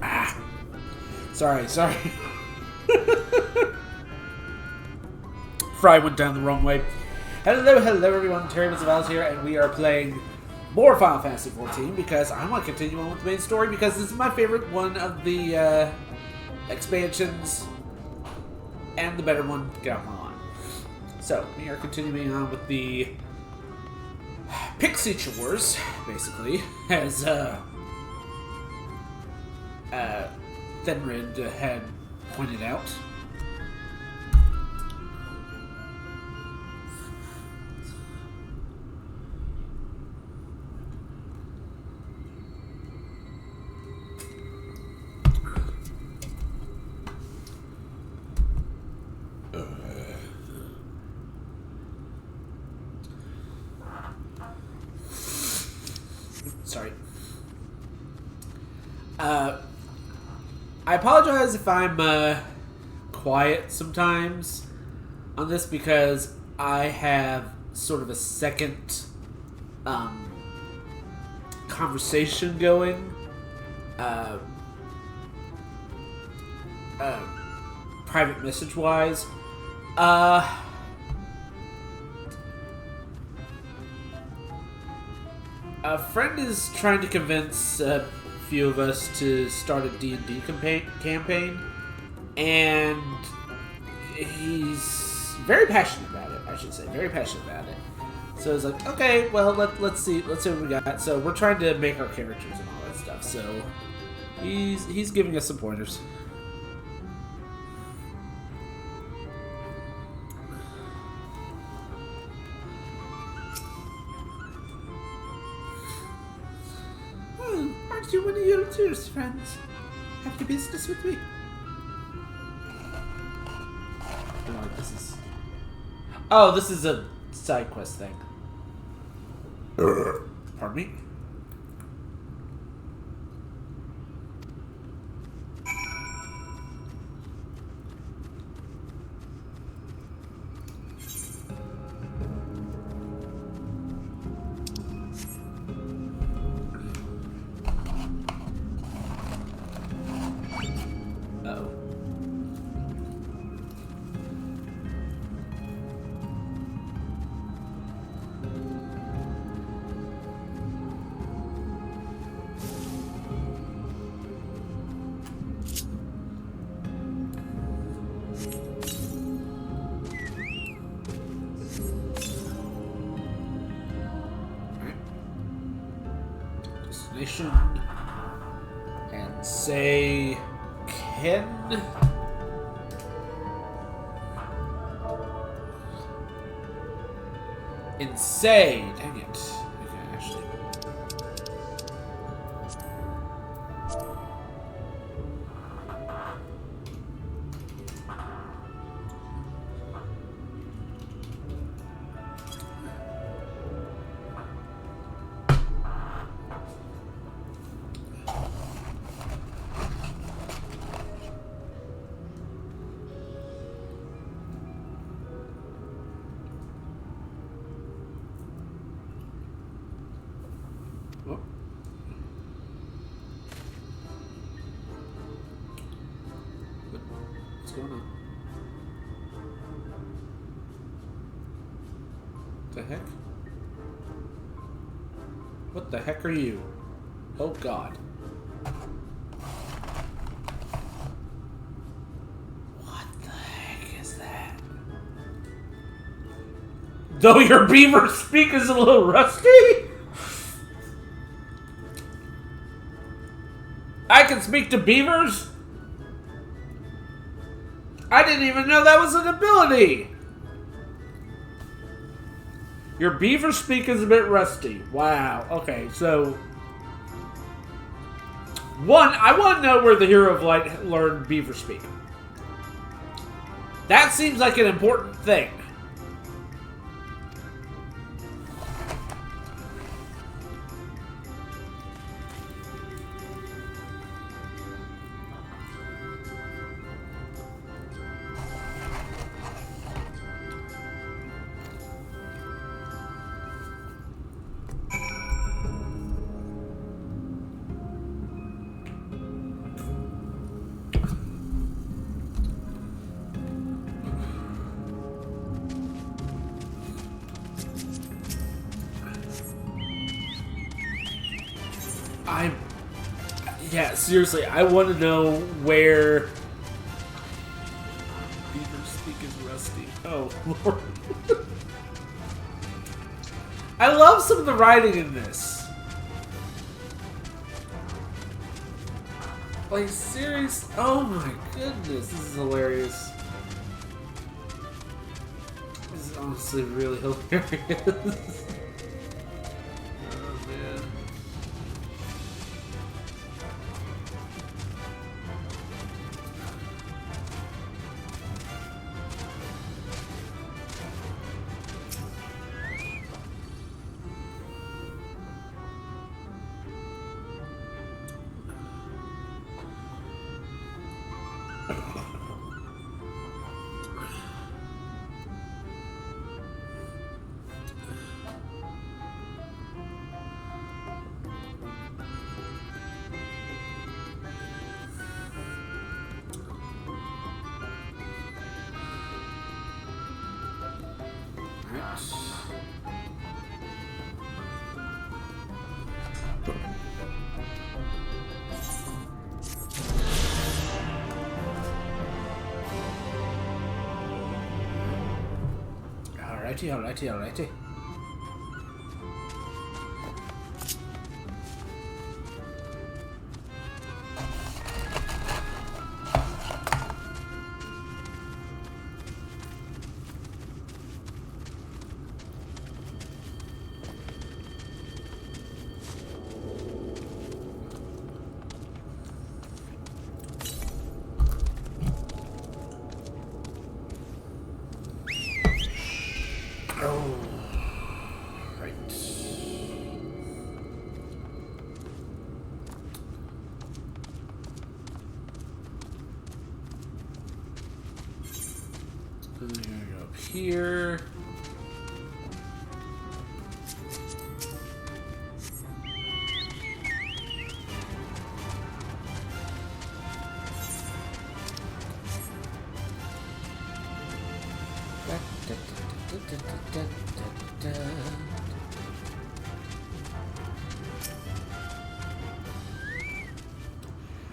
Ah. Sorry. Fry went down the wrong way. Hello everyone, Terry Mitzvahs here, and we are playing more Final Fantasy XIV because I want to continue on with the main story because this is my favorite one of the expansions and the better one to get off my line. So, we are continuing on with the Pixie Chores, basically, as Thenrid had pointed out. Sorry. I apologize if I'm quiet sometimes on this because I have sort of a second conversation going. Private message wise. A friend is trying to convince a few of us to start a D&D campaign, and he's very passionate about it, I should say. Very passionate about it. So it's like, okay, well, let's see what we got. So we're trying to make our characters and all that stuff, so he's giving us some pointers. Aren't you one of your dearest friends? Have your business with me. This is a side quest thing. Pardon me? Destination and say Ken. Insane. Dang it. Okay, actually. Oh. What's going on? The heck? What the heck are you? Oh God. What the heck is that? Though your beaver speak is a little rusty? I can speak to beavers? I didn't even know that was an ability. Your beaver speak is a bit rusty. Wow. Okay, so one, I want to know where the Hero of Light learned beaver speak. That seems like an important thing. Yeah, seriously, I want to know where... Beaver speak is rusty. Oh, Lord. I love some of the writing in this. Like, serious? Oh my goodness, this is hilarious. This is honestly really hilarious. Oh, man. Alrighty. Here.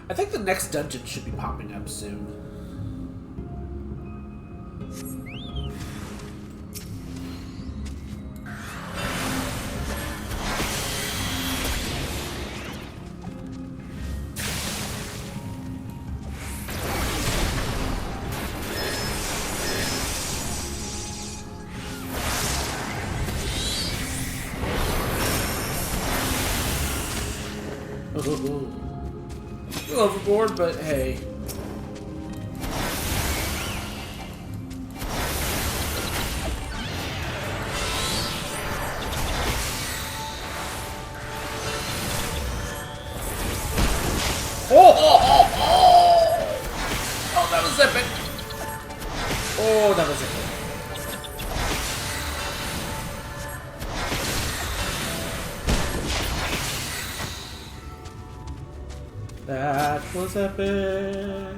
I think the next dungeon should be popping up soon. Overboard, but hey. Oh, that was epic. Oh, that was epic. That was epic.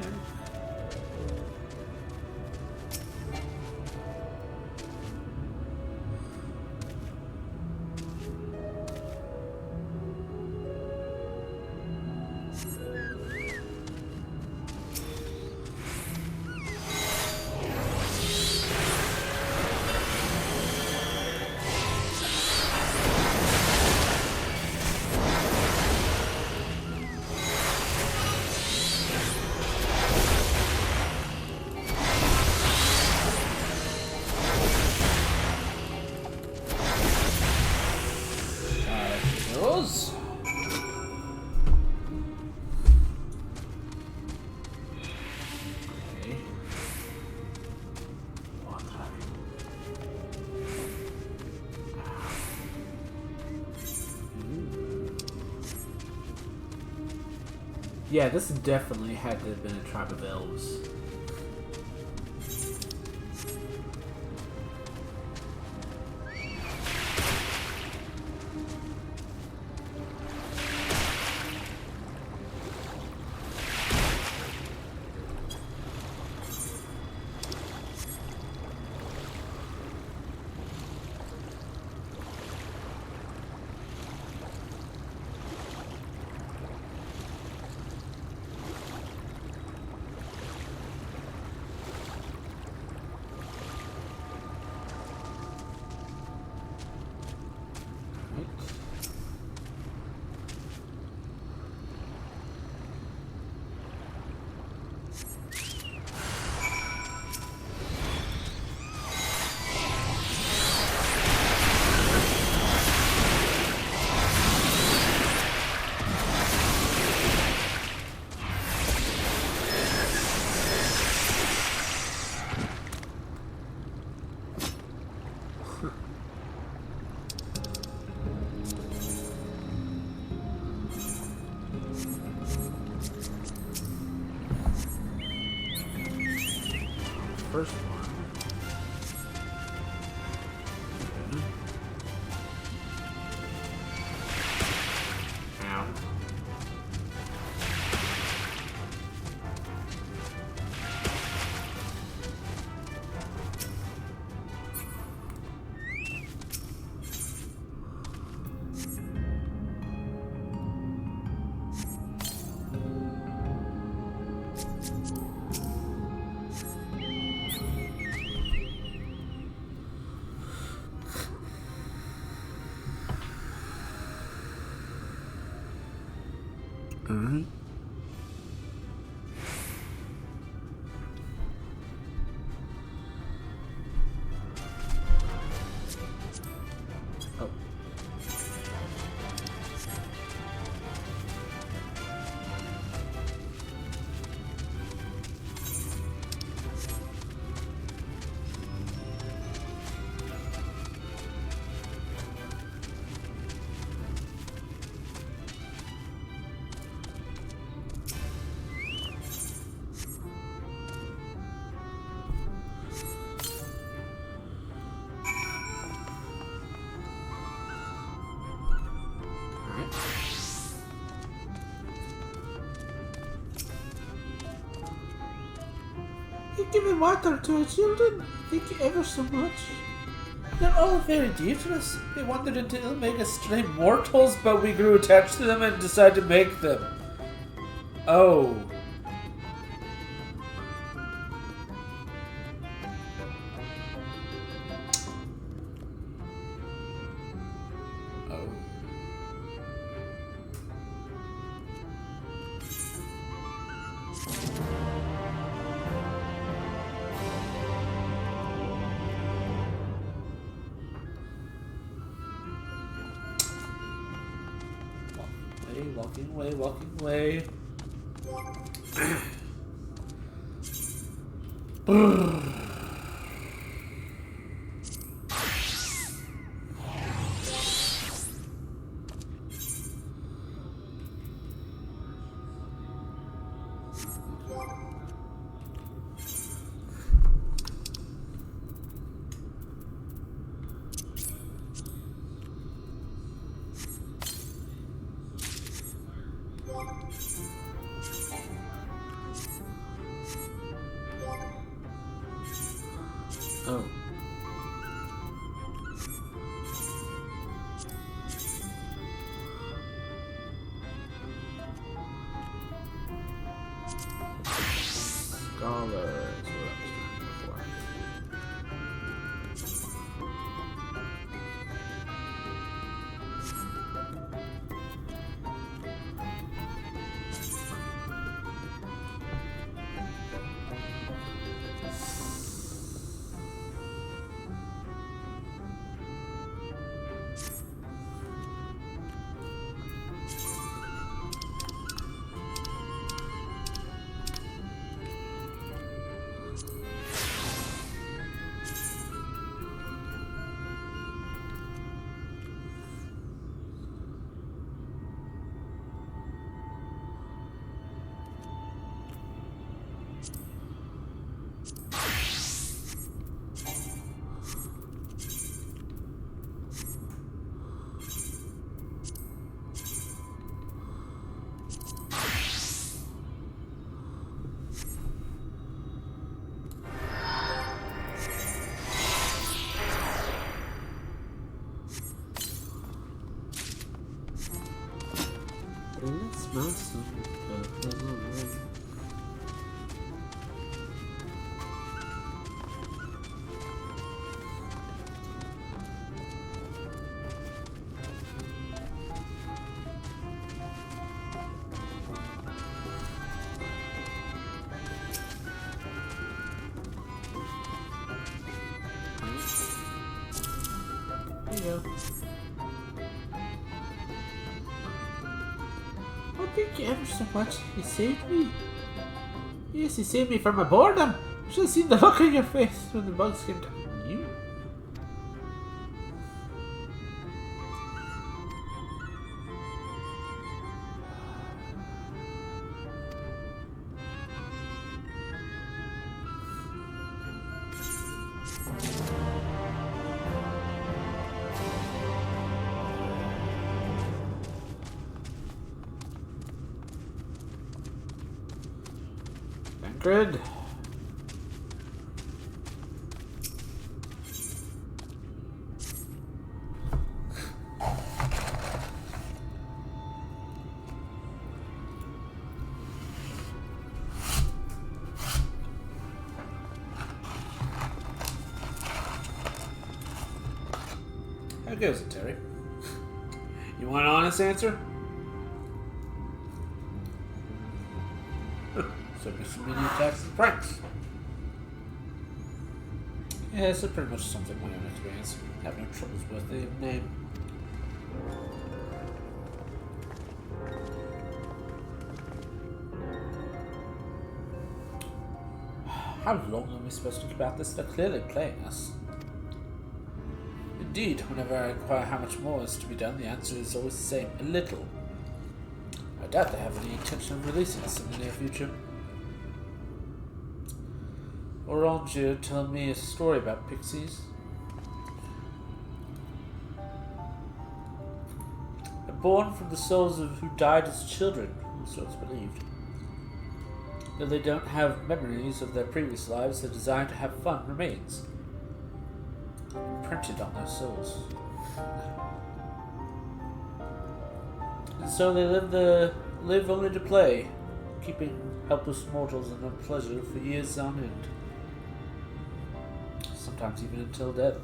Yeah, this definitely had to have been a tribe of elves. first one. Ow. Alright. Oh. You give water to our children. Thank you ever so much. They're all very dear to us. They wanted to make us stray mortals, but we grew attached to them and decided to make them. Oh. Oh. Walking away, walking away. Oh. Scholar is what I was looking for. Let's smell some puzzle ring. There you go. Oh, thank you ever so much. You saved me. Yes, you saved me from my boredom. You should have seen the look on your face when the bugs came down. You? sacred. How goes it, Terry? You want an honest answer? So miscellaneous attacks and pranks. Yeah, so pretty much sums up my own experience. Have no troubles with the name. How long are we supposed to keep at this? They're clearly playing us. Indeed, whenever I inquire how much more is to be done, the answer is always the same: a little. I doubt they have any intention of releasing us in the near future. Orange tell me a story about pixies. They're born from the souls of who died as children, so it's believed. Though they don't have memories of their previous lives, their desire to have fun remains imprinted on their souls. And so they live only to play, keeping helpless mortals in their pleasure for years on end. Sometimes even until death.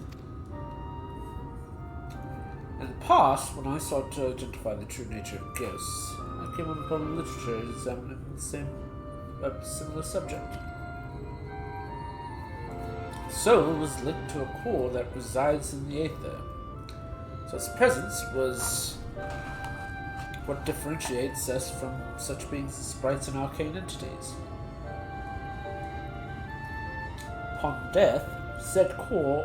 In the past, when I sought to identify the true nature of ghosts, I came upon literature examining a similar subject. The soul was linked to a core that resides in the aether, so its presence was what differentiates us from such beings as sprites and arcane entities. Upon death, said core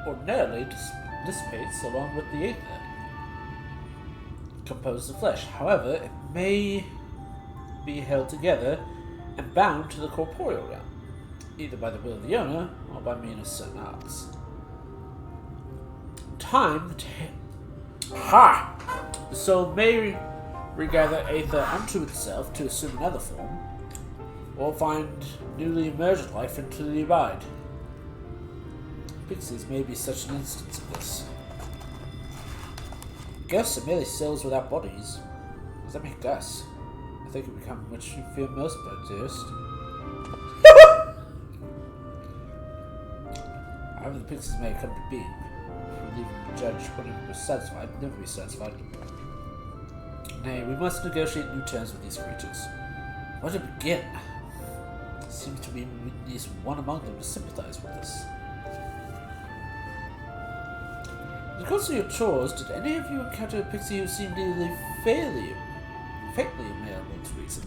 ordinarily dissipates along with the aether, composed of flesh. However, it may be held together and bound to the corporeal realm, either by the will of the owner or by means of certain arts. In time, the soul may regather aether unto itself to assume another form, or find newly emergent life into the abide. Pixies may be such an instance of this. Ghosts are merely souls without bodies. What does that make us? I think it become which you feel most about, dearest. However the pixies may come to being, we leave the judge when he was satisfied, never be satisfied. Nay, we must negotiate new terms with these creatures. Where to begin? It seems to be at least one among them to sympathize with us. In the course of your chores, did any of you encounter a pixie who seemed nearly faintly amenable to reason?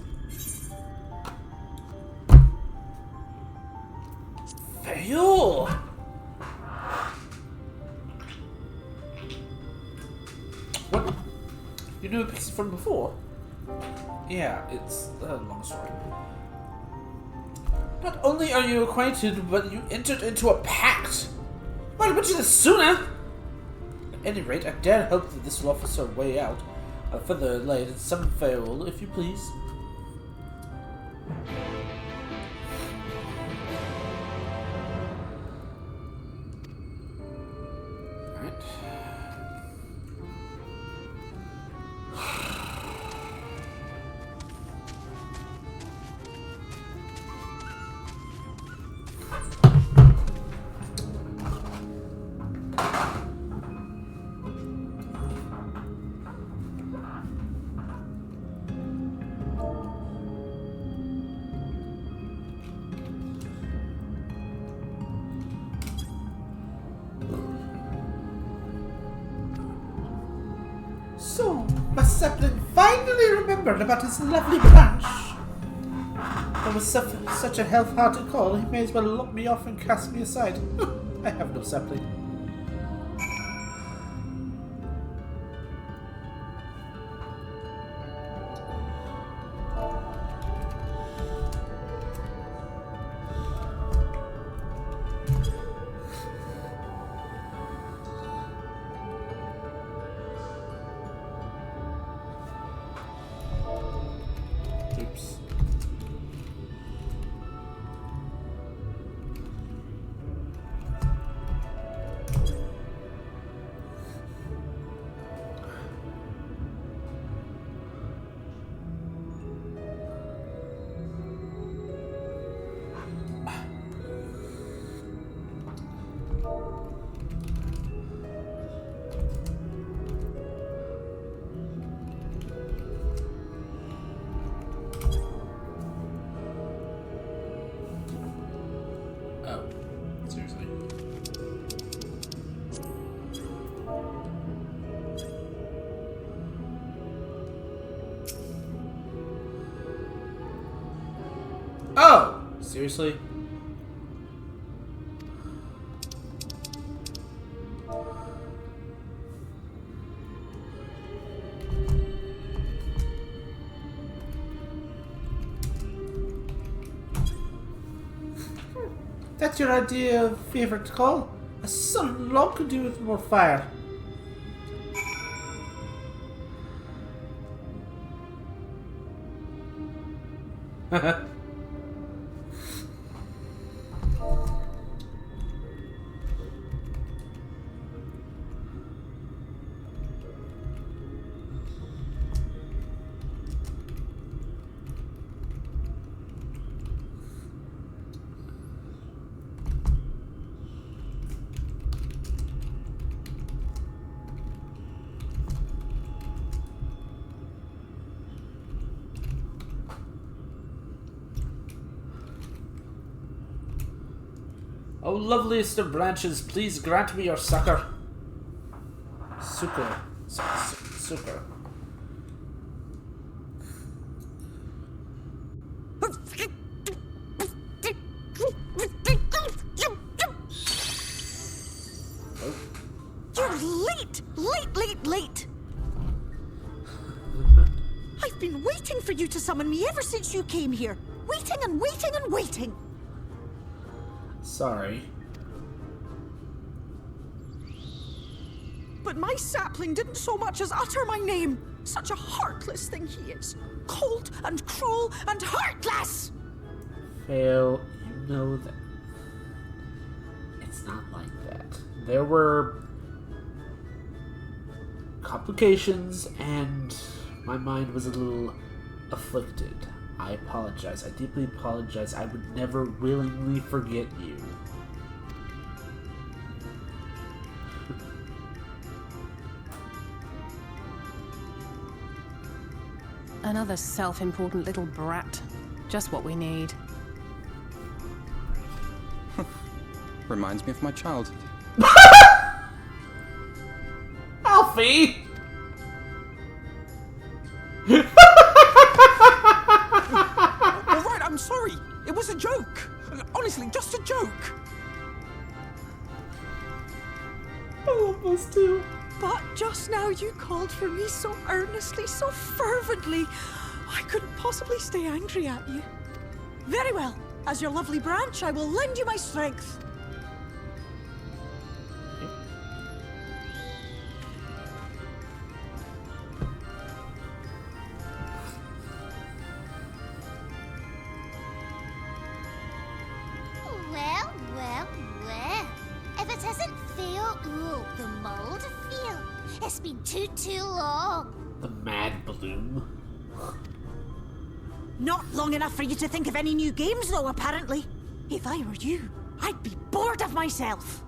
Fail! What? You knew a pixie from before? Yeah, it's a long story. Not only are you acquainted, but you entered into a pact! Why didn't you this sooner? At any rate, I dare hope that this will offer us a way out. I'll further lay and summon Fae-Folk, if you please. Alright. So, my sapling finally remembered about his lovely branch. That was such a half-hearted call, he may as well lock me off and cast me aside. I have no sapling. Oops. Oh! Seriously? That's your idea of favorite call? A son log could do with more fire. O loveliest of branches, please grant me your succor. Succor. Succor. You're late! Late! I've been waiting for you to summon me ever since you came here. Waiting and waiting and waiting. Sorry. But my sapling didn't so much as utter my name. Such a heartless thing he is. Cold and cruel and heartless! Fail, you know that. It's not like that. There were complications and my mind was a little afflicted. I apologize. I deeply apologize. I would never willingly forget you. Another self-important little brat. Just what we need. Reminds me of my childhood. Alfie! Alright, I'm sorry. It was a joke. Honestly, just a joke. I love those two. But just now you called for me so earnestly, so fervently. I couldn't possibly stay angry at you. Very well. As your lovely branch, I will lend you my strength. Well. If it isn't Fae-Folk, the mold feel. It's been too long. The Mad Bloom. Not long enough for you to think of any new games, though, apparently. If I were you, I'd be bored of myself.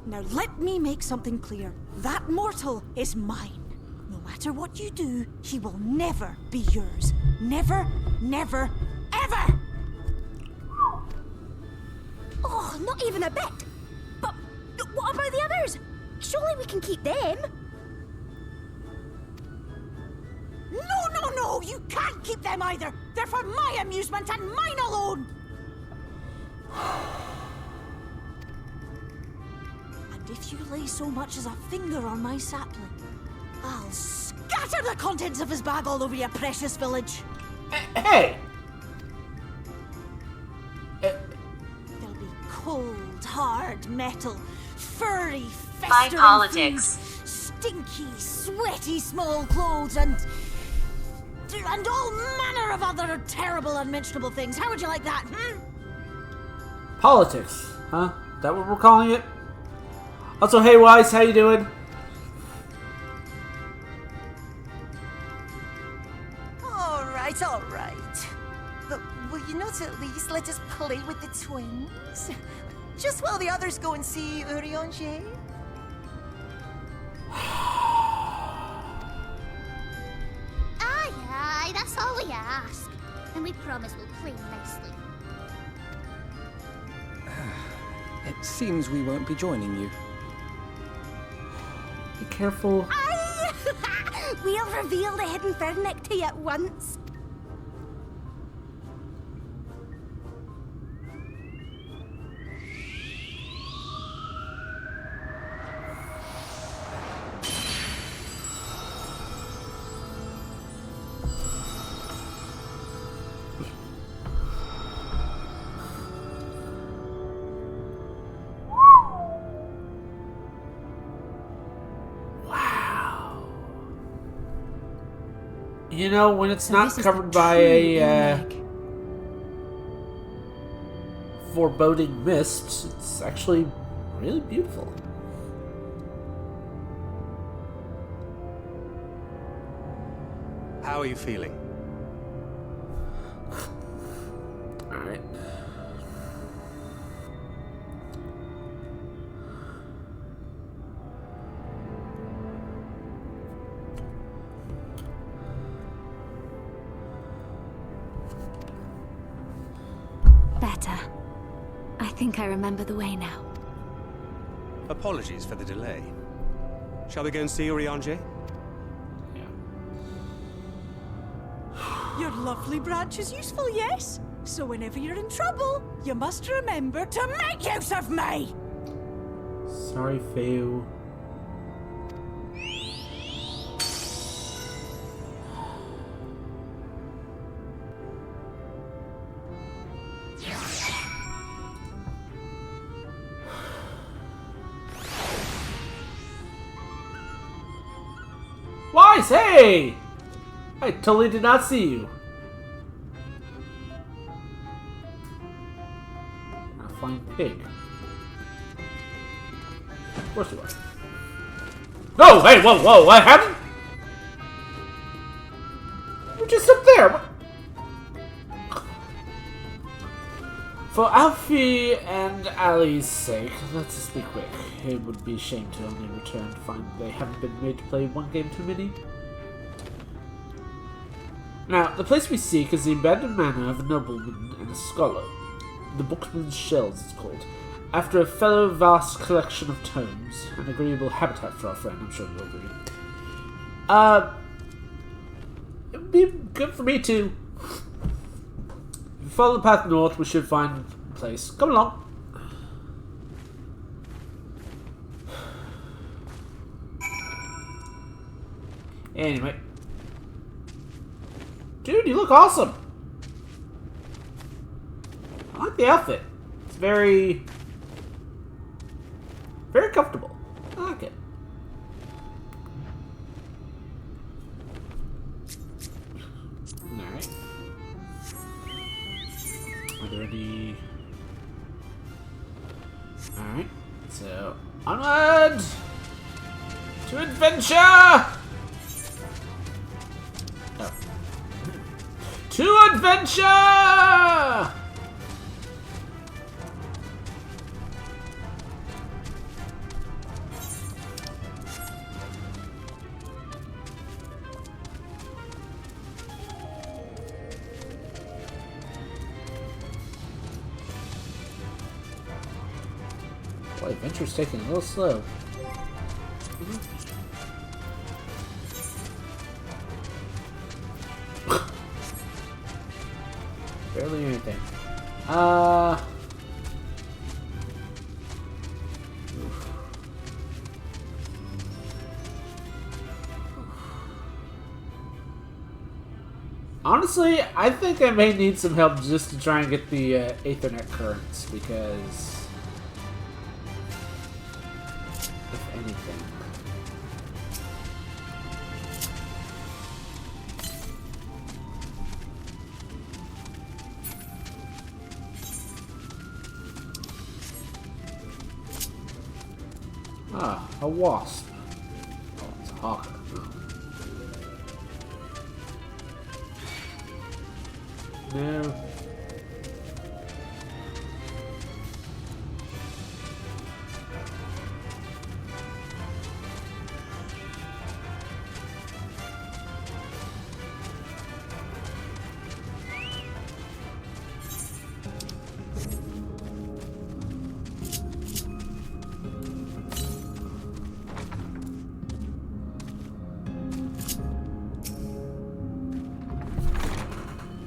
Now let me make something clear. That mortal is mine. No matter what you do, he will never be yours. Never, ever! Oh, not even a bit. But what about the others? Surely we can keep them. No, you can't keep them either. They're for my amusement and mine alone. And if you lay so much as a finger on my sapling, I'll scatter the contents of his bag all over your precious village. Hey! There'll be cold, hard metal, furry, Fine festering politics. food, stinky, sweaty small clothes, and all manner of other terrible, unmentionable things. How would you like that, Politics, huh? Is that what we're calling it? Also, hey Wise, how you doing? All right. But will you not at least let us play with the twins? Just while the others go and see Urianger? Aye, that's all we ask. And we promise we'll play nicely. It seems we won't be joining you. Be careful. Aye! We'll reveal the hidden Vernick to you at once. You know, when it's So not this is covered the by true a egg. foreboding mist, it's actually really beautiful. How are you feeling? Alright. Better. I think I remember the way now. Apologies for the delay. Shall we go and see Urianger? Your lovely branch is useful, yes? So whenever you're in trouble, you must remember to make use of me! Sorry, Fae. Wise, hey! I totally did not see you. A flying pig. Of course you are. No! Hey, whoa, whoa, what happened? You're just up there. What? For Alfie and Ali's sake, let's just be quick. It would be a shame to only return to find they haven't been made to play one game too many. Now, the place we seek is the abandoned manor of a nobleman and a scholar. The Bookman's Shells, it's called. After a fellow vast collection of tomes, an agreeable habitat for our friend, I'm sure you'll agree. It would be good for me too. If we follow the path north, we should find a place. Come along. Anyway. Dude, you look awesome! I like the outfit. It's very comfortable. I like it. Alright. Are there any... Alright. So, onward! To adventure! To adventure! Boy, adventure's taking a little slow. Barely anything. Honestly, I think I may need some help just to try and get the Ethernet currents, because if anything. Ah, a wasp. Oh, it's a hawker. No.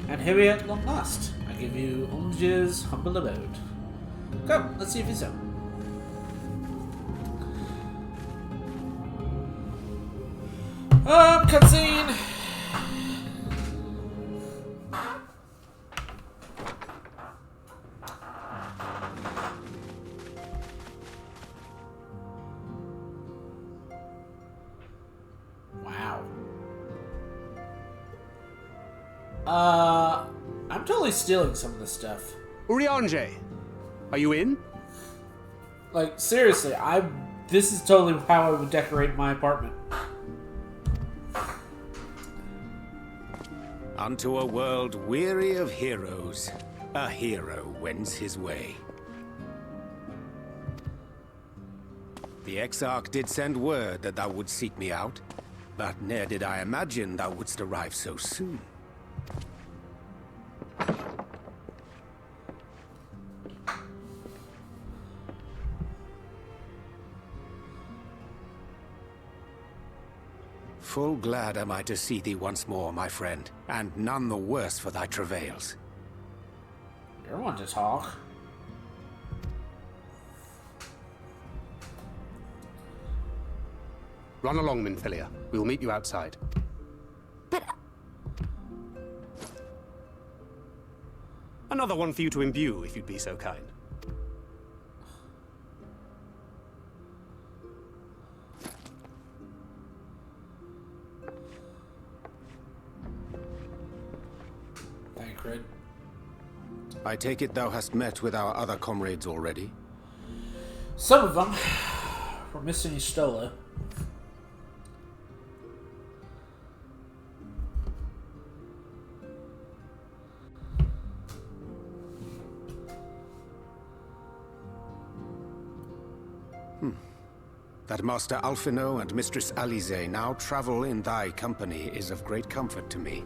And here we are at long last. I give you Olmge's humble abode. Come, let's see if he's up. Cutscene! Wow. I'm totally stealing some of this stuff. Urianger, are you in? Like, seriously, this is totally how I would decorate my apartment. Unto a world weary of heroes, a hero wends his way. The Exarch did send word that thou wouldst seek me out, but ne'er did I imagine thou wouldst arrive so soon. Full glad am I to see thee once more, my friend, and none the worse for thy travails. You're one to talk. Run along, Minfilia. We will meet you outside. But Another one for you to imbue, if you'd be so kind. Tancred. I take it thou hast met with our other comrades already? Some of them were missing Stola. That Master Alphino and Mistress Alize now travel in thy company is of great comfort to me.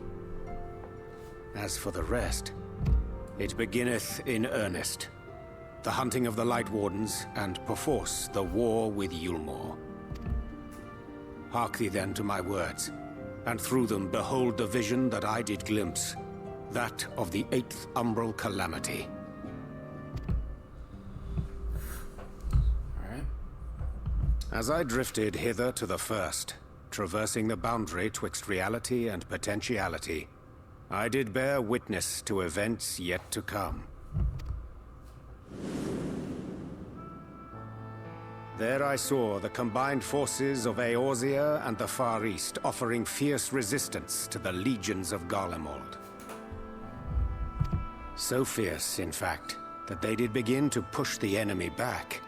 As for the rest, it beginneth in earnest. The hunting of the Light Wardens, and perforce the war with Yulmore. Hark thee then to my words, and through them behold the vision that I did glimpse, that of the 8th Umbral Calamity. As I drifted hither to the first, traversing the boundary twixt reality and potentiality, I did bear witness to events yet to come. There I saw the combined forces of Eorzea and the Far East offering fierce resistance to the legions of Garlemald. So fierce, in fact, that they did begin to push the enemy back.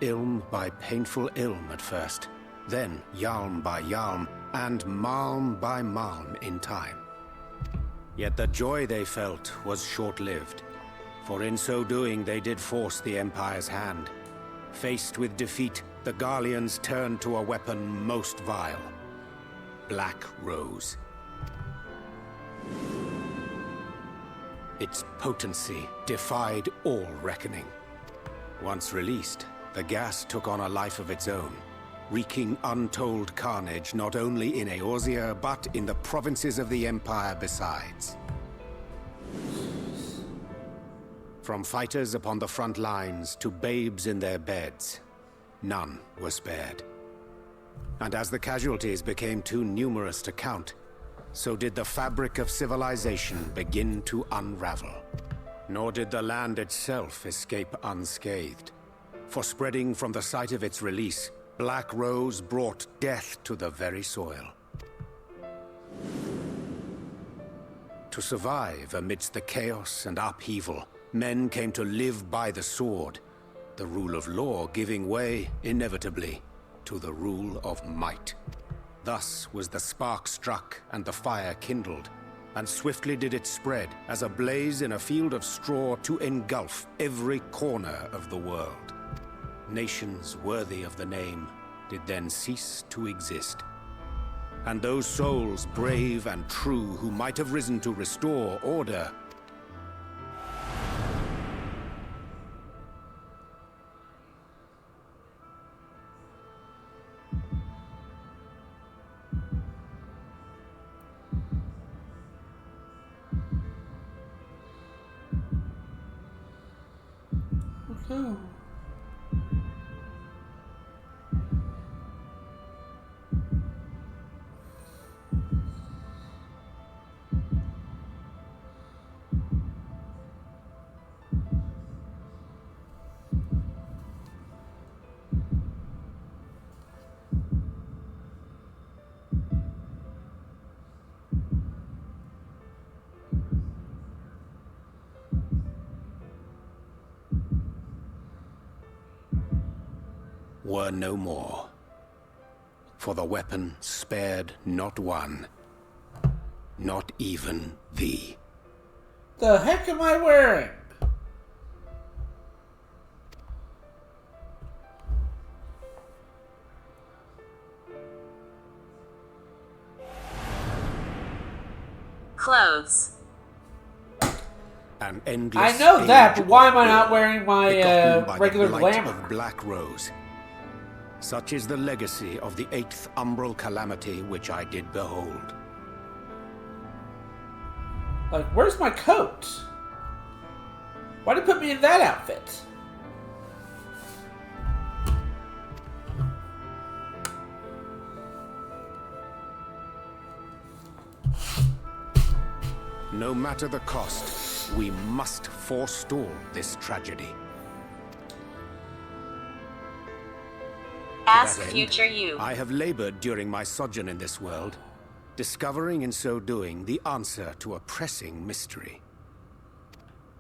Ilm by painful Ilm at first, then Yalm by Yalm, and Malm by Malm in time. Yet the joy they felt was short-lived, for in so doing they did force the Empire's hand. Faced with defeat, the Garleans turned to a weapon most vile: Black Rose. Its potency defied all reckoning. Once released, the gas took on a life of its own, wreaking untold carnage not only in Eorzea, but in the provinces of the Empire besides. From fighters upon the front lines to babes in their beds, none were spared. And as the casualties became too numerous to count, so did the fabric of civilization begin to unravel. Nor did the land itself escape unscathed. For spreading from the site of its release, Black Rose brought death to the very soil. To survive amidst the chaos and upheaval, men came to live by the sword, the rule of law giving way, inevitably, to the rule of might. Thus was the spark struck and the fire kindled, and swiftly did it spread as a blaze in a field of straw to engulf every corner of the world. Nations worthy of the name did then cease to exist. And those souls brave and true who might have risen to restore order Okay. were no more. For the weapon spared not one, not even thee. The heck am I wearing? Clothes. An endless I know that, but why am I age not of wearing my begotten by the regular blight glamour? of Black Rose. Such is the legacy of the 8th umbral calamity which I did behold. Like, where's my coat? Why did you put me in that outfit? No matter the cost, we must forestall this tragedy. Ask To that end, future you. I have labored during my sojourn in this world, discovering in so doing the answer to a pressing mystery.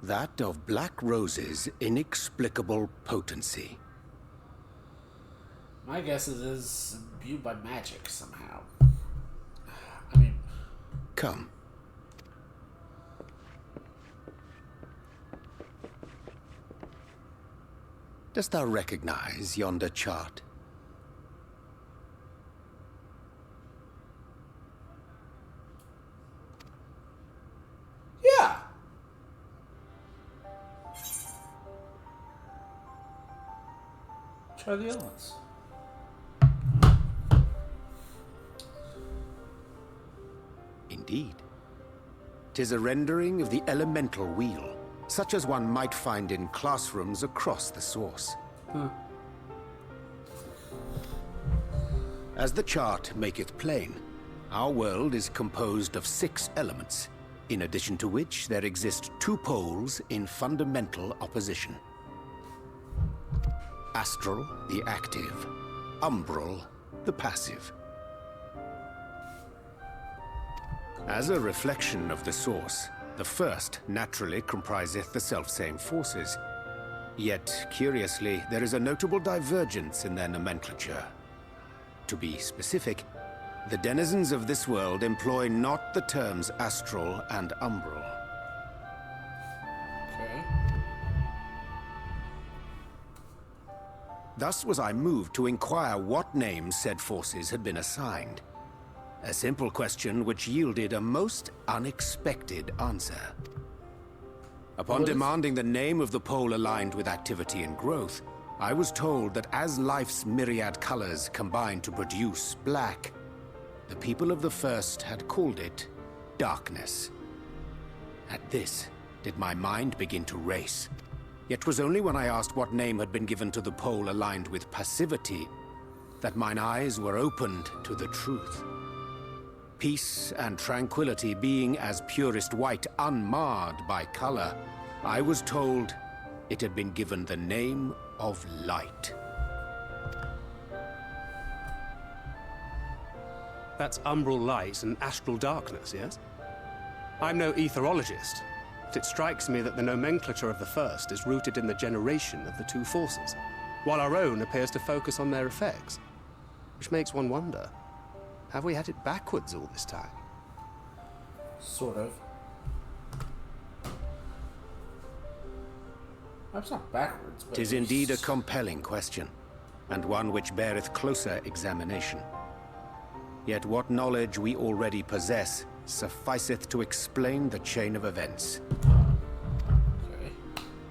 That of Black Rose's inexplicable potency. My guess is it is imbued by magic somehow. I mean... Come. Dost thou recognize yonder chart? Yeah. Try the other ones. Indeed. 'Tis a rendering of the elemental wheel, such as one might find in classrooms across the source. As the chart maketh plain, our world is composed of 6 elements, in addition to which there exist 2 poles in fundamental opposition. Astral, the active; umbral, the passive. As a reflection of the source, the first naturally compriseth the selfsame forces. Yet, curiously, there is a notable divergence in their nomenclature. To be specific, the denizens of this world employ not the terms astral and umbral. Okay. Thus was I moved to inquire what names said forces had been assigned. A simple question which yielded a most unexpected answer. Upon demanding the name of the pole aligned with activity and growth, I was told that as life's myriad colors combine to produce black, the people of the first had called it darkness. At this, did my mind begin to race. Yet 'twas only when I asked what name had been given to the pole aligned with passivity that mine eyes were opened to the truth. Peace and tranquility being as purest white, unmarred by color, I was told it had been given the name of light. That's umbral light and astral darkness, yes? I'm no etherologist, but it strikes me that the nomenclature of the first is rooted in the generation of the 2 forces, while our own appears to focus on their effects. Which makes one wonder, have we had it backwards all this time? Sort of. That's not backwards, but... 'Tis indeed a compelling question, and one which beareth closer examination. Yet what knowledge we already possess sufficeth to explain the chain of events. Okay.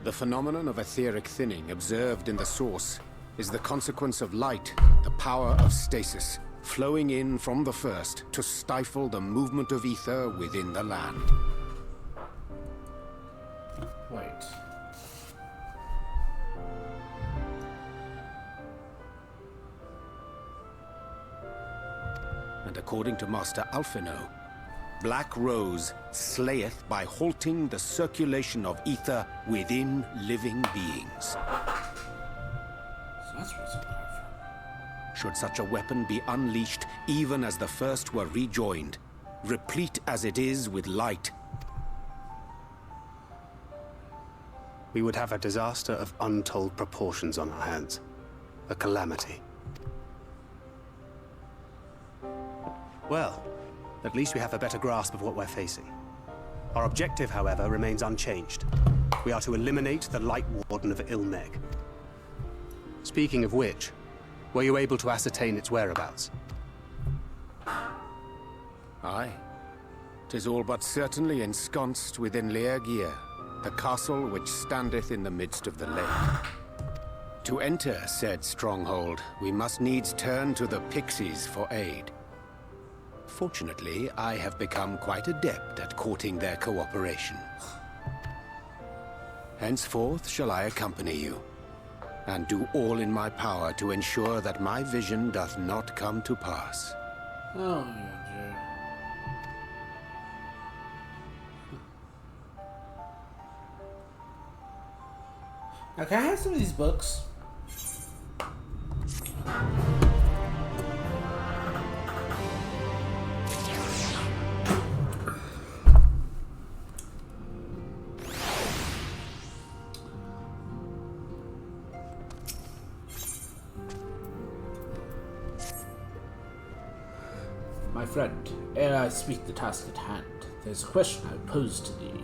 The phenomenon of etheric thinning observed in the source is the consequence of light, the power of stasis, flowing in from the first to stifle the movement of ether within the land. Wait. And according to Master Alphino, Black Rose slayeth by halting the circulation of ether within living beings. So that's where it's coming from. Should such a weapon be unleashed even as the first were rejoined, replete as it is with light, We would have a disaster of untold proportions on our hands. a calamity. Well, at least we have a better grasp of what we're facing. Our objective, however, remains unchanged. We are to eliminate the Light Warden of Ilmeg. Speaking of which, were you able to ascertain its whereabouts? Aye. 'Tis all but certainly ensconced within Leargear, the castle which standeth in the midst of the lake. To enter said stronghold, we must needs turn to the pixies for aid. Fortunately, I have become quite adept at courting their cooperation. Henceforth shall I accompany you, and do all in my power to ensure that my vision doth not come to pass. Oh, yeah, dear. Now, can I have some of these books? My friend, ere I speak the task at hand, there's a question I pose to thee.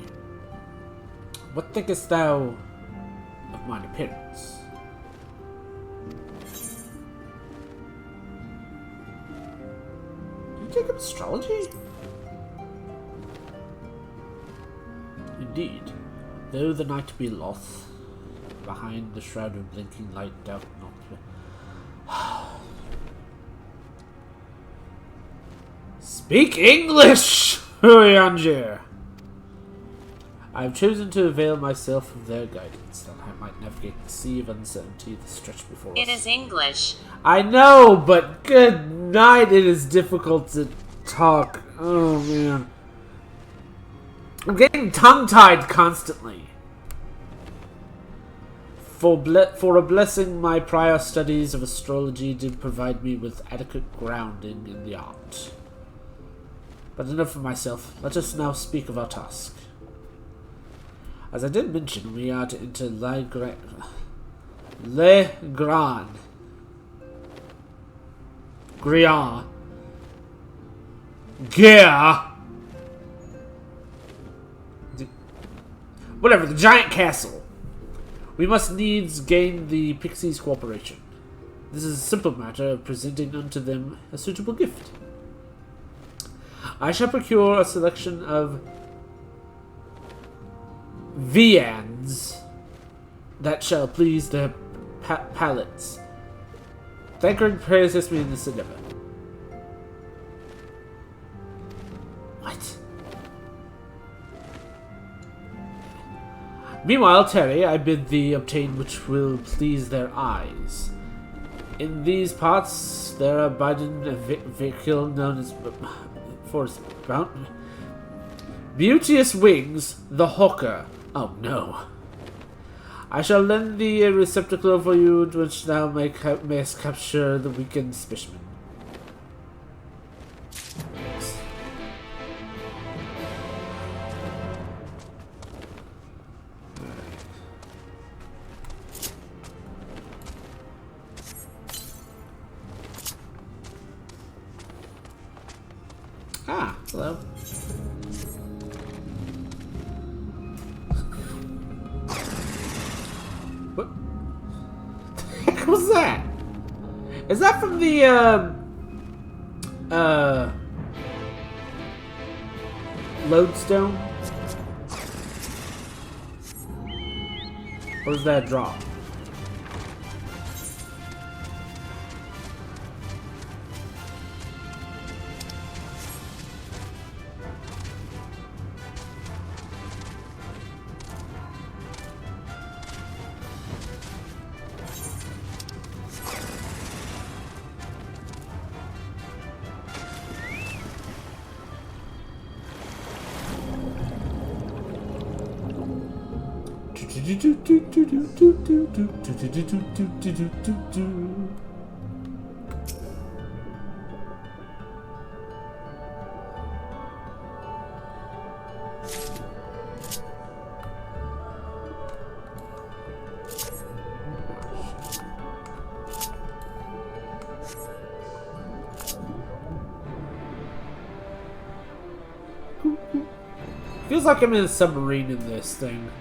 What thinkest thou of mine appearance? You take up astrology? Indeed, though the night be loth, behind the shroud of blinking light doubt not. Speak English, Urianger! I have chosen to avail myself of their guidance, that I might navigate the sea of uncertainty that stretched before us. It is English. I know, but good night, it is difficult to talk. Oh, man. I'm getting tongue-tied constantly. For a blessing, my prior studies of astrology did provide me with adequate grounding in the art. But enough of myself. Let us now speak of our task. As I did mention, we are to enter Le Grand. Grian. Gear. Whatever, the giant castle. We must needs gain the Pixies' cooperation. This is a simple matter of presenting unto them a suitable gift. I shall procure a selection of viands that shall please their palates. Thank her and pray assist me in this endeavor. What? Meanwhile, Terry, I bid thee obtain which will please their eyes. In these parts, there abiding a vehicle known as Forest Mountain. Beauteous Wings, the Hawker. Oh no. I shall lend thee a receptacle for you, which thou mayest capture the weakened specimen. Ah, hello. What the heck was that? Is that from the, lodestone? Or is that a drop? Feels like I'm in a submarine in this thing.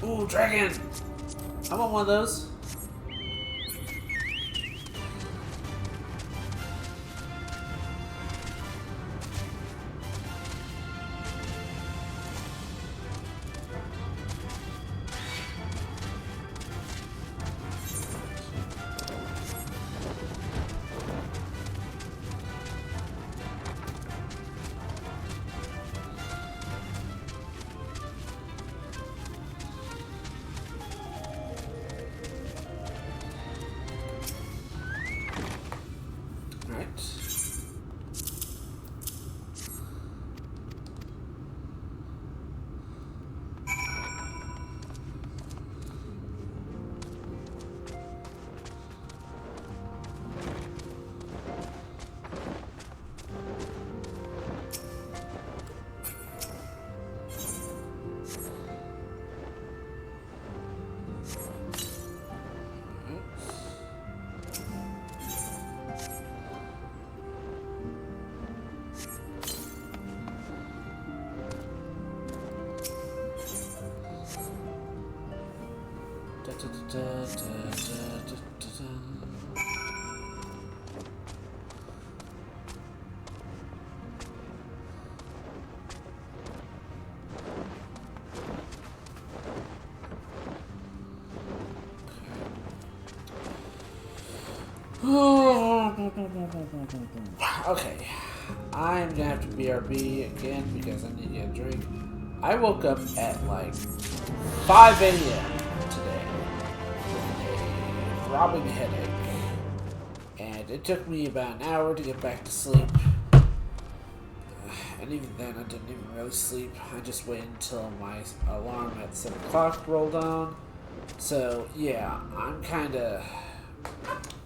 Ooh, dragon! I want one of those. Okay, I'm gonna have to BRB again because I need to get a drink. I woke up at like 5 a.m. today with a throbbing headache, and it took me about an hour to get back to sleep. And even then, I didn't even really sleep. I just waited until my alarm at 7 o'clock rolled on. So yeah, I'm kinda...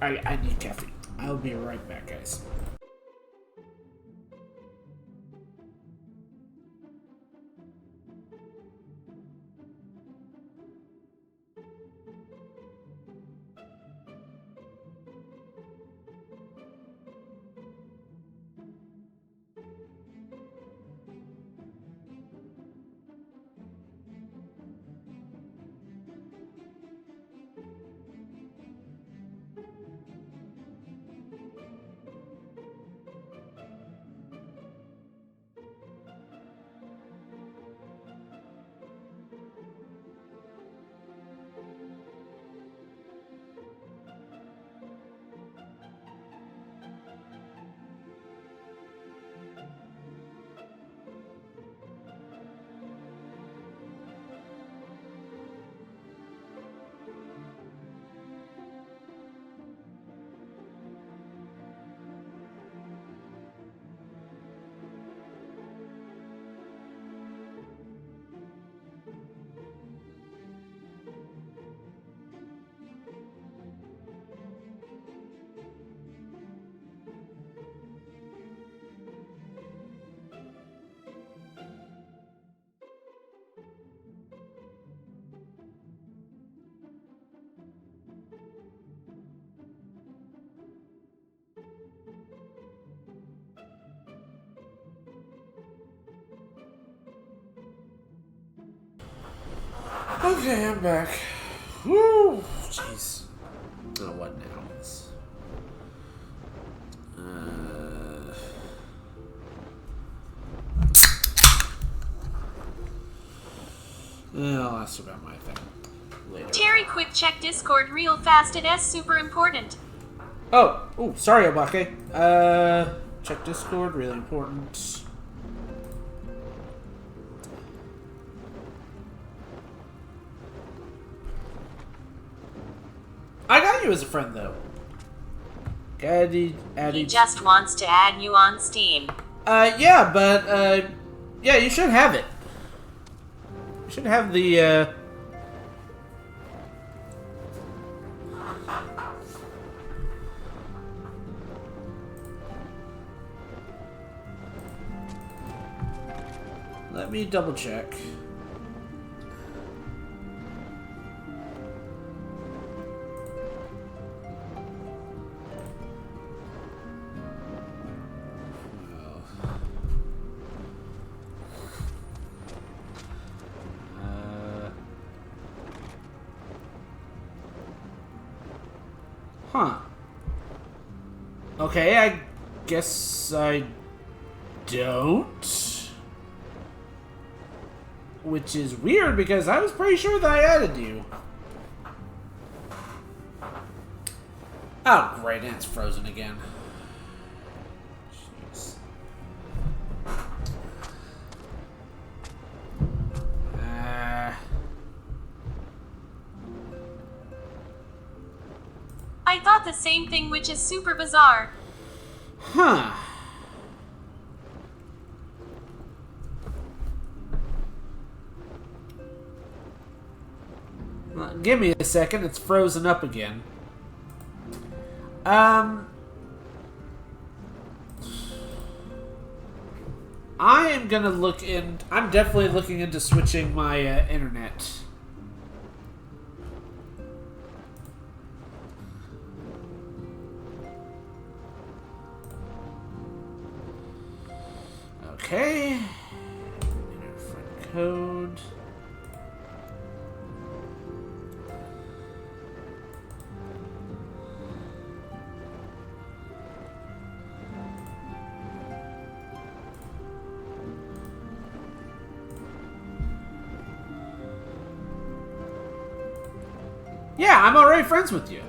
I need caffeine. I'll be right back, guys. Okay, I'm back. Woo! Jeez. Oh, what now? I'll ask about my thing later. Terry, quick check Discord real fast. It is super important. Oh, sorry, Obake. Check Discord, really important. I got you as a friend, though. He just wants to add you on Steam. Yeah, but, yeah, you should have it. You should have the, Let me double check. Huh. Okay, I guess I don't. Which is weird because I was pretty sure that I added you. Oh, great, and it's frozen again. Jeez. I thought the same thing, which is super bizarre. Huh. Well, give me a second, it's frozen up again. I am gonna look in. I'm definitely looking into switching my internet. Okay. Front code. Yeah, I'm already friends with you.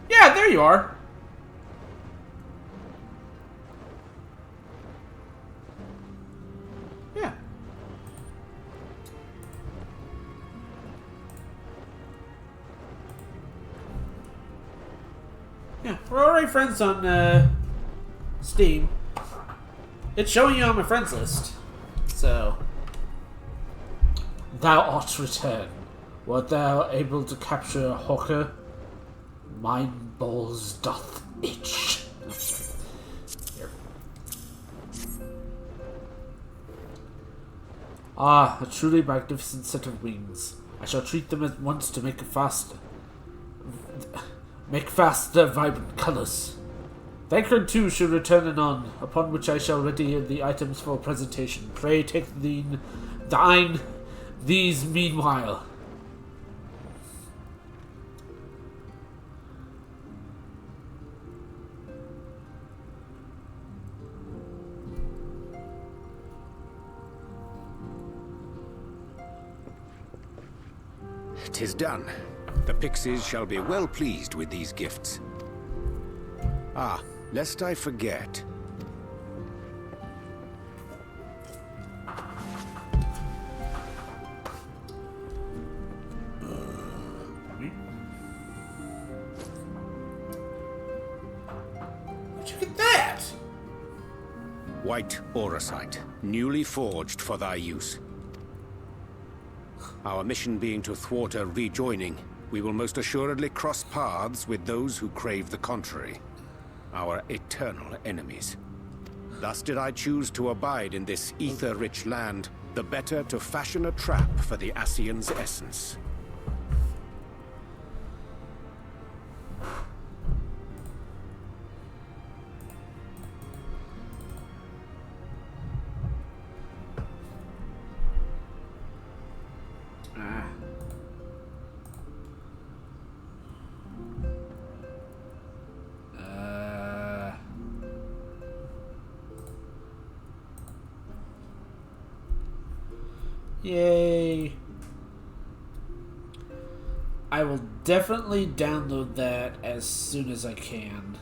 Yeah, there you are. Yeah. Yeah, we're already friends on Steam. It's showing you on my friends list. So. Thou art returned. Wert thou able to capture Hawker? Mine balls doth itch. Here. Ah, a truly magnificent set of wings. I shall treat them at once to make fast their vibrant colours. Thancred too should return anon, upon which I shall ready the items for presentation. Pray take thine these meanwhile. "'Tis done. The pixies shall be well pleased with these gifts. Ah, lest I forget. Where'd you get that? White auracite, newly forged for thy use. Our mission being to thwart a rejoining, we will most assuredly cross paths with those who crave the contrary. Our eternal enemies. Thus did I choose to abide in this ether-rich land, the better to fashion a trap for the Ascian's essence. Yay. I will definitely download that as soon as I can.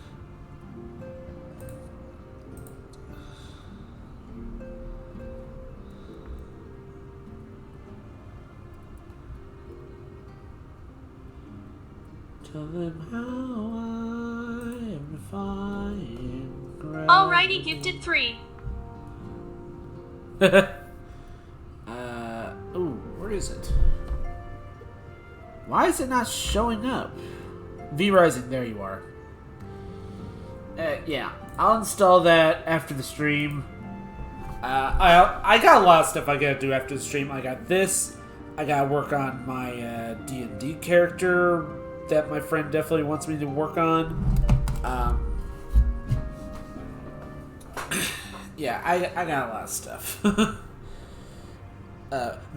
Tell them how I am defying gravity. Alrighty, gifted 3. Ooh, where is it? Why is it not showing up? V-Rising, there you are. Yeah, I'll install that after the stream. I got a lot of stuff I gotta do after the stream. I got this. I gotta work on my D&D character that my friend definitely wants me to work on. Yeah, I got a lot of stuff.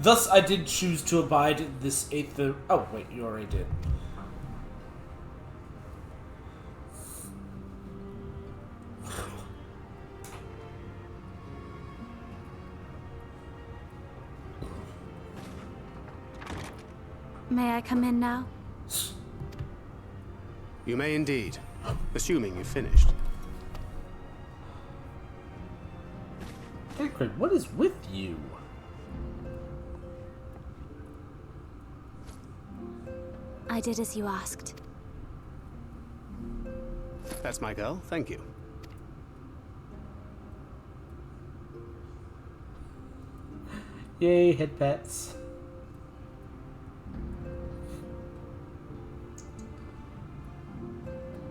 Thus, I did choose to abide in this 8th... Oh, wait, you already did. May I come in now? You may indeed, assuming you've finished. Tancred, what is with you? I did as you asked. That's my girl, thank you. Yay, head pats.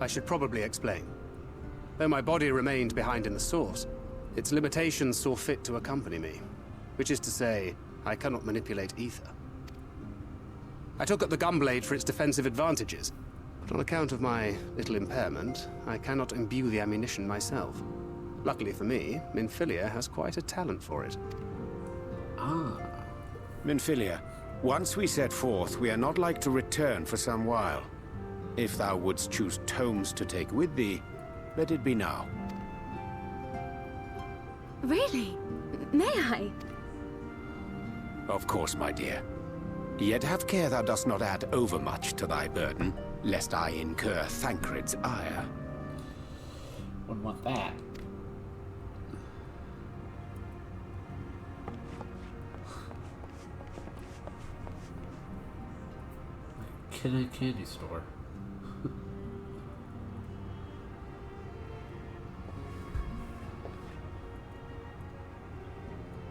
I should probably explain. Though my body remained behind in the source, its limitations saw fit to accompany me. Which is to say, I cannot manipulate ether. I took up the gunblade for its defensive advantages, but on account of my little impairment, I cannot imbue the ammunition myself. Luckily for me, Minfilia has quite a talent for it. Ah. Minfilia, once we set forth, we are not like to return for some while. If thou wouldst choose tomes to take with thee, let it be now. Really? May I? Of course, my dear. Yet have care thou dost not add overmuch to thy burden, lest I incur Tancred's ire. Wouldn't want that. Candy store.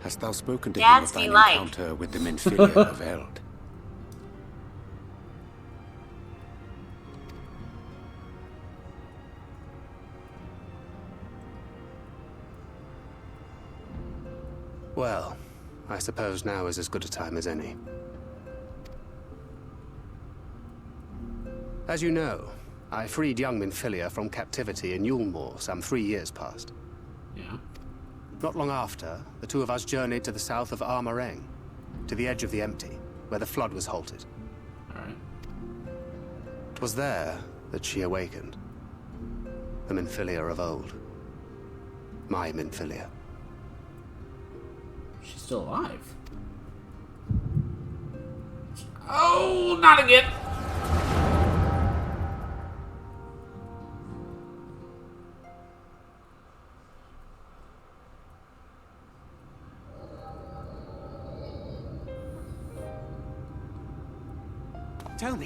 Hast thou spoken to him Dad's of thine like. encounter with the Minfilia of Eld? Well, I suppose now is as good a time as any. As you know, I freed young Minfilia from captivity in Yulmore some 3 years past. Yeah. Not long after, the two of us journeyed to the south of Armareng, to the edge of the Empty, where the flood was halted. Alright. 'Twas there that she awakened. The Minfilia of old. My Minfilia. She's still alive. Oh, not again!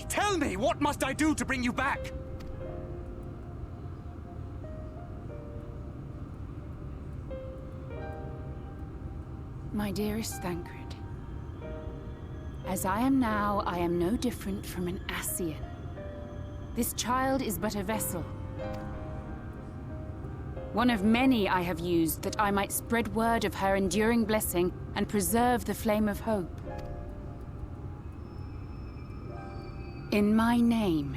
Tell me, what must I do to bring you back? My dearest Tancred, as I am now, I am no different from an Ascian. This child is but a vessel. One of many I have used that I might spread word of her enduring blessing and preserve the flame of hope. In my name,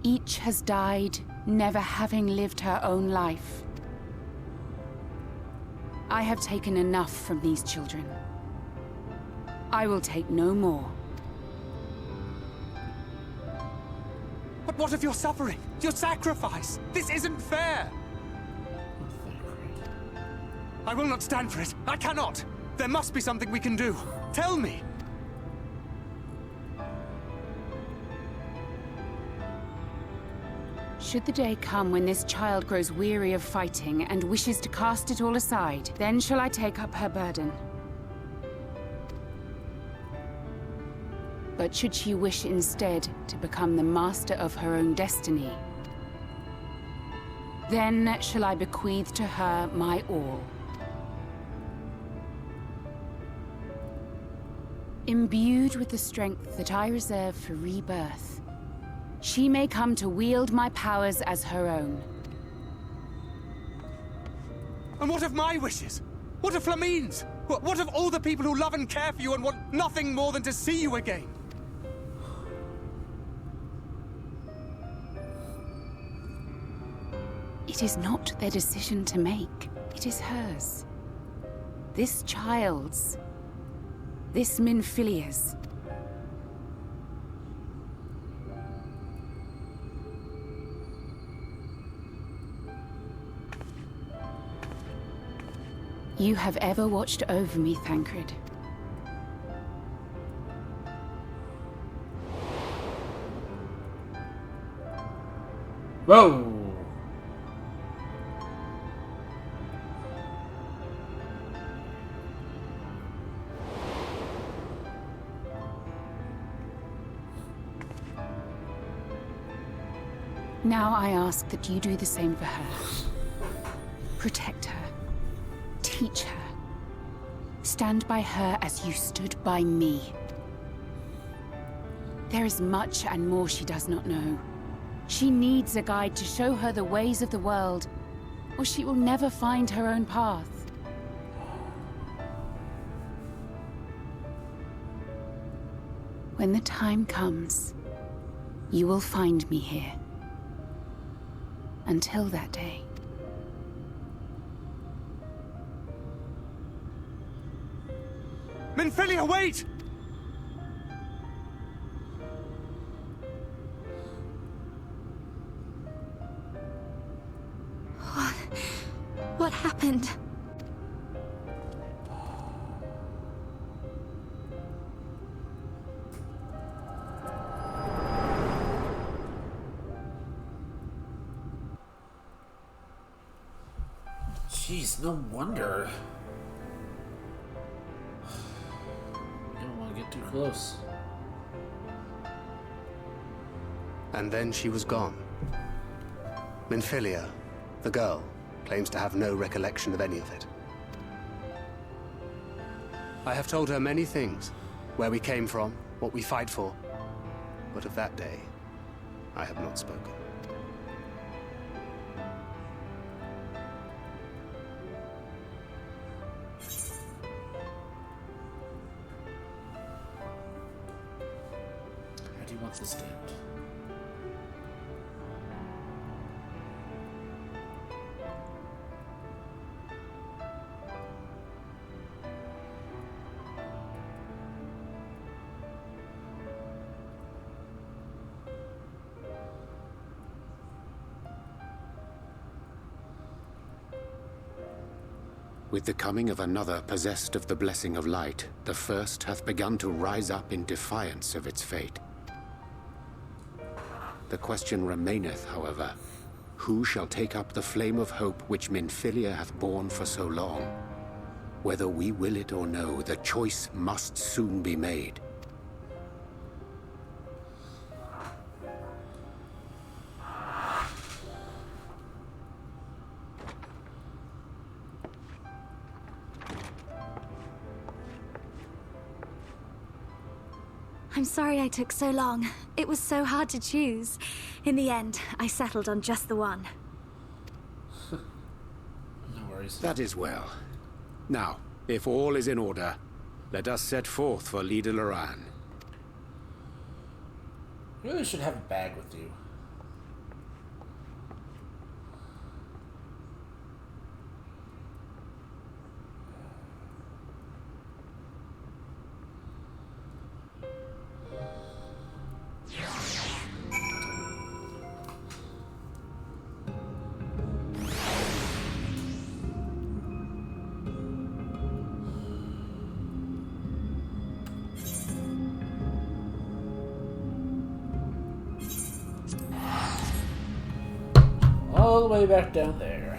each has died, never having lived her own life. I have taken enough from these children. I will take no more. But what of your suffering? Your sacrifice? This isn't fair! I will not stand for it. I cannot! There must be something we can do. Tell me! Should the day come when this child grows weary of fighting and wishes to cast it all aside, then shall I take up her burden. But should she wish instead to become the master of her own destiny, then shall I bequeath to her my all. Imbued with the strength that I reserve for rebirth, she may come to wield my powers as her own. And what of my wishes? What of Flamine's? What of all the people who love and care for you and want nothing more than to see you again? It is not their decision to make. It is hers. This child's. This Minfilia's. You have ever watched over me, Thancred. Whoa! Now I ask that you do the same for her. Protect her. Teach her. Stand by her as you stood by me. There is much and more she does not know. She needs a guide to show her the ways of the world, or she will never find her own path. When the time comes, you will find me here. Until that day. Minfilia, wait! What happened? Jeez, no wonder. You don't want to get too close. And then she was gone. Minfilia, the girl, claims to have no recollection of any of it. I have told her many things. Where we came from, what we fight for. But of that day, I have not spoken. How do you want this to end? With the coming of another possessed of the blessing of light, the first hath begun to rise up in defiance of its fate. The question remaineth, however, who shall take up the flame of hope which Minfilia hath borne for so long? Whether we will it or no, the choice must soon be made. I'm sorry I took so long. It was so hard to choose. In the end, I settled on just the one. No worries. That is well. Now, if all is in order, let us set forth for Lida Loran. You really should have a bag with you. way back down there.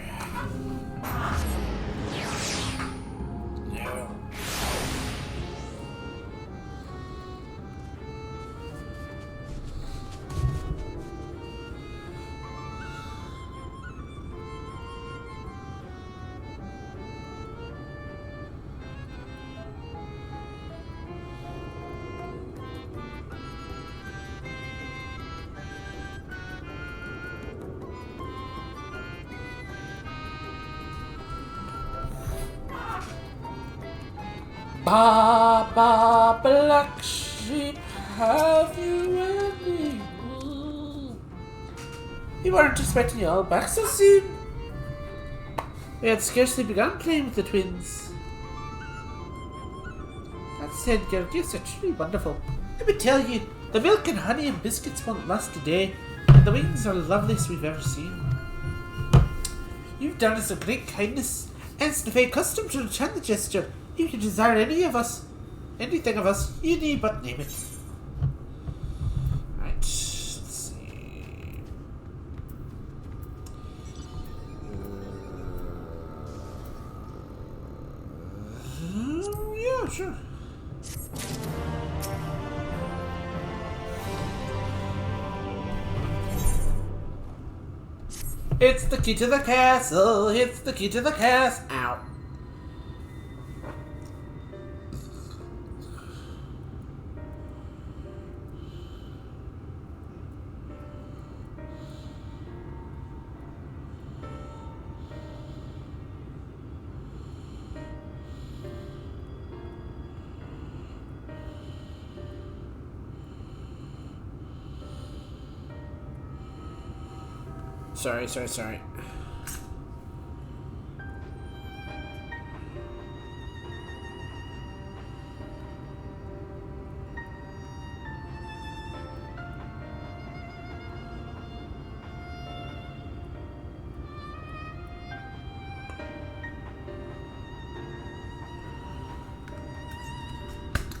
No. Ba, black sheep, have you any wool? We weren't expecting you all back so soon. We had scarcely begun playing with the twins. That said, your gifts are truly wonderful. Let me tell you, the milk and honey and biscuits won't last a day, and the wings are the loveliest we've ever seen. You've done us a great kindness, and it's the Fae custom to return the gesture. You can desire anything of us, you need but name it. Right, let's see. Yeah, sure. It's the key to the castle, it's the key to the castle. Ow. Sorry.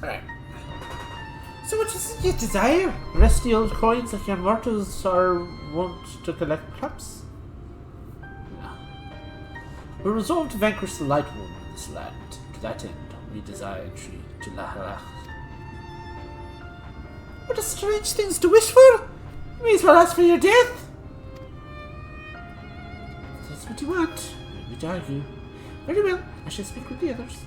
Alright. So what is it you desire? Rusty old coins like your mortals are wont to collect, perhaps? No. We resolved to vanquish the Light One in this land. To that end, we desire entry to Laharach. What a strange things to wish for! You may as well ask for your death! If that's what you want, I would argue. Very well, I shall speak with the others.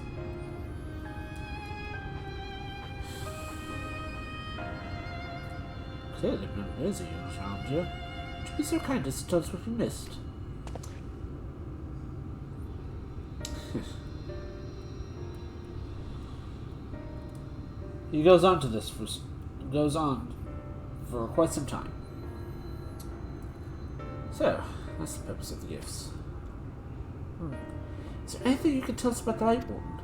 Clearly none worthy of you found you. Would you be so kind as to tell us what you missed? He goes on for quite some time. So, that's the purpose of the gifts. Is there anything you can tell us about the Light Warden?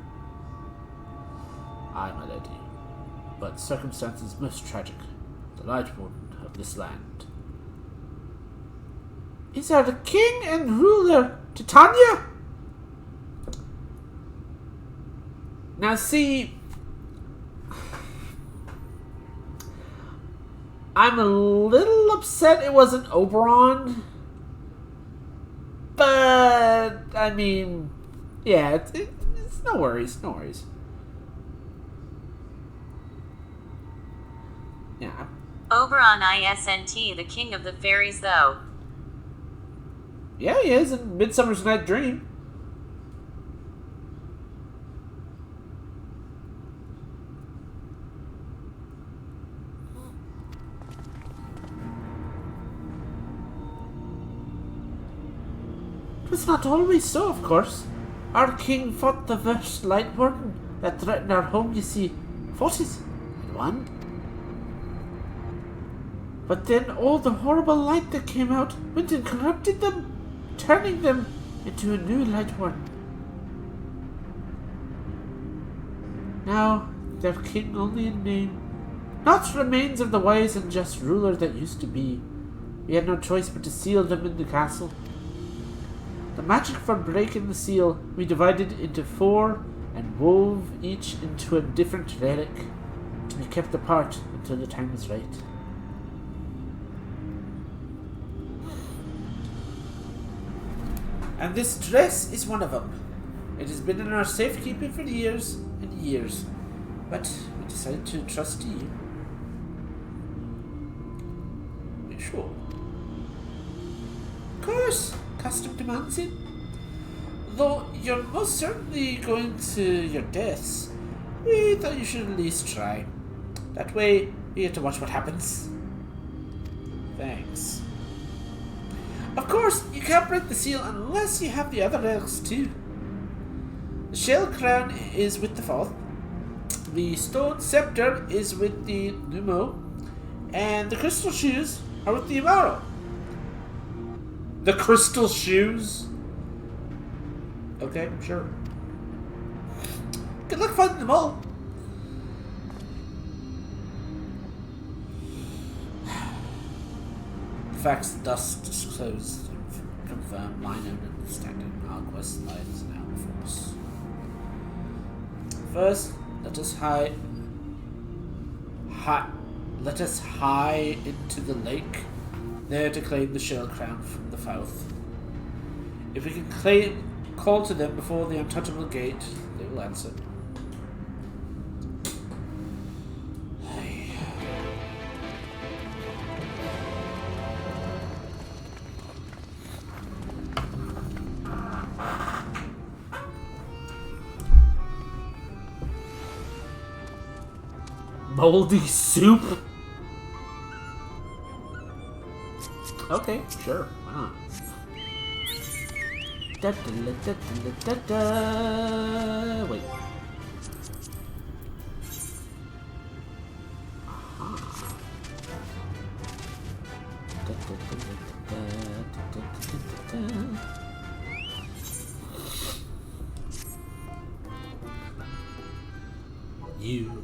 Aye, my lady, but circumstances most tragic. The Light Warden of this land. Is our the king and ruler Titania? Now see, I'm a little upset it wasn't Oberon, but I mean, yeah, it's no worries, no worries. Yeah. Oberon Isnt, the king of the fairies, though. Yeah, he is in Midsummer's Night Dream. It was not always so, of course. Our king fought the first Light Warden that threatened our home, you see. Fought it and won. But then all the horrible light that came out went and corrupted them, turning them into a new Light Warden. Now they're king only in name, not remains of the wise and just ruler that used to be. We had no choice but to seal them in the castle. The magic for breaking the seal we divided into 4 and wove each into a different relic to be kept apart until the time was right. And this dress is one of them. It has been in our safekeeping for years and years. But we decided to trust you. Are you sure? Of course, custom demands it. Though you're most certainly going to your deaths, we thought you should at least try. That way, you get to watch what happens. Thanks. Of course, you can't break the seal unless you have the other relics too. The shell crown is with the fourth. The stone scepter is with the Numo. And the crystal shoes are with the Imaro. The crystal shoes? Okay, sure. Good luck finding them all. The facts thus disclosed confirm my known understanding our quest lies now before us. First, let us hie into the lake, there to claim the shell crown from the Fouth. If we can call to them before the untouchable gate, they will answer. Moldy soup? Okay, sure, why not? Wait. You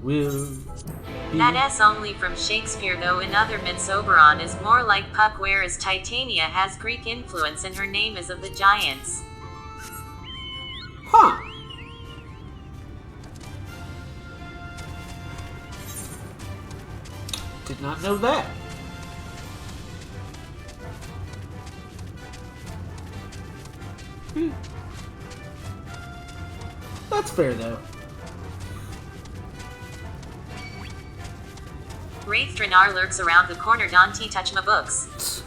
will be... That S only from Shakespeare, though in other myths Oberon is more like Puck, whereas Titania has Greek influence and her name is of the giants. Huh. Did not know that. That's fair, though. Wraith Dranar lurks around the corner. Don't touch my books.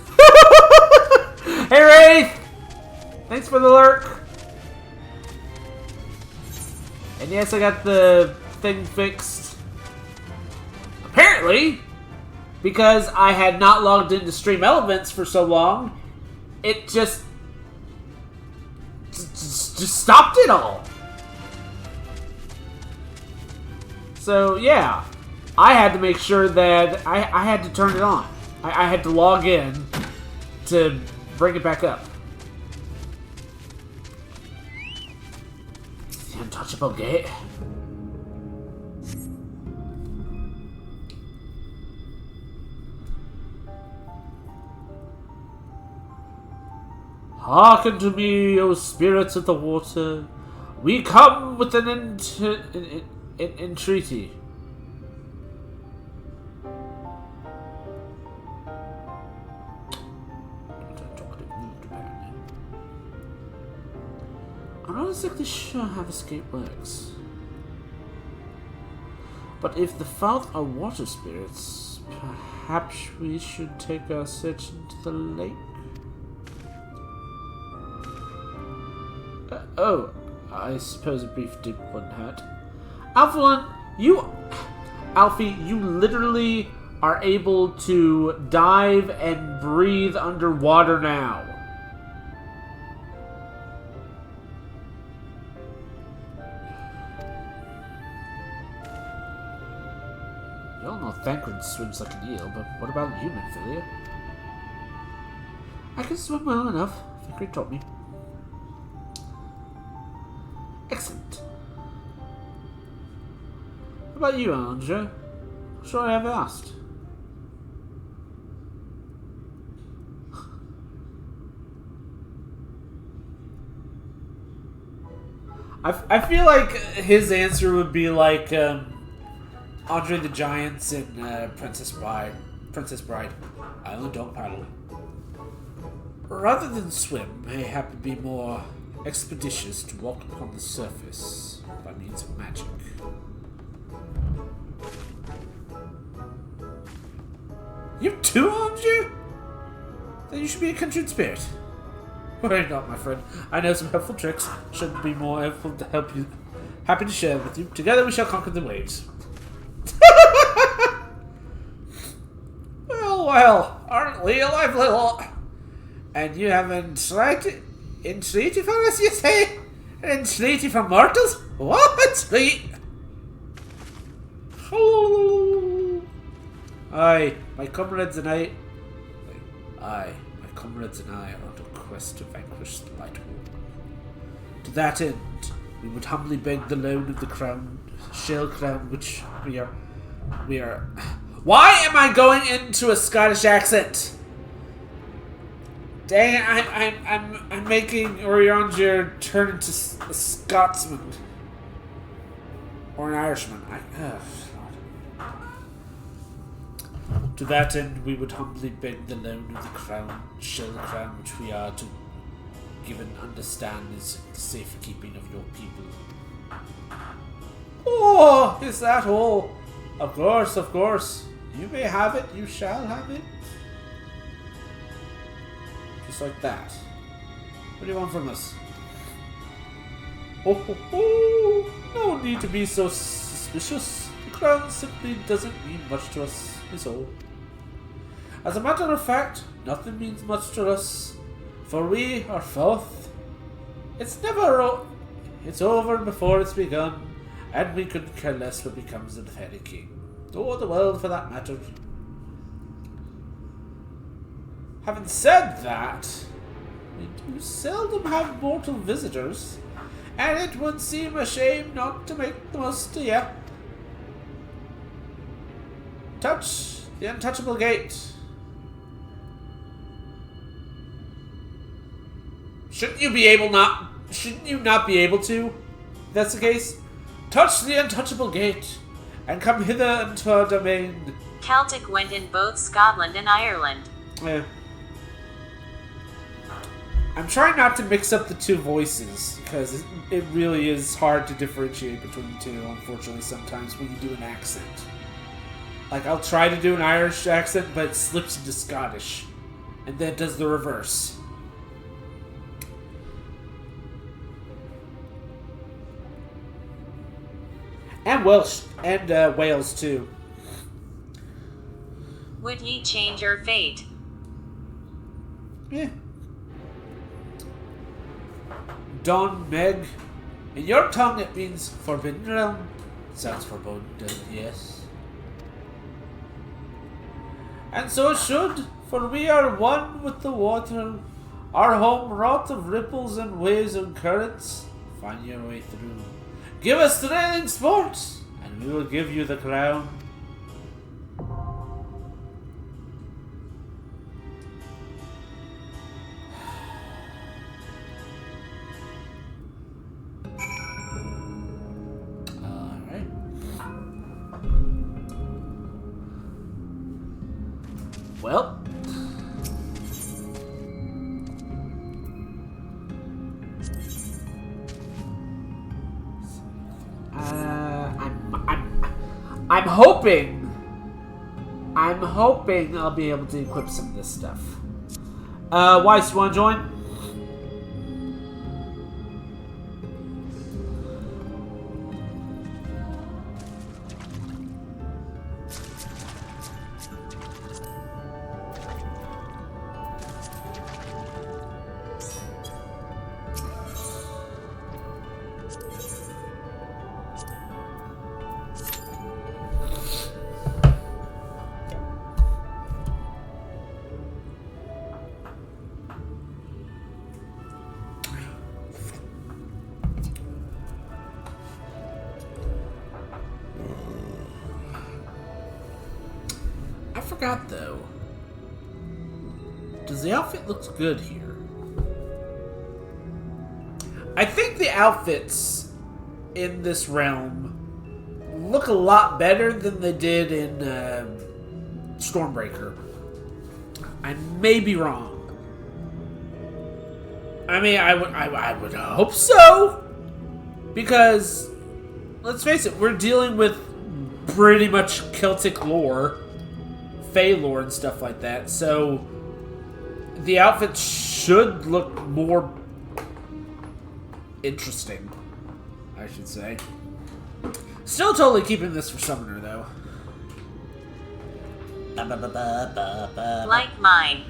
Hey, Wraith! Thanks for the lurk. And yes, I got the thing fixed. Apparently, because I had not logged into Stream Elements for so long, it just stopped it all. So, yeah. I had to make sure that I had to turn it on. I had to log in to bring it back up. The untouchable gate. Hearken to me, O spirits of the water. We come with an entreaty. I'm not exactly sure how escape works. But if the Fouth are water spirits, perhaps we should take our search into the lake? Oh, I suppose a brief dip wouldn't hurt. Alpha, Alfie, you literally are able to dive and breathe underwater now. You all know Thancred swims like an eel, but what about you, Minfilia? I can swim well enough. Thancred taught me. Excellent. What about you, Andrea? Sure I have asked. I feel like his answer would be like Andre the Giant's in Princess Bride. I only don't paddle. Rather than swim, may happen to be more expeditious to walk upon the surface by means of magic. You have 2 arms, you? Then you should be a kindred spirit. Worry not, my friend. I know some helpful tricks. Shouldn't be more helpful to help you. Happy to share with you. Together we shall conquer the waves. Well, aren't we a lively lot? And you have entreaty for us, you say? An entreaty for mortals? What? Sweet! Aye, my comrades and I are on a quest to vanquish the Light War. To that end, we would humbly beg the loan of the crown, shell crown, which we are... Why am I going into a Scottish accent? Dang it, I'm making Oriondir turn into a Scotsman. Or an Irishman. To that end, we would humbly beg the loan of the crown, shell crown, which we are to give and understand is the safekeeping of your people. Oh, is that all? Of course, of course. You may have it, you shall have it. Just like that. What do you want from us? Oh, no need to be so suspicious. The crown simply doesn't mean much to us, is all. As a matter of fact, nothing means much to us, for we are Thoth. It's over before it's begun, and we couldn't care less what becomes of the Fairy King, or the world for that matter. Having said that, we do seldom have mortal visitors, and it would seem a shame not to make the most of you. Touch the untouchable gate. Shouldn't you not be able to? If that's the case, touch the untouchable gate, and come hither into our domain. Celtic went in both Scotland and Ireland. Yeah. I'm trying not to mix up the 2 voices, because it really is hard to differentiate between the 2, unfortunately, sometimes when you do an accent. Like, I'll try to do an Irish accent, but it slips into Scottish, and then it does the reverse. And Welsh, and Wales, too. Would ye change your fate? Yeah. Don Meg. In your tongue it means forbidden realm. Sounds foreboding, yes. And so it should, for we are one with the water. Our home wrought of ripples and waves and currents. Find your way through. Give us thrilling sport, and we will give you the crown. Alright. Well. I'm hoping I'll be able to equip some of this stuff. Weiss, you wanna join? Though, does the outfit looks good here? I think the outfits in this realm look a lot better than they did in Stormbreaker. I may be wrong. I mean, I would hope so. Because, let's face it, we're dealing with pretty much Celtic lore, Fae lore and stuff like that. So, the outfit should look more interesting, I should say. Still totally keeping this for Summoner, though. Like mine.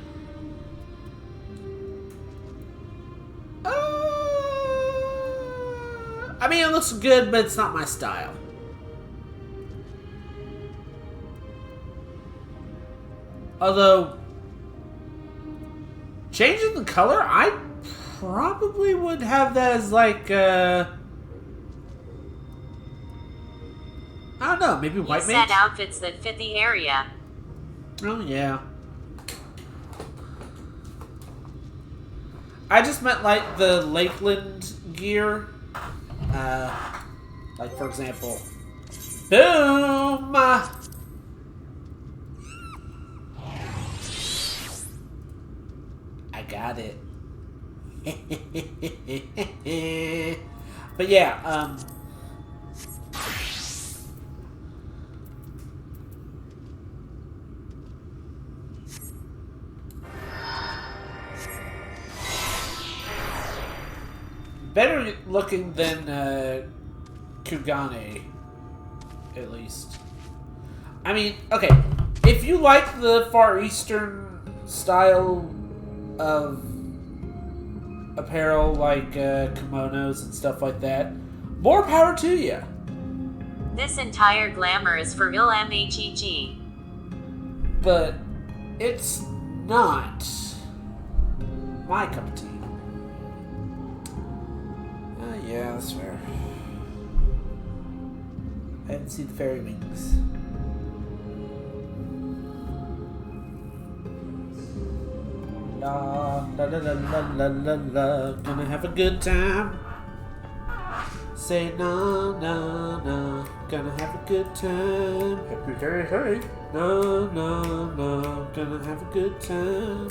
I mean, it looks good, but it's not my style. Although, changing the color, I probably would have that as like, I don't know, maybe white You mage? said outfits that fit the area. Oh, yeah. I just meant like the Lakeland gear. Like, for example, boom! I got it. But yeah, better looking than Kugane, at least. I mean, okay, if you like the Far Eastern style of apparel, like kimonos and stuff like that, more power to you. This entire glamour is for real MHEG. But it's not my cup of tea. Yeah, that's fair. I haven't seen the fairy wings. La la la la la la la la. Gonna have a good time. Say no, no, no. Gonna have a good time. Happy, hey, hey. No, no, no. Gonna have a good time.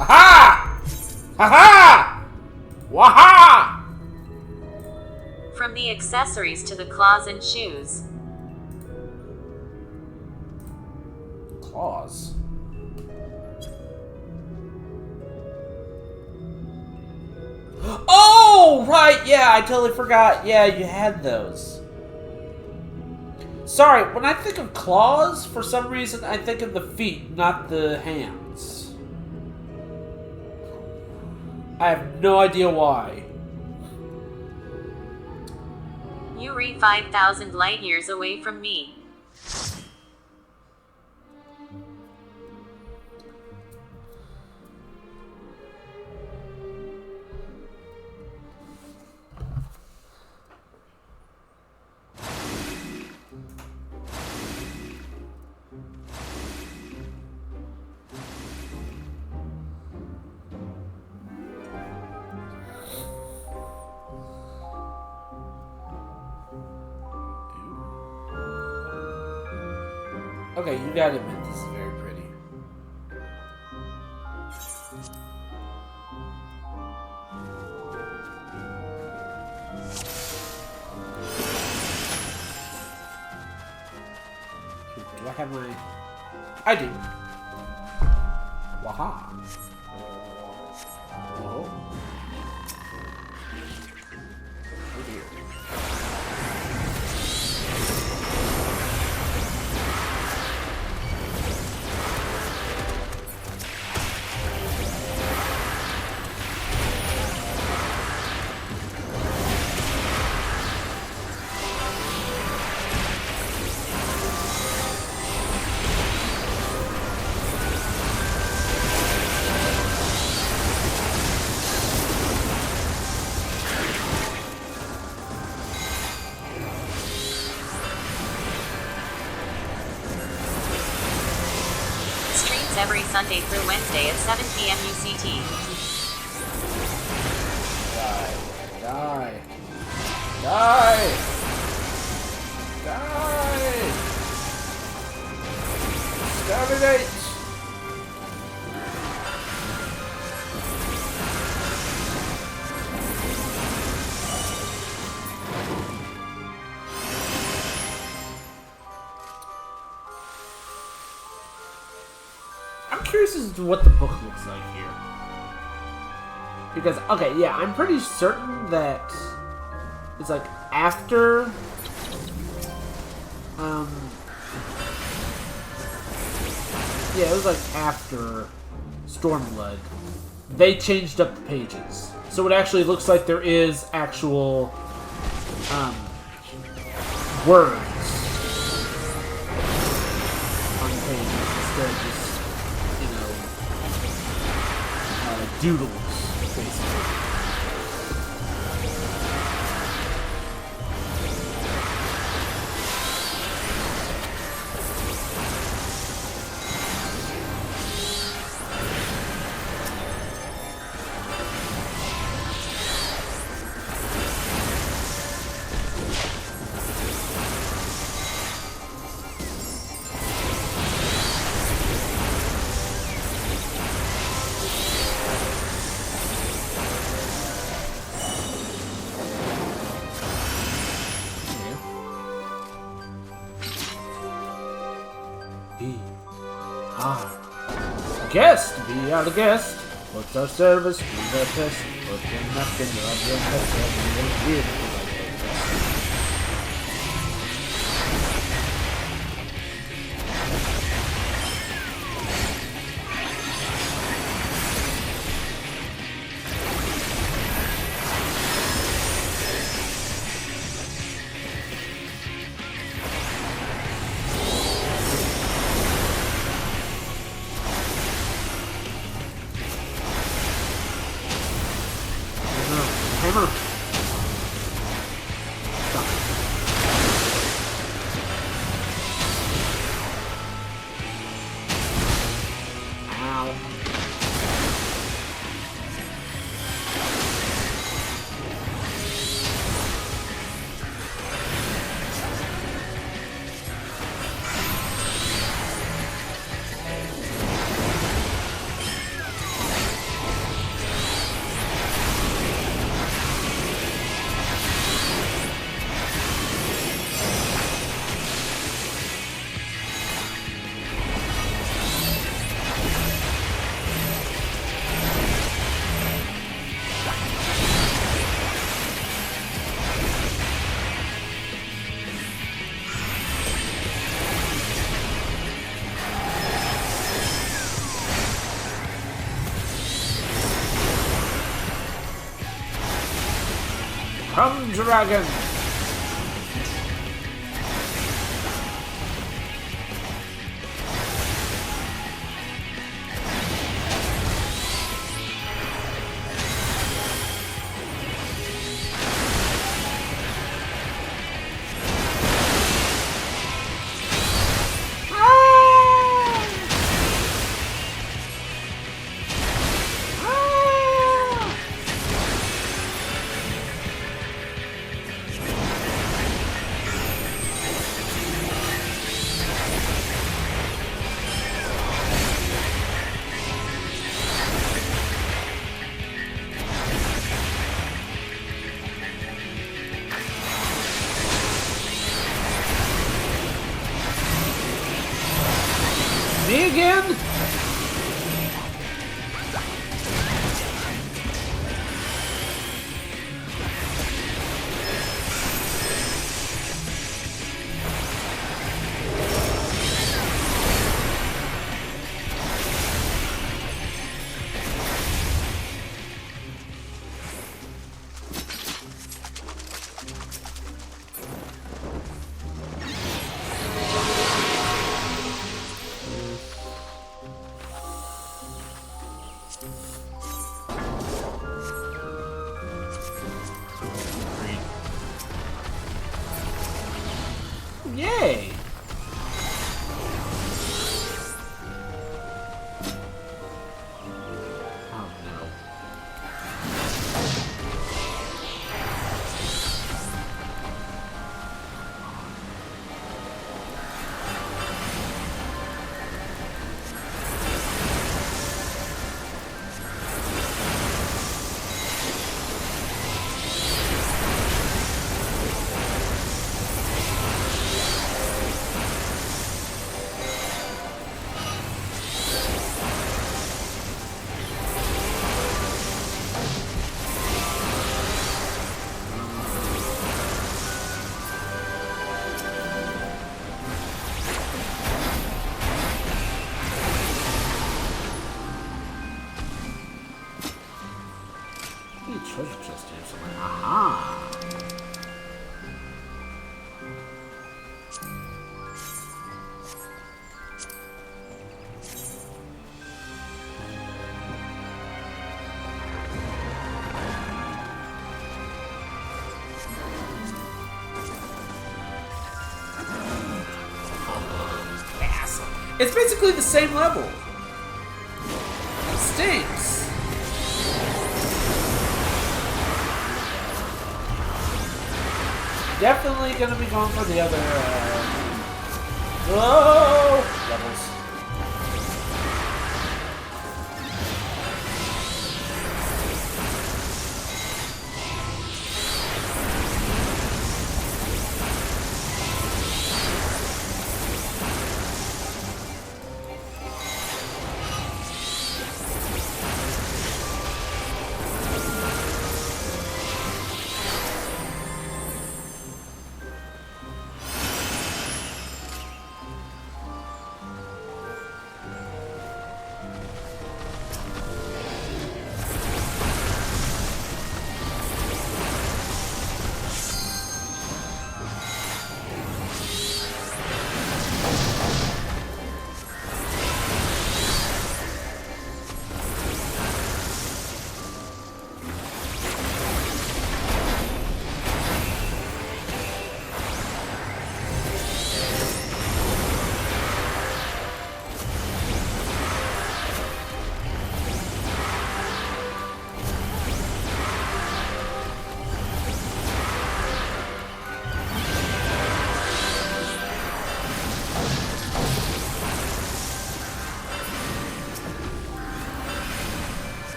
Aha! Ha-ha! Waha! From the accessories to the claws and shoes. Claws? Oh, right, yeah, I totally forgot. Yeah, you had those. Sorry, when I think of claws, for some reason I think of the feet, not the hands. I have no idea why. You re 5,000 light years away from me. Okay, you gotta admit, this is very pretty. Do I have my... I do. Waha. Oh. Oh dear. Sunday through Wednesday at 7 p.m. UCT. Die. Die! Die! Exterminate! I'm curious as to what the book looks like here. Because, okay, yeah, I'm pretty certain that it's like after, yeah, it was like after Stormblood, they changed up the pages. So it actually looks like there is actual, words on the pages instead of just, doodles, basically. Guest, be our guest. What's our service? Be their test. Put your napkin, rub your test. Hammer. Stop. Ow. Come, dragon! treasure chest here somewhere. Aha! It's basically the same level. It stinks. Definitely gonna be going for the other levels.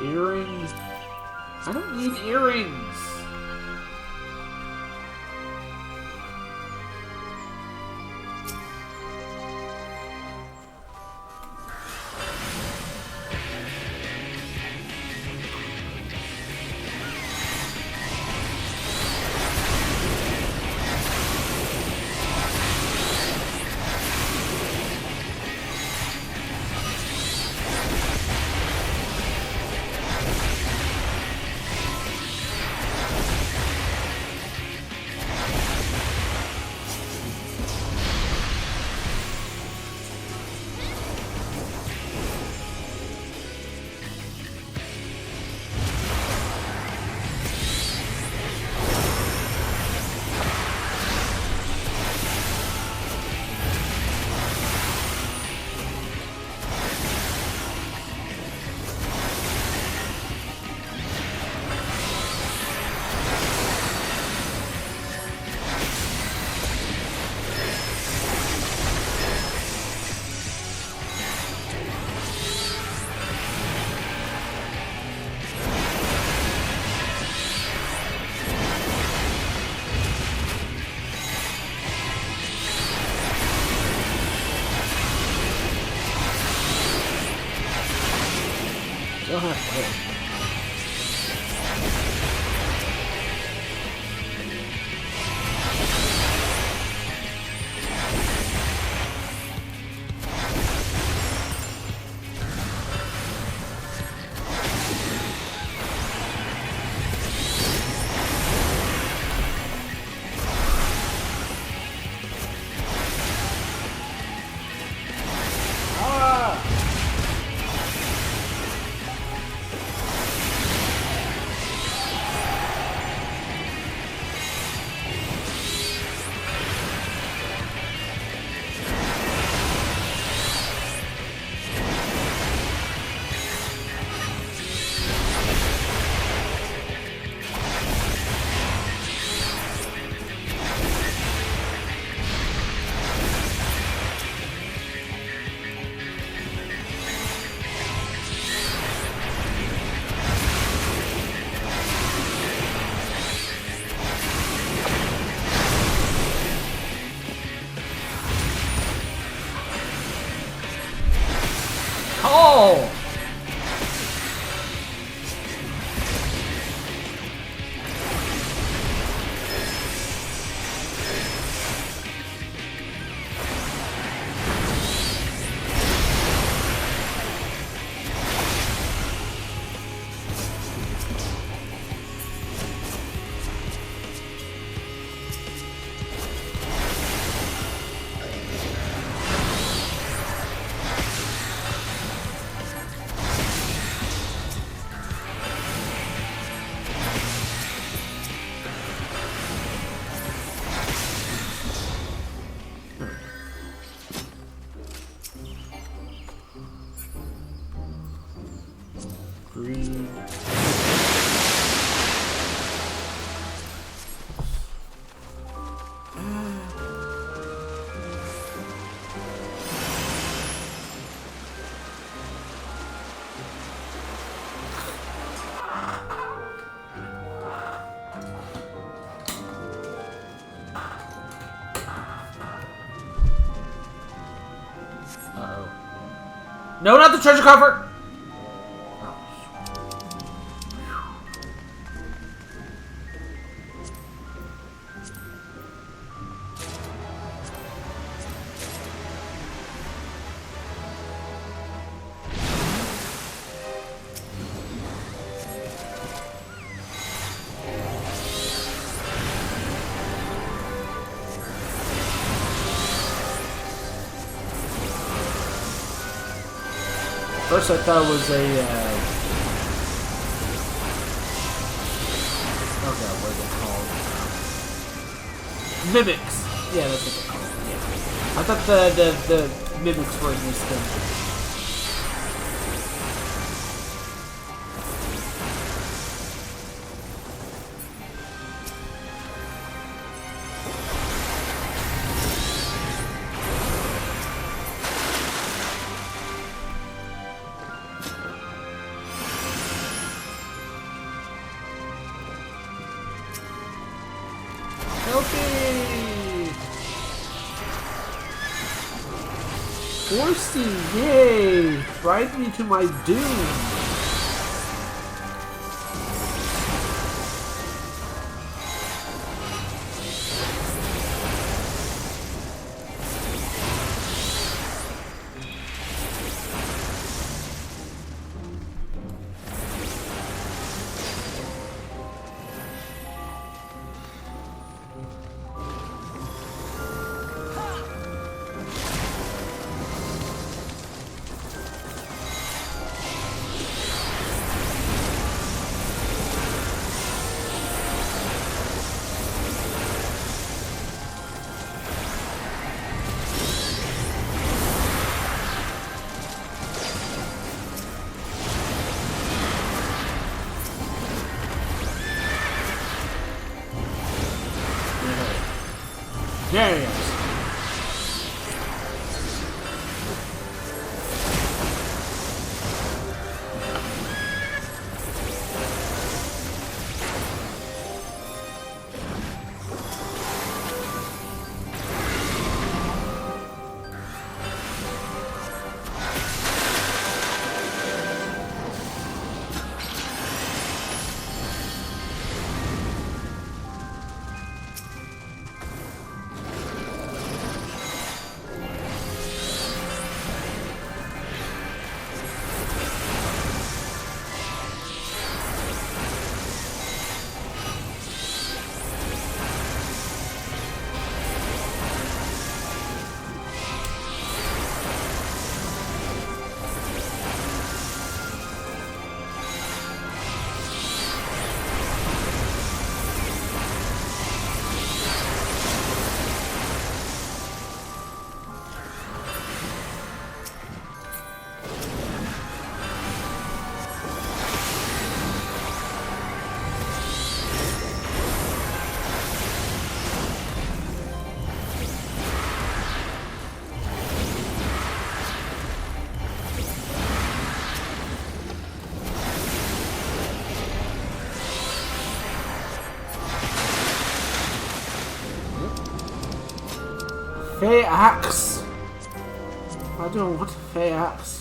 Earrings? I don't need earrings! Don't have to hit. No, not the treasure coffer! First I thought it was a, oh god, what are they called? Mimics! Yeah, that's what they're called, yeah. I thought the mimics were in this dungeon. Horsey, yay! Ride me to my doom! There he is. Fae-Axe. I don't want a Fae-Axe.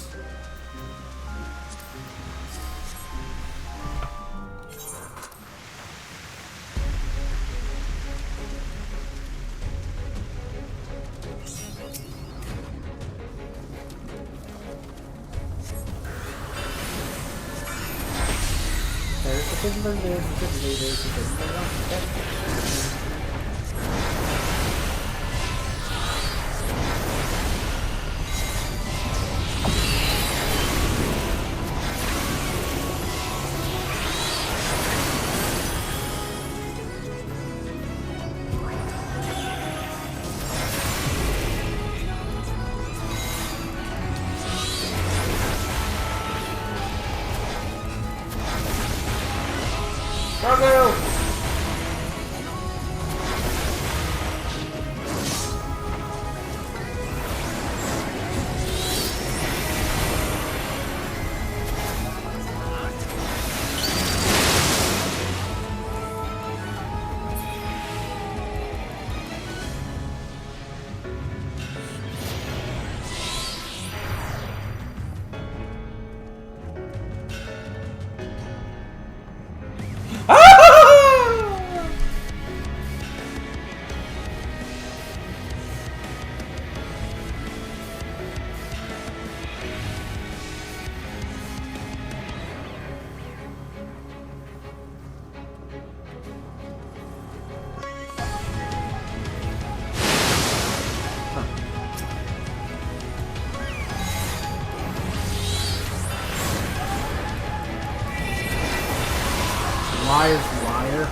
wire's wire.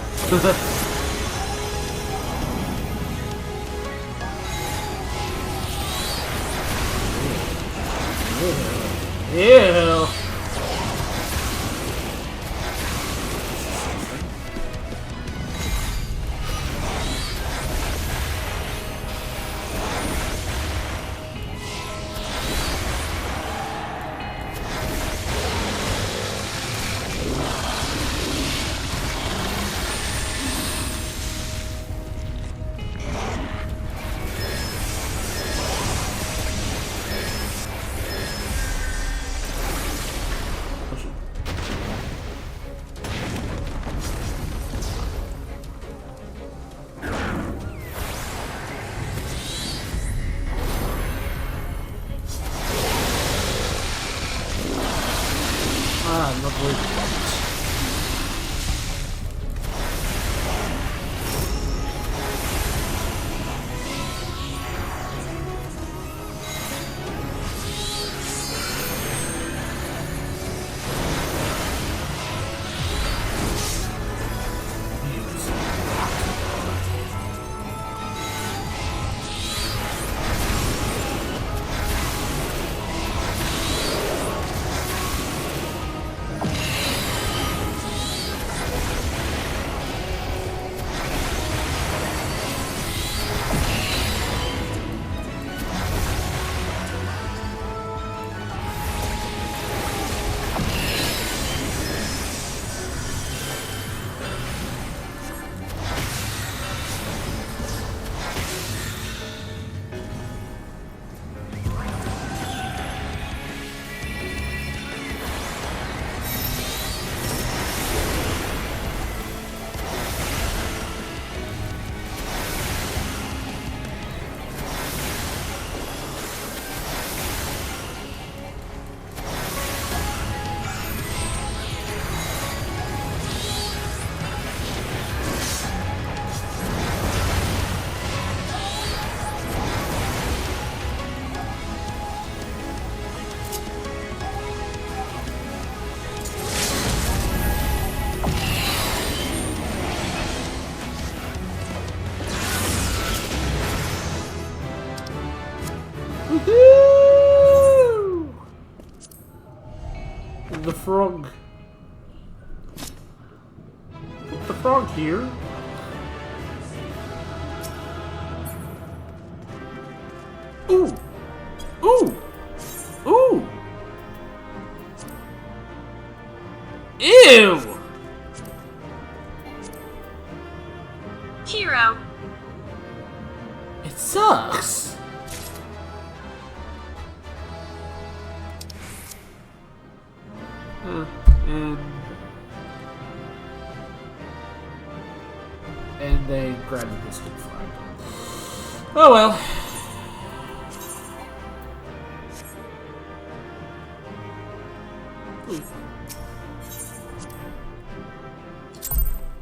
Ew. Ah, lovely. Woohoo! The frog. Put the frog here. Ooh! Ooh! Ooh! Ew! Hero. It sucks. And they grabbed the biscuit flag. Oh well.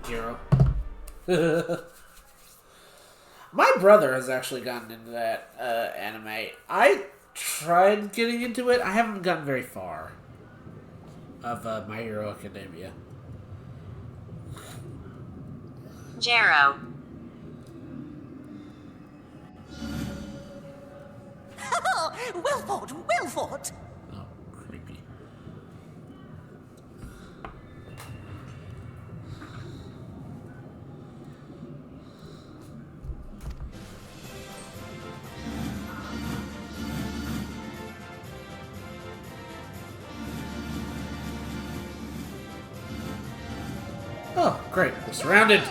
Hero. My brother has actually gotten into that anime. I tried getting into it. I haven't gotten very far. Of My Hero Academia. Jero. Well fought, well fought. Oh, creepy. Oh, great. We're surrounded.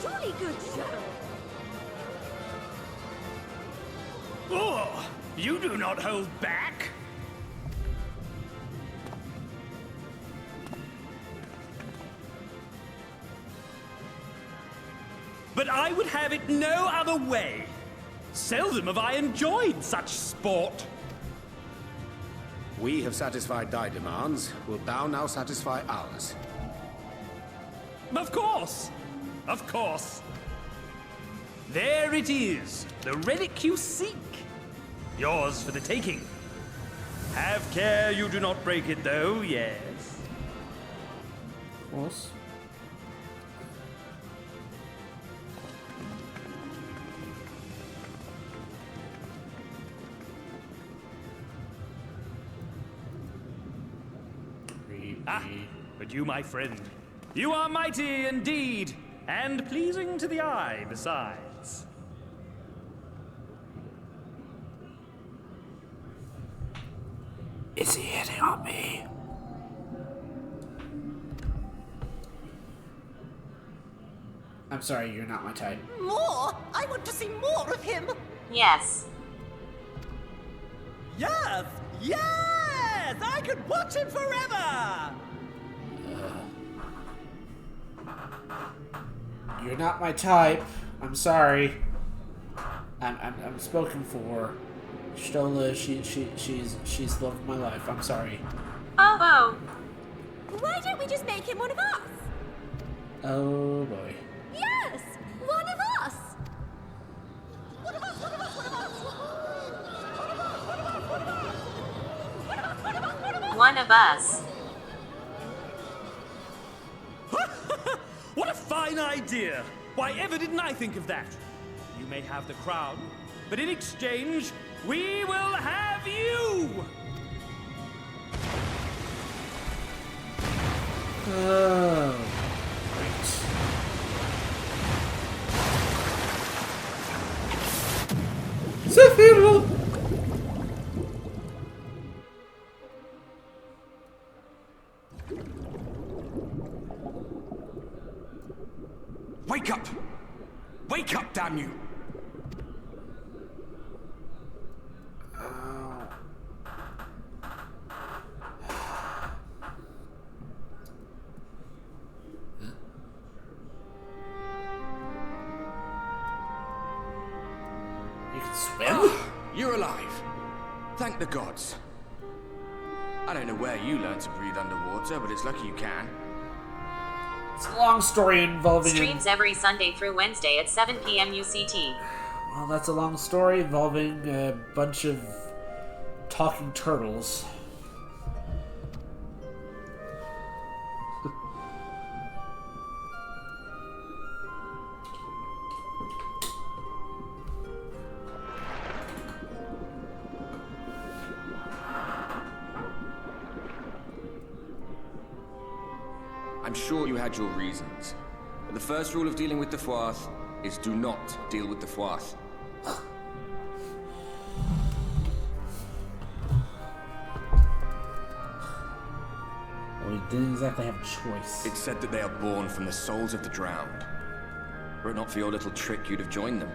Jolly good show. Oh, you do not hold back. But I would have it no other way. Seldom have I enjoyed such sport. We have satisfied thy demands. Wilt thou now satisfy ours? Of course. Of course. There it is, the relic you seek. Yours for the taking. Have care you do not break it, though, yes. Of course. Ah, but you, my friend, you are mighty indeed, and pleasing to the eye besides. Is he hitting on me? I'm sorry, you're not my type. More? I want to see more of him. Yes. Yes! Yes! I could watch him forever! You're not my type. I'm sorry. I'm spoken for. Stola, she's the love of my life. I'm sorry. Oh. Why don't we just make him one of us? Oh boy. Yes! One of us! One of us. What a fine idea! Why ever didn't I think of that? You may have the crown, but in exchange, we will have you! Oh, great. Zephyr! Wake up! Wake up, damn you! You can swim? You're alive. Thank the gods. I don't know where you learned to breathe underwater, but it's lucky you can. It's a long story involving... Streams every Sunday through Wednesday at 7 p.m. UCT. Well, that's a long story involving a bunch of talking turtles. I'm sure you had your reasons. But the first rule of dealing with the Froth is do not deal with the Froth. Well, we didn't exactly have a choice. It's said that they are born from the souls of the drowned. Were it not for your little trick, you'd have joined them.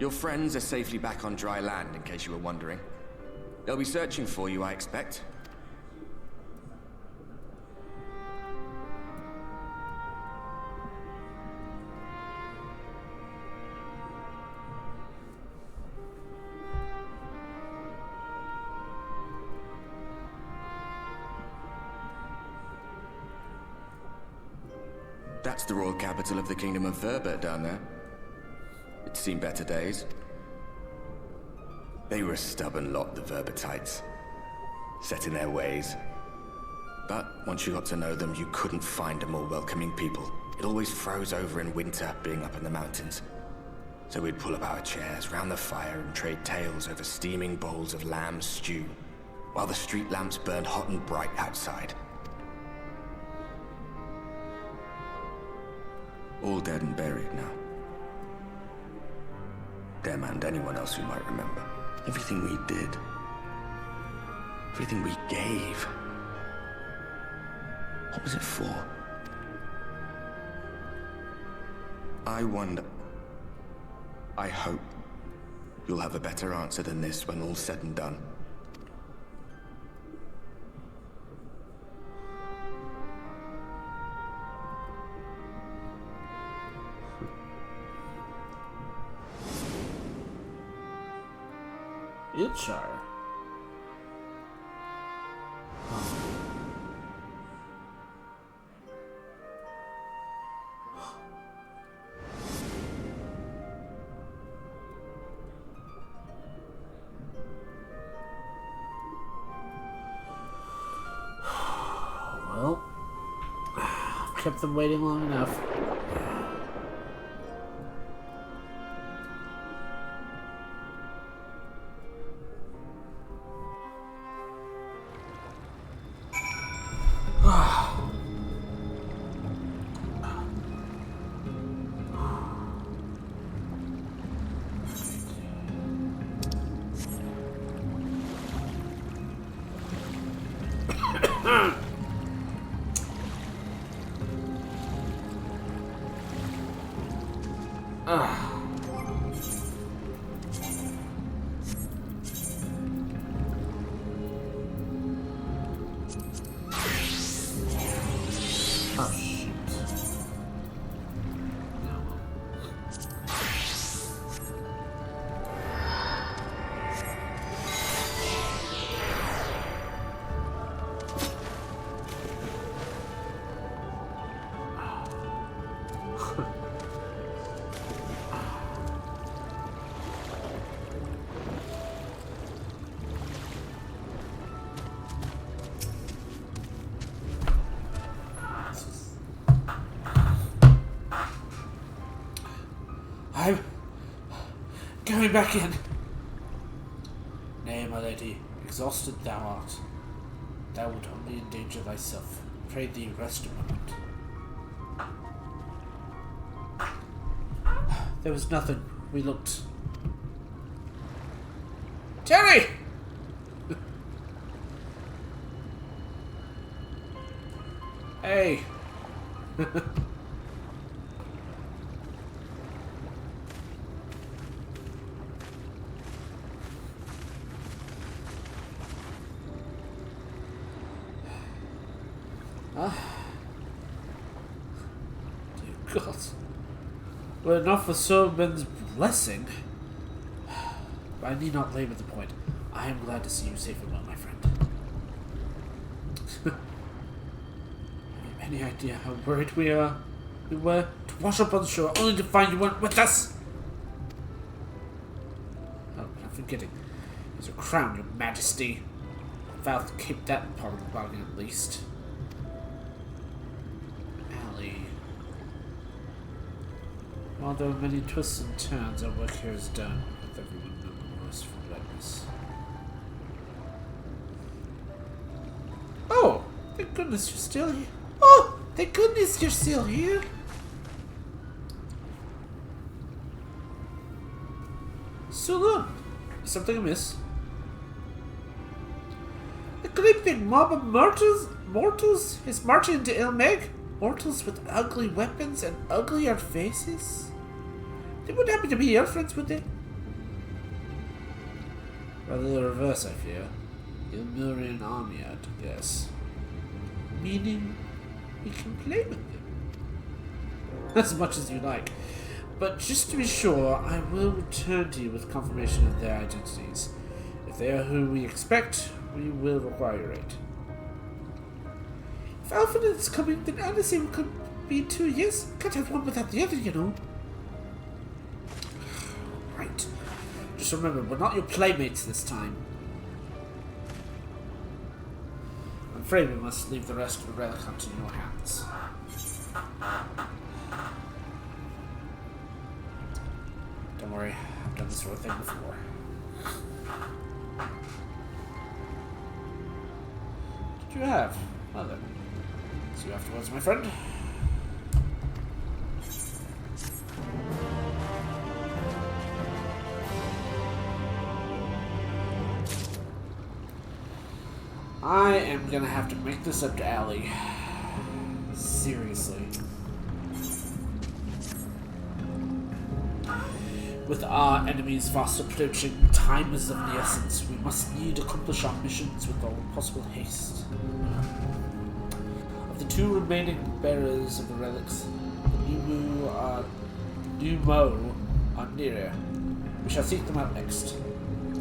Your friends are safely back on dry land, in case you were wondering. They'll be searching for you, I expect. That's the royal capital of the Kingdom of Verber down there. It's seen better days. They were a stubborn lot, the Verbertites. Set in their ways. But once you got to know them, you couldn't find a more welcoming people. It always froze over in winter, being up in the mountains. So we'd pull up our chairs round the fire and trade tales over steaming bowls of lamb stew, while the street lamps burned hot and bright outside. All dead and buried now. Them and anyone else who might remember. Everything we did. Everything we gave. What was it for? I wonder... I hope you'll have a better answer than this when all's said and done. Ilchar. kept them waiting long enough. I'm going back in. Nay, my lady, exhausted thou art. Thou wilt only endanger thyself. Pray thee rest a moment. There was nothing. We looked. Terry! Hey! Dear God. Were it not for Soben's blessing. But I need not labor the point. I am glad to see you safe and well, my friend. Have you any idea how worried we were to wash up on the shore only to find you weren't with us? Oh, I'm forgetting. There's a crown, your majesty. Thou keep that part of the bargain at least. Although many twists and turns, our work here is done, with everyone none the worse for redness. Oh! Thank goodness you're still here. Oh! Thank goodness you're still here! Sulun! Is something amiss? A great big mob of mortals is marching into Ilmeg? Mortals with ugly weapons and uglier faces? They wouldn't happen to be your friends, would they? Rather the reverse, I fear. The Ilmurian army, I'd guess. Meaning, we can play with them. As much as you like. But just to be sure, I will return to you with confirmation of their identities. If they are who we expect, we will require your aid. If Alpha is coming, then Anderson could be too, yes? Can't have one without the other, you know. Right. Just remember, we're not your playmates this time. I'm afraid we must leave the rest of the relic hunt in your hands. Don't worry, I've done this sort of thing before. What did you have? Well then. See you afterwards, my friend. I am gonna have to make this up to Allie. Seriously. With our enemies fast approaching, time is of the essence. We must need accomplish our missions with all possible haste. Of the two remaining bearers of the relics, the Numo are nearer. We shall seek them out next.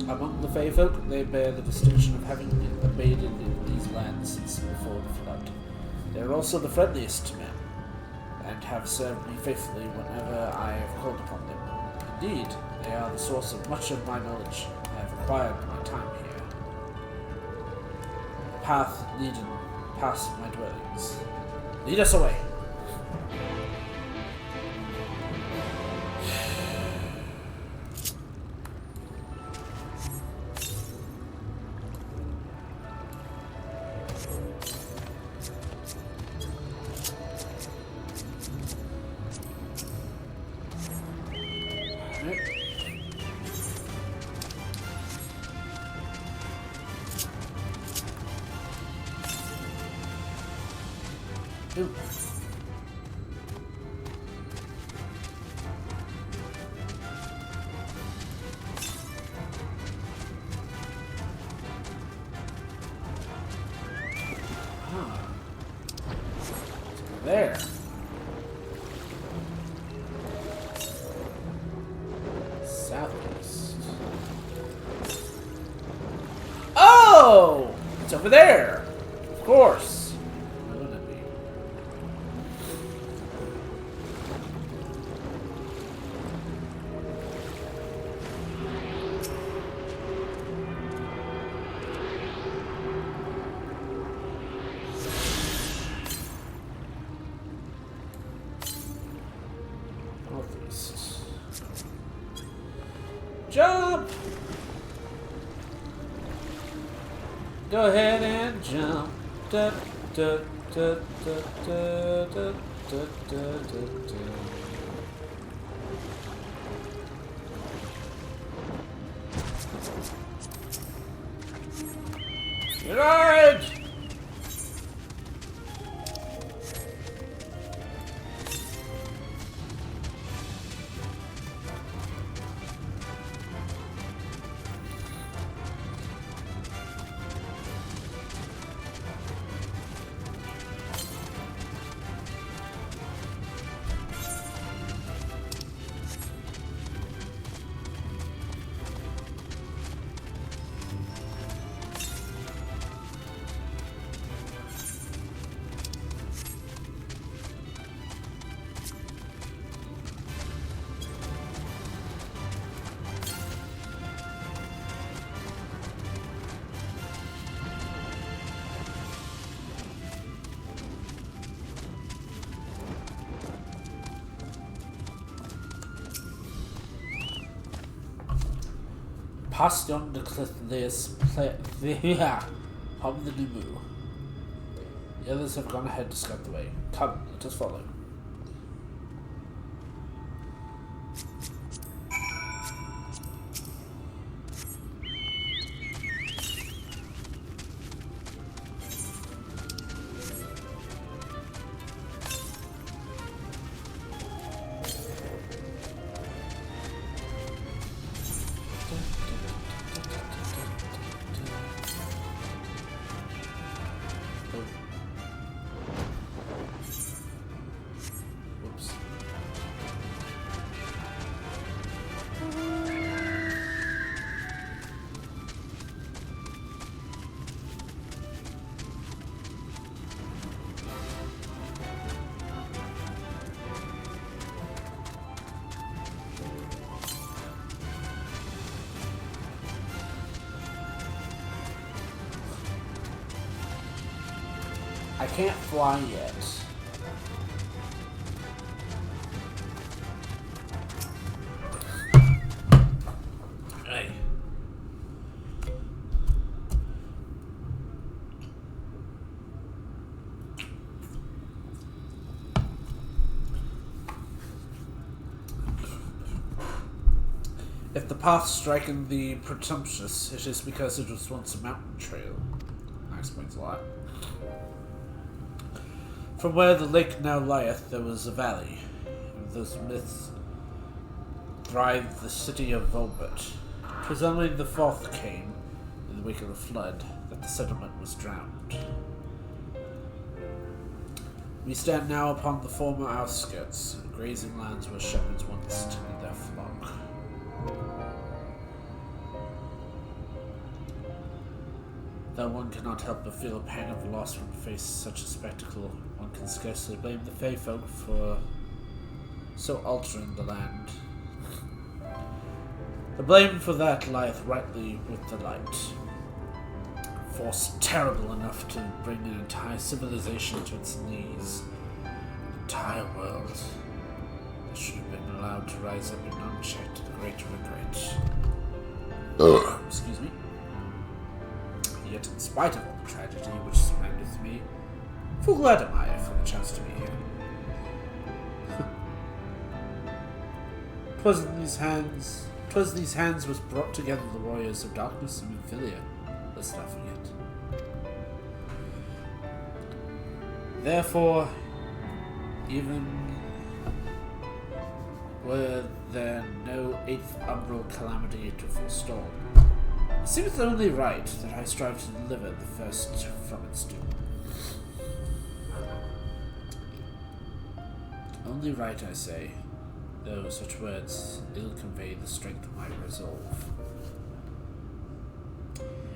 Among the Fae-Folk, they bear the distinction of having abided in these lands since before the flood. They are also the friendliest to men, and have served me faithfully whenever I have called upon them. Indeed, they are the source of much of my knowledge I have acquired in my time here. The path leading past my dwellings. Lead us away! Right. Ooh. There. Southeast. Oh! It's over there! Of course. Where would it be? Northeast. Jump! Go ahead and jump. Da, da, da, da, da, da, da, da, da. You're right! Passion de Clithlius Hum the Numu. The others have gone ahead to scout the way. Come, let us follow. I can't fly yet. Hey. If the path striking the presumptuous, it is because it was once a mountain trail. That explains a lot. From where the lake now lieth, there was a valley, and those myths thrived the city of Volbert. 'Twas only the fourth came, in the wake of the flood, that the settlement was drowned. We stand now upon the former outskirts, grazing lands where shepherds once tended their flock. Though one cannot help but feel a pang of loss when faced such a spectacle, one can scarcely blame the Fae-Folk for so altering the land. The blame for that lieth rightly with the light. Force terrible enough to bring an entire civilization to its knees. An entire world that should have been allowed to rise up in unchecked to the great regret. Excuse me. Yet, in spite of all the tragedy which surroundeth me, full glad am I for the chance to be here. 'Twas these hands which brought together the warriors of darkness and Emphilia. Let's not forget. Therefore, even were there no 8th umbral calamity to forestall, it seems only right that I strive to deliver the first from its doom. Only right, I say, though such words ill convey the strength of my resolve.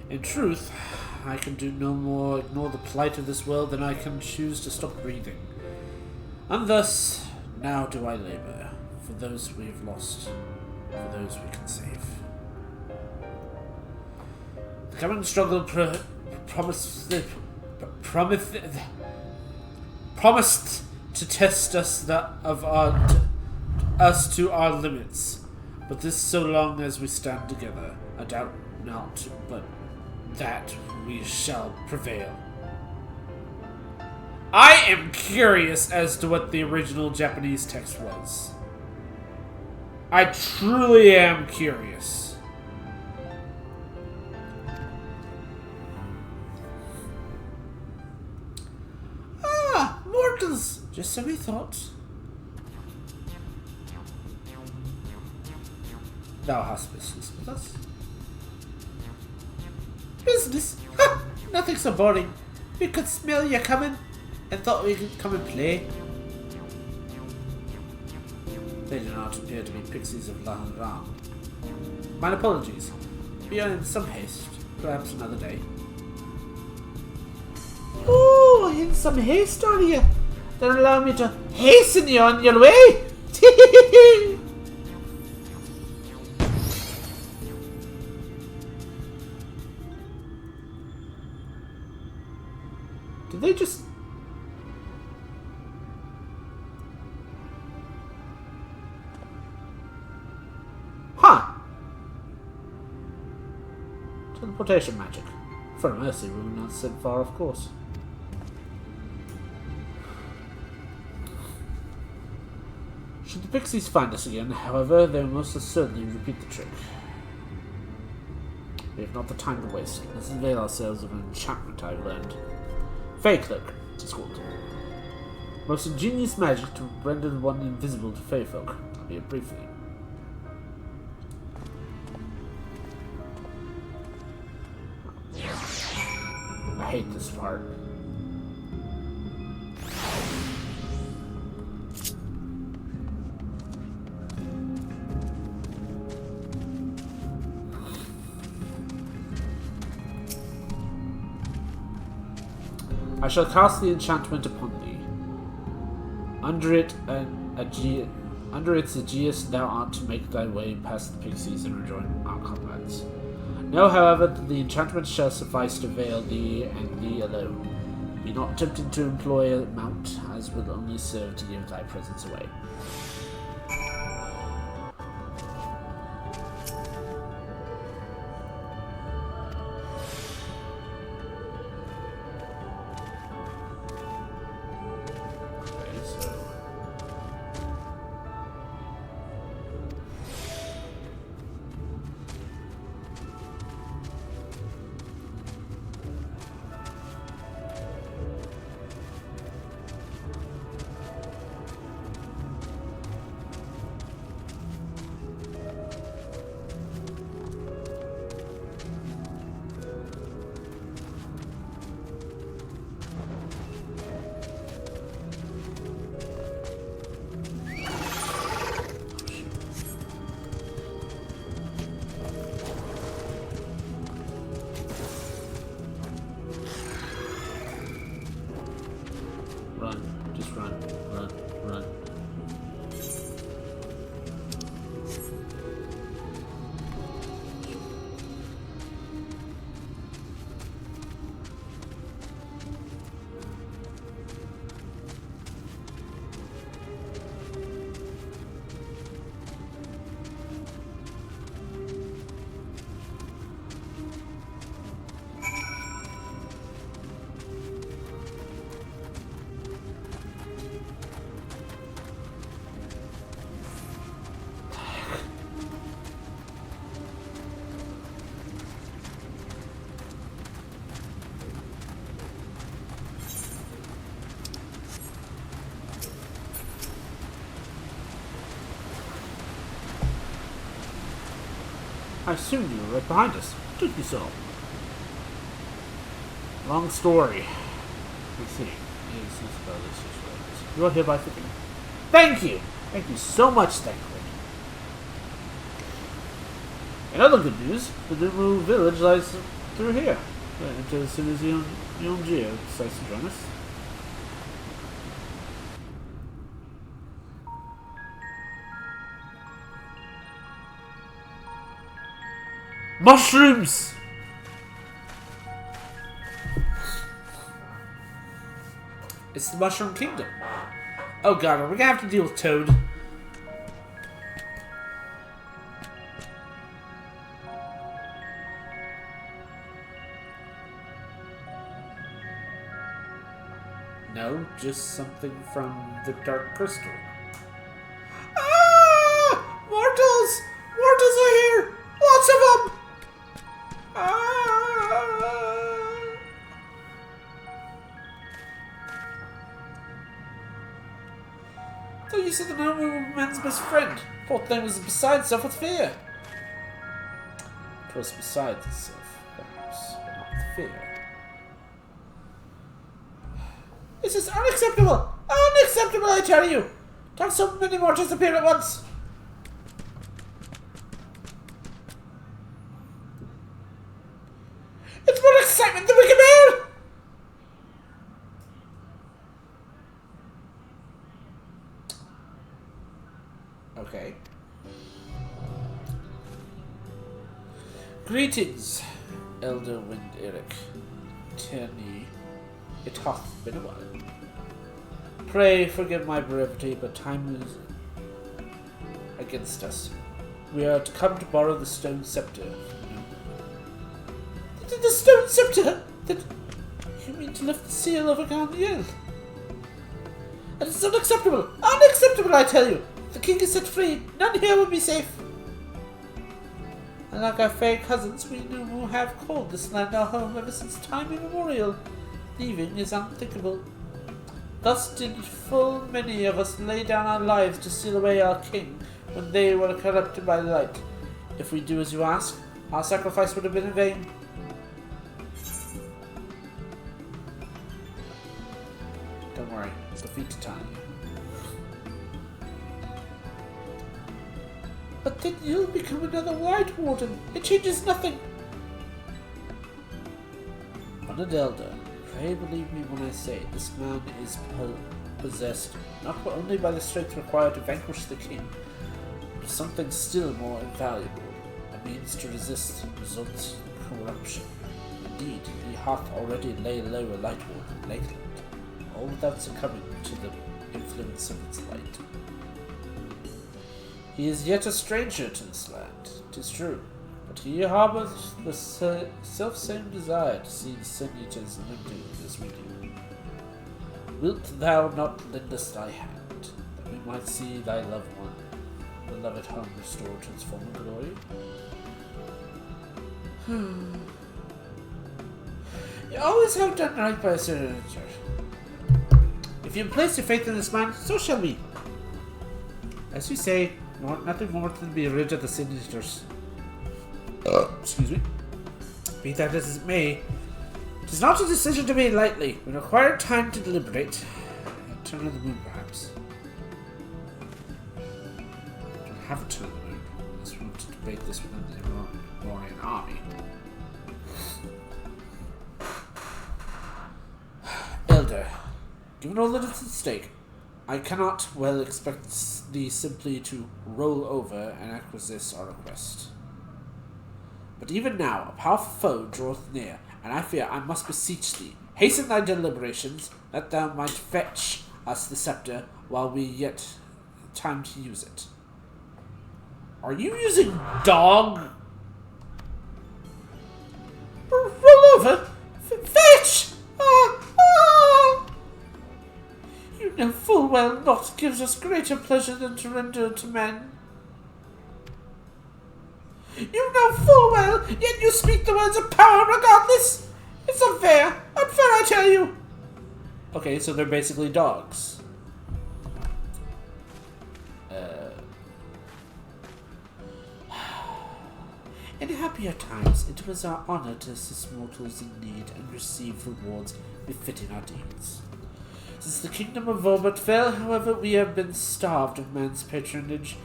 In truth, I can do no more ignore the plight of this world than I can choose to stop breathing. And thus, now do I labor, for those we have lost, for those we can save. The coming struggle promised to test us us to our limits, but this so long as we stand together. I doubt not, but that we shall prevail. I am curious as to what the original Japanese text was. I truly am curious. Ah, mortals! Just so we thought. Thou hast business with us. Business? Ha! Nothing so boring. We could smell you coming and thought we could come and play. They do not appear to be pixies of Lan Ram. My apologies. We are in some haste. Perhaps another day. Oh, in some haste, are you? Then allow me to hasten you on your way. Did they just... Huh! Teleportation magic. For mercy, we will not send far, of course. Should the pixies find us again, however, they will most certainly repeat the trick. We have not the time to waste. Let's avail ourselves of an enchantment I've learned. Fae-Folk, it's called. Most ingenious magic to render one invisible to Fae-Folk. Albeit briefly. I hate this part. I shall cast the enchantment upon thee. Under its Aegeus thou art to make thy way past the pixies and rejoin our comrades. Know, however, that the enchantment shall suffice to veil thee and thee alone. Be not tempted to employ a mount, as will only serve to give thy presence away. I assumed you were right behind us. What took you so? Long story. Let's see. You are hereby forgiven. Thank you! Thank you so much, Thancred. In other good news, the Dumu village lies through here. Enter as soon as Geo decides to join us. Mushrooms! It's the Mushroom Kingdom. Oh god, are we gonna have to deal with Toad? No, just something from the Dark Crystal. Ah! Mortals! Mortals are here! Lots of them! I thought you said the gnome was man's best friend. Poor thing was beside itself with fear. It was beside itself, perhaps, but not with fear. This is unacceptable! Unacceptable, I tell you! To have so many mortals appear at once! It's more excitement than we can bear! Okay. Greetings, Elder Wind Eric. Tenny. It hath been a while. Pray forgive my brevity, but time is against us. We are to come to borrow the stone scepter. The stone scepter? That you mean to lift the seal of Agandiel? That is unacceptable! Unacceptable, I tell you! If the king is set free, none here will be safe. And like our Fae cousins, we who have called this land our home ever since time immemorial. Leaving is unthinkable. Thus did full many of us lay down our lives to steal away our king when they were corrupted by light. If we do as you ask, our sacrifice would have been in vain. Don't worry, defeat time. But then you'll become another White Warden. It changes nothing. Honored Elder, pray believe me when I say this man is possessed not only by the strength required to vanquish the king, but of something still more invaluable, a means to resist results in corruption. Indeed, he hath already laid low a Light Warden in Lakeland, all without succumbing to the influence of its light. He is yet a stranger to this land, 'tis true, but he harbours the self-same desire to see the Sin Eaters eliminated as we do. Wilt thou not lend us thy hand, that we might see thy loved one, beloved home restored to its former glory? You always have done right by a stranger. If you place your faith in this man, so shall we. As you say, nothing more than be rid of the Sin Eaters. Excuse me. Be that as it may, it is not a decision to be made lightly. We require time to deliberate. A turn of the moon, perhaps. We don't have a turn of the moon. Let's want to debate this within the Aurorian army. Elder, given all that is at stake, I cannot well expect thee simply to roll over and acquiesce our request. But even now, a powerful foe draweth near, and I fear I must beseech thee, hasten thy deliberations, that thou might fetch us the scepter while we yet have time to use it. Are you using dog? Roll over? Fetch! You know full well naught gives us greater pleasure than to render to men. You know full well, yet you speak the words of power regardless. It's unfair. Unfair, I tell you. Okay, so they're basically dogs. In happier times, it was our honor to assist mortals in need and receive rewards befitting our deeds. Since the kingdom of Volbert fell, however, we have been starved of man's patronage.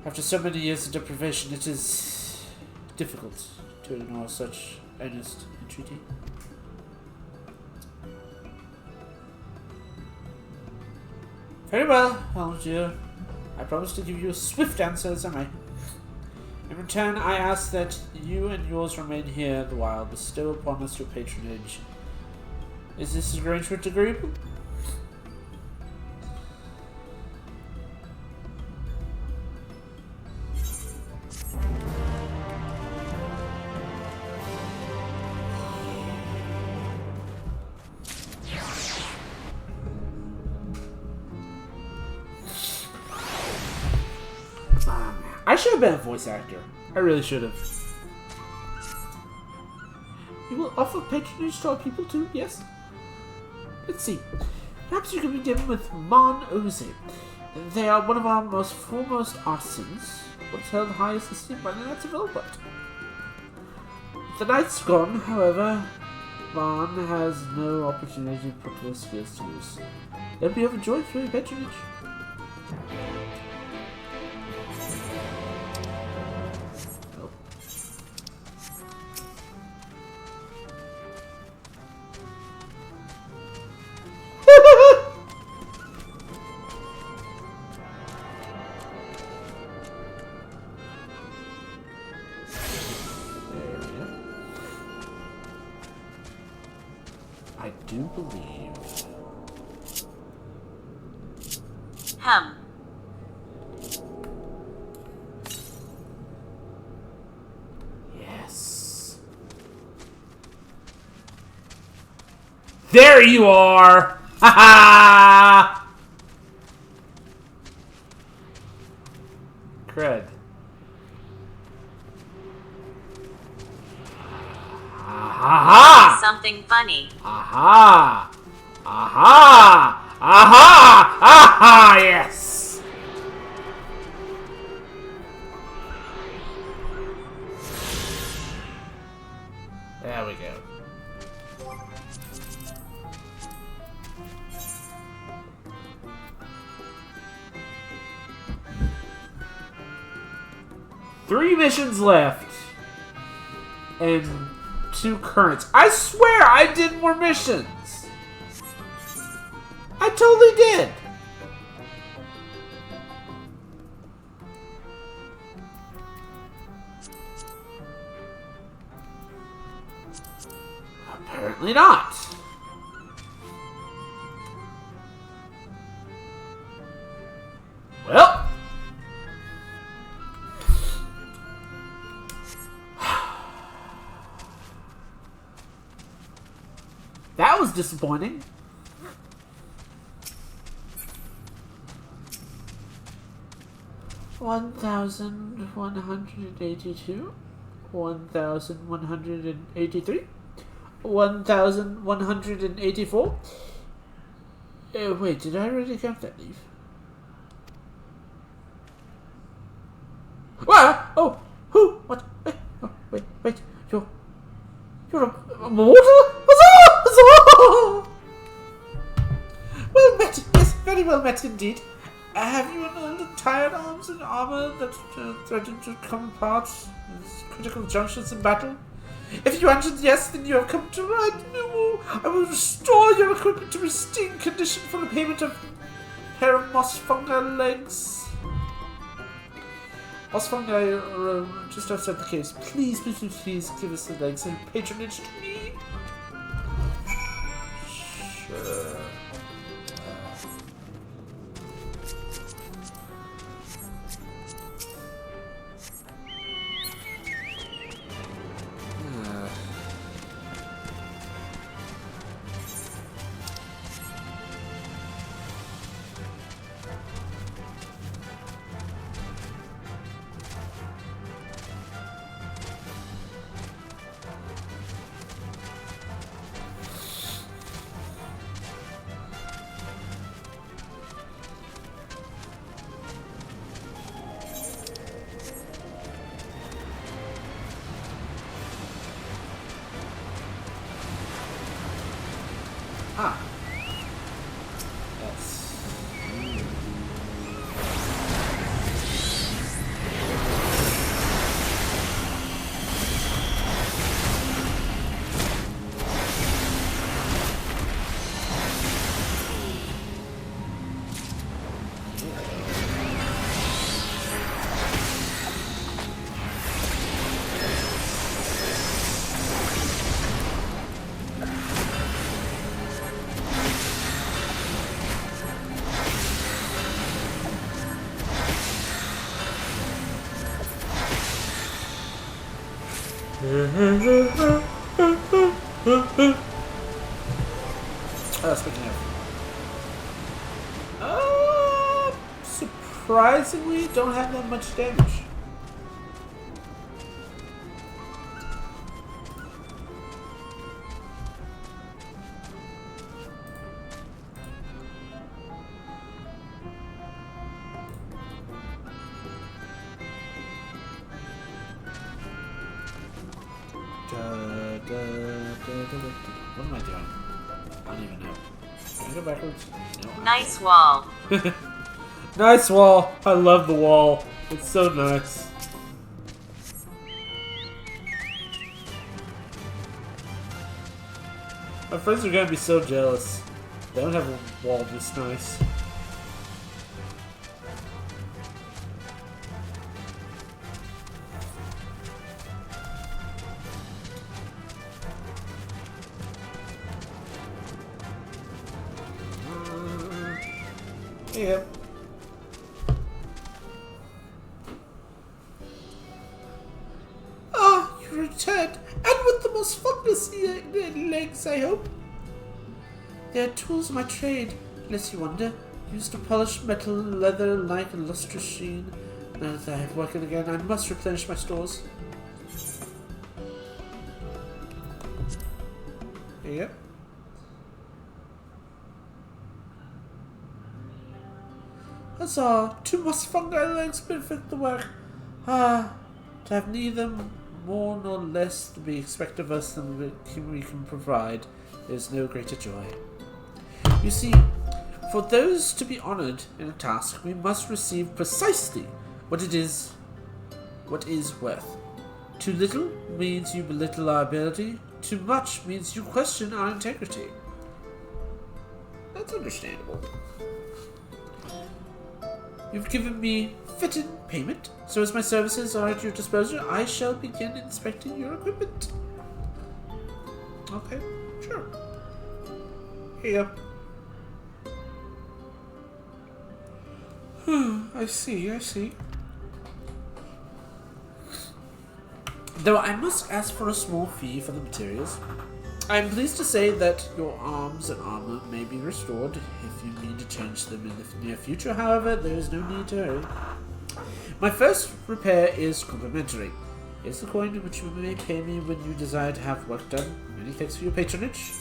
After so many years of deprivation, it is difficult to ignore such earnest entreaty. Very well, Algier. I promise to give you a swift answer as I may. In return, I ask that you and yours remain here the while, bestow upon us your patronage. Is this arrangement agreeable? I should have been a voice actor. I really should have. You will offer patronage to our people too, yes? Let's see. Perhaps you can begin with Mon Oze. They are one of our most foremost artisans, once held highest esteem by the Knights of Elbert. The Knights gone, however, Mon has no opportunity to put their skills to use. They'll be overjoyed through your patronage. I do believe. Yes. There you are! Ha ha! Cred. Aha! Something funny. Aha! Aha! Aha! Aha! Yes! There we go. Three missions left. And 2 currents. I swear I did more missions. I totally did. Apparently not. Well. That was disappointing. $1,182, 1,183, 1,184. Wait, did I already count that leave? What? Oh, who? What? Wait. You're a mortal? Well met, yes, very well met indeed. Have you earned tired arms and armor that threaten to come apart at critical junctions in battle? If you answered yes, then you have come to right. No, I will restore your equipment to pristine condition for the payment of a pair of moss fungi legs. Moss fungi are just outside the caves. Please give us the legs and patronage to me. Sure. Speaking of. Surprisingly, don't have that much damage. What am I doing? I don't even know. Can I go backwards? No. Nice wall. Nice wall. I love the wall. It's so nice. My friends are gonna be so jealous. They don't have a wall this nice. Yep. Ah, you returned, and with the most fungus legs, I hope. They are tools of my trade, lest you wonder, used to polish metal and leather like a lustrous sheen. Now that I have working again, I must replenish my stores. Yep. Huzzah! 2 most fungi legs benefit the work. Ah, to have neither more nor less to be expected of us than we can provide is no greater joy. You see, for those to be honoured in a task, we must receive precisely what is worth. Too little means you belittle our ability. Too much means you question our integrity. That's understandable. You've given me fitted payment, so as my services are at your disposal, I shall begin inspecting your equipment. Okay, sure. Here you go. I see. Though I must ask for a small fee for the materials. I am pleased to say that your arms and armor may be restored if you mean to change them in the near future. However, there is no need to hurry. My first repair is complimentary. It's the coin in which you may pay me when you desire to have work done. Many thanks for your patronage.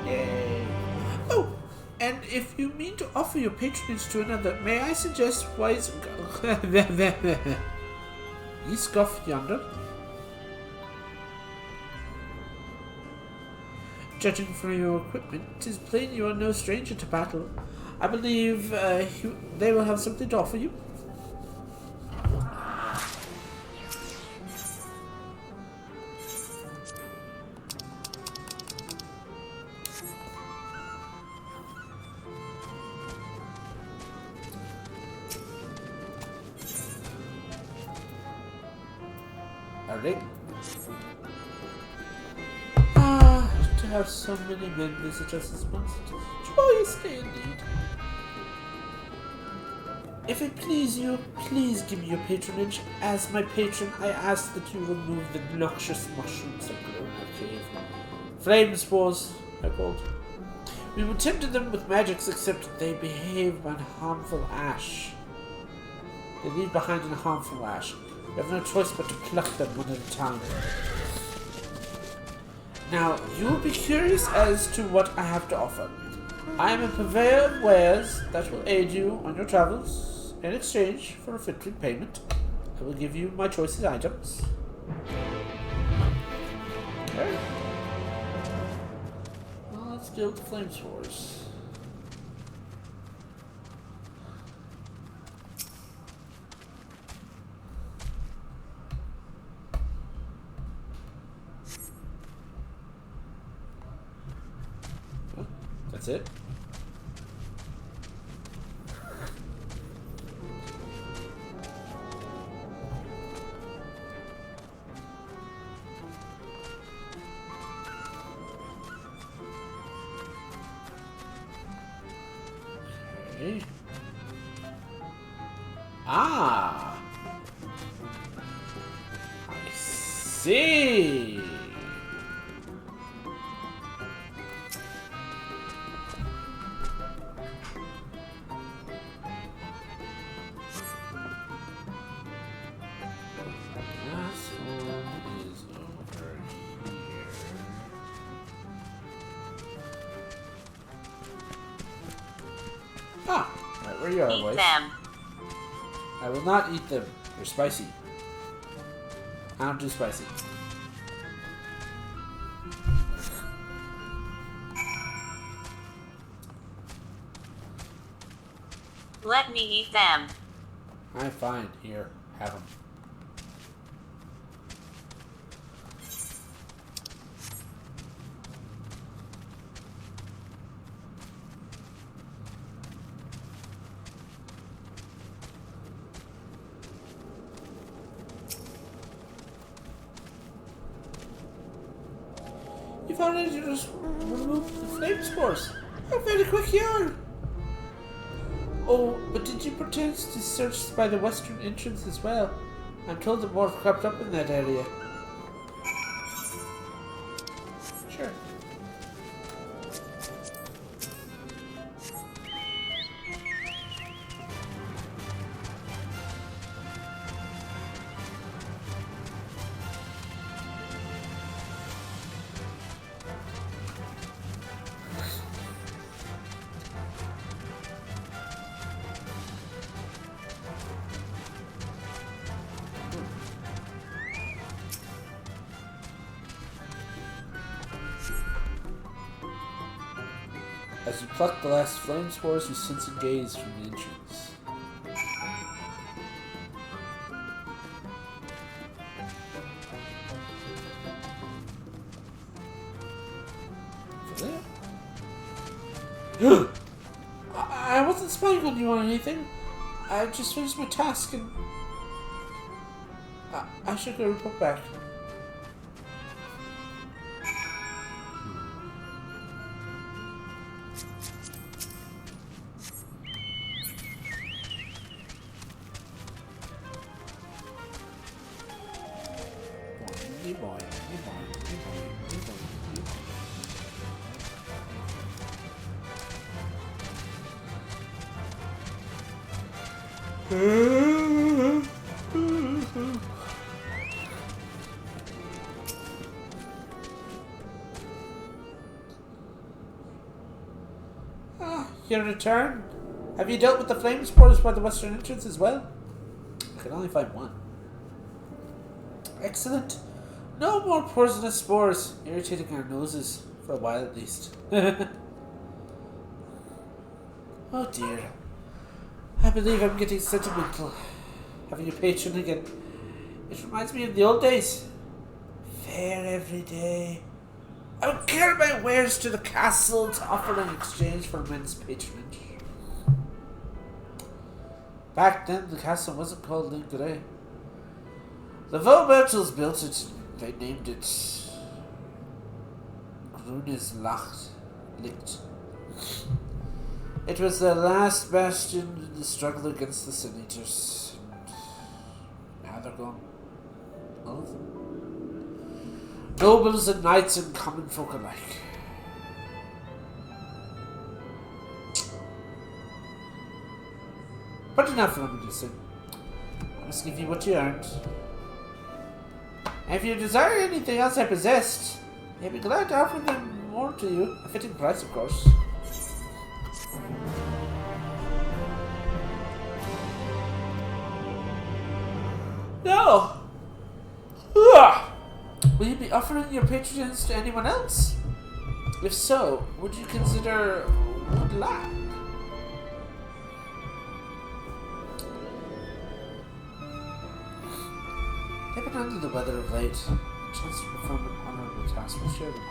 Yay! Oh, and if you mean to offer your patronage to another, may I suggest wise... Ye scoff yonder. Judging from your equipment, 'tis plain you are no stranger to battle. I believe they will have something to offer you. Alright. To have so many men visit us this month, it is a joyous day indeed. If it please you, please give me your patronage. As my patron, I ask that you remove the noxious mushrooms that grow in our cave. Flame spores, they're called. We will tend to them with magics, except they behave on harmful ash. They leave behind a harmful ash. We have no choice but to pluck them one at a time. Now, you will be curious as to what I have to offer. I am a purveyor of wares that will aid you on your travels. In exchange for a fitting payment, I will give you my choicest items. Okay. Well, let's go with the flame spores. that's it. Okay. Ah! I see! Last one is over here. Ah! Right, where you are, Eat boys. them. I will not eat them. They're spicy. I don't do spicy. Let me eat them. I'm fine. Here, have them. You found it, you just removed the flame spores. A very quick yarn. Oh, but did you pretend to search by the western entrance as well? I'm told that more have cropped up in that area. Sure. As you pluck the last flame spores, you sense a gaze from the entrance. There? I wasn't spying on you or anything. I just finished my task and I should go report back. Your return? Have you dealt with the flame spores by the western entrance as well? I can only find one. Excellent. No more poisonous spores irritating our noses, for a while at least. Oh dear. I believe I'm getting sentimental. Having a patron again. It reminds me of the old days. Fair every day. I would carry my wares to the castle to offer in exchange for men's patronage. Back then, the castle wasn't called Lingray. The Vaubertals built it. They named it Grunislacht Licht. It was their last bastion in the struggle against the Sin Eaters. Now they're gone. All of them. Nobles and knights and common folk alike. But enough reminiscing. I must give you what you earned. And if you desire anything else I possessed, I'd be glad to offer them more to you. A fitting price, of course. No! Ugh. Will you be offering your patronage to anyone else? If so, would you consider woodland? They've been under the weather of late. A chance to perform an honorable task will share them.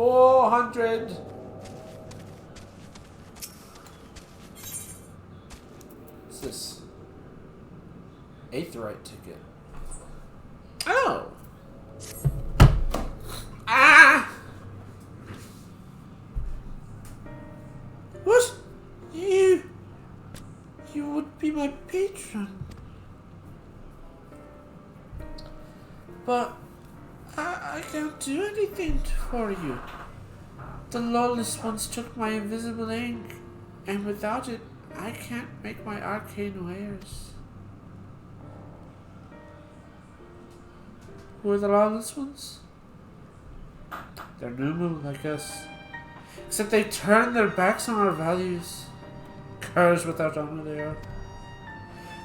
400. What's this? Aetheryte ticket. Oh! Ah! What? You would be my patron. But I can't do anything for you. The lawless ones took my invisible ink, and without it, I can't make my arcane wares. Who are the lawless ones? They're normal, I guess. Except they turn their backs on our values. Curs without honor they are.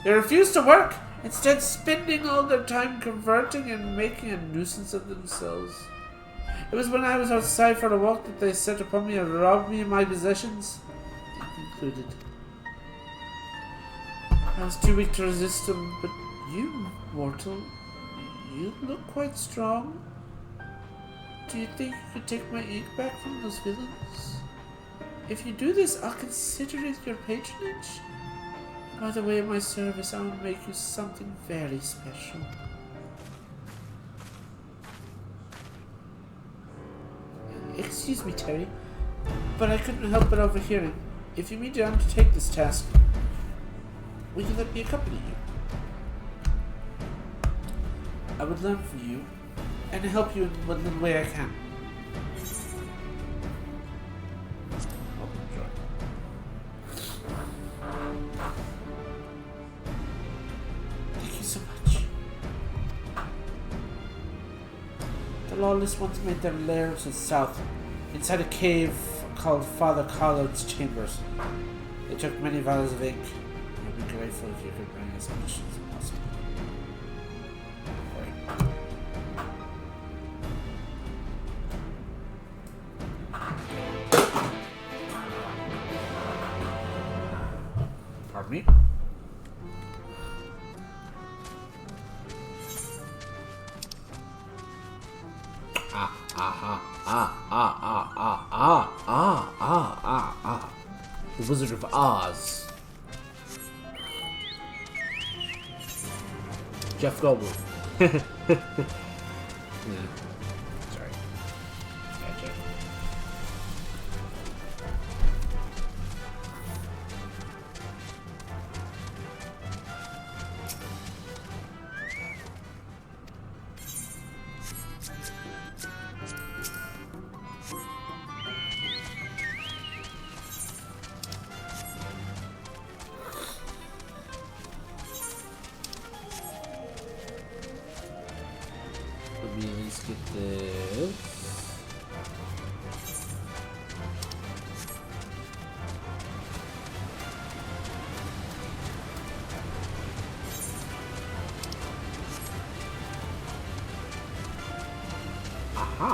They refuse to work, instead spending all their time converting and making a nuisance of themselves. It was when I was outside for a walk that they set upon me and robbed me of my possessions, included. I was too weak to resist them, but you, mortal, you look quite strong. Do you think you could take my ink back from those villains? If you do this, I'll consider it your patronage. By the way of my service, I will make you something very special. Excuse me, Terry, but I couldn't help but overhearing. If you mean to undertake this task, will you let me accompany you? I would learn from you, and help you in what little way I can. Thank you so much. The lawless ones made their lair to the south, inside a cave called Father Collard's Chambers. They took many vials of ink. I'd be grateful if you could bring as much as possible. Pardon me? The Wizard of Oz. Jeff Goldblum. Yeah. Sorry. Gotcha. Let me at least get this. Aha!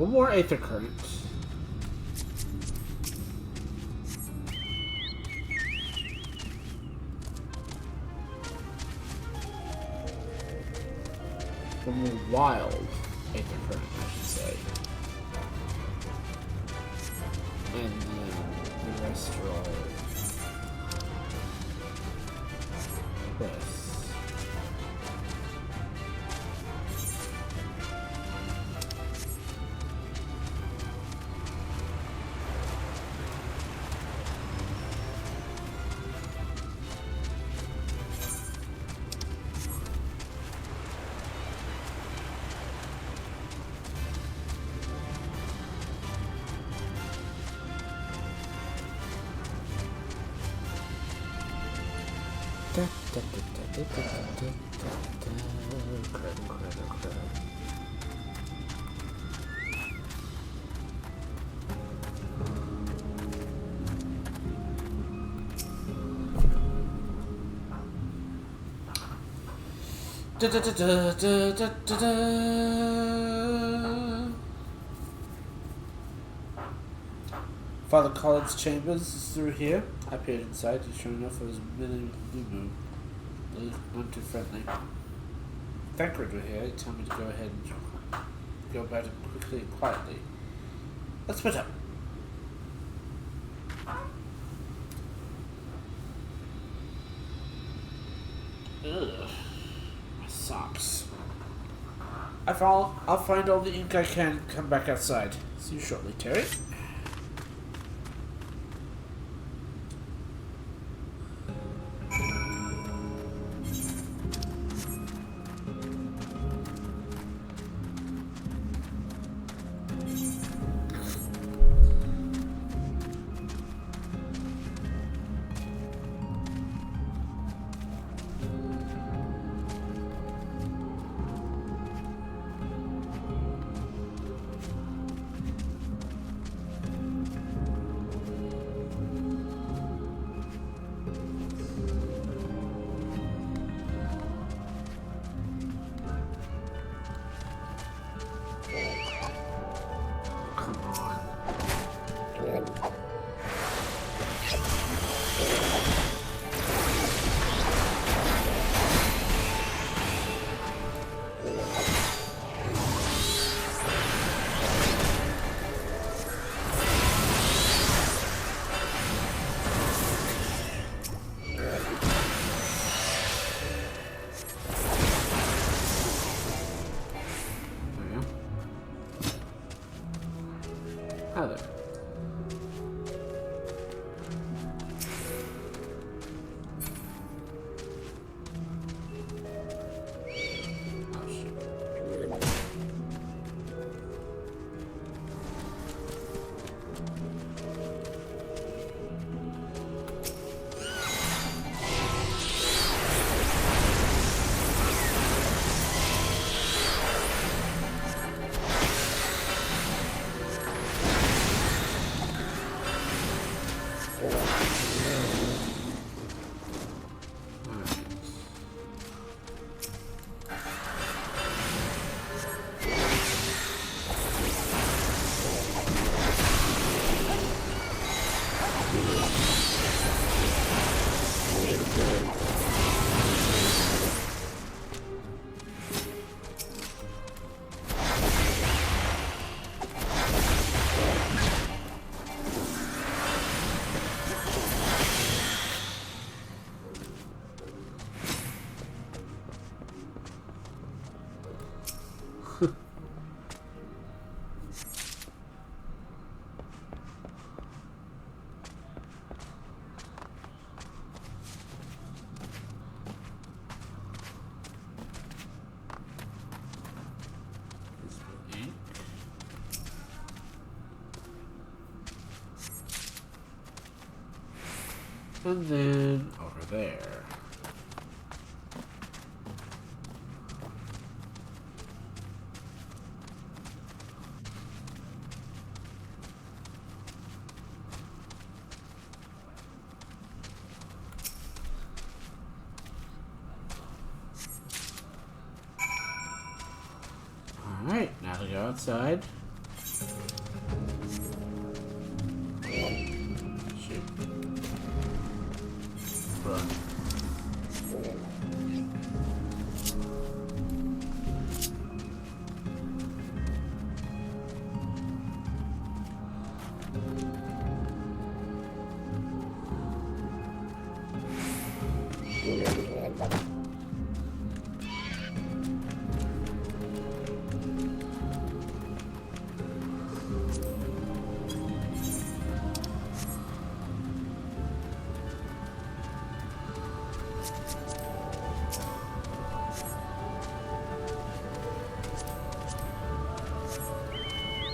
One more Aether Current. One more Wild Aether Current, I should say. And then the rest are all this. Father Collin's chambers is through here. I peered inside, and sure enough, it was Millie Lumu. Not too friendly. Thancred were here. He told me to go ahead and go about it quickly and quietly. Let's split up. Ugh. My socks. I'll find all the ink I can and come back outside. See you shortly, Terry. And then over there. Alright, now to go outside.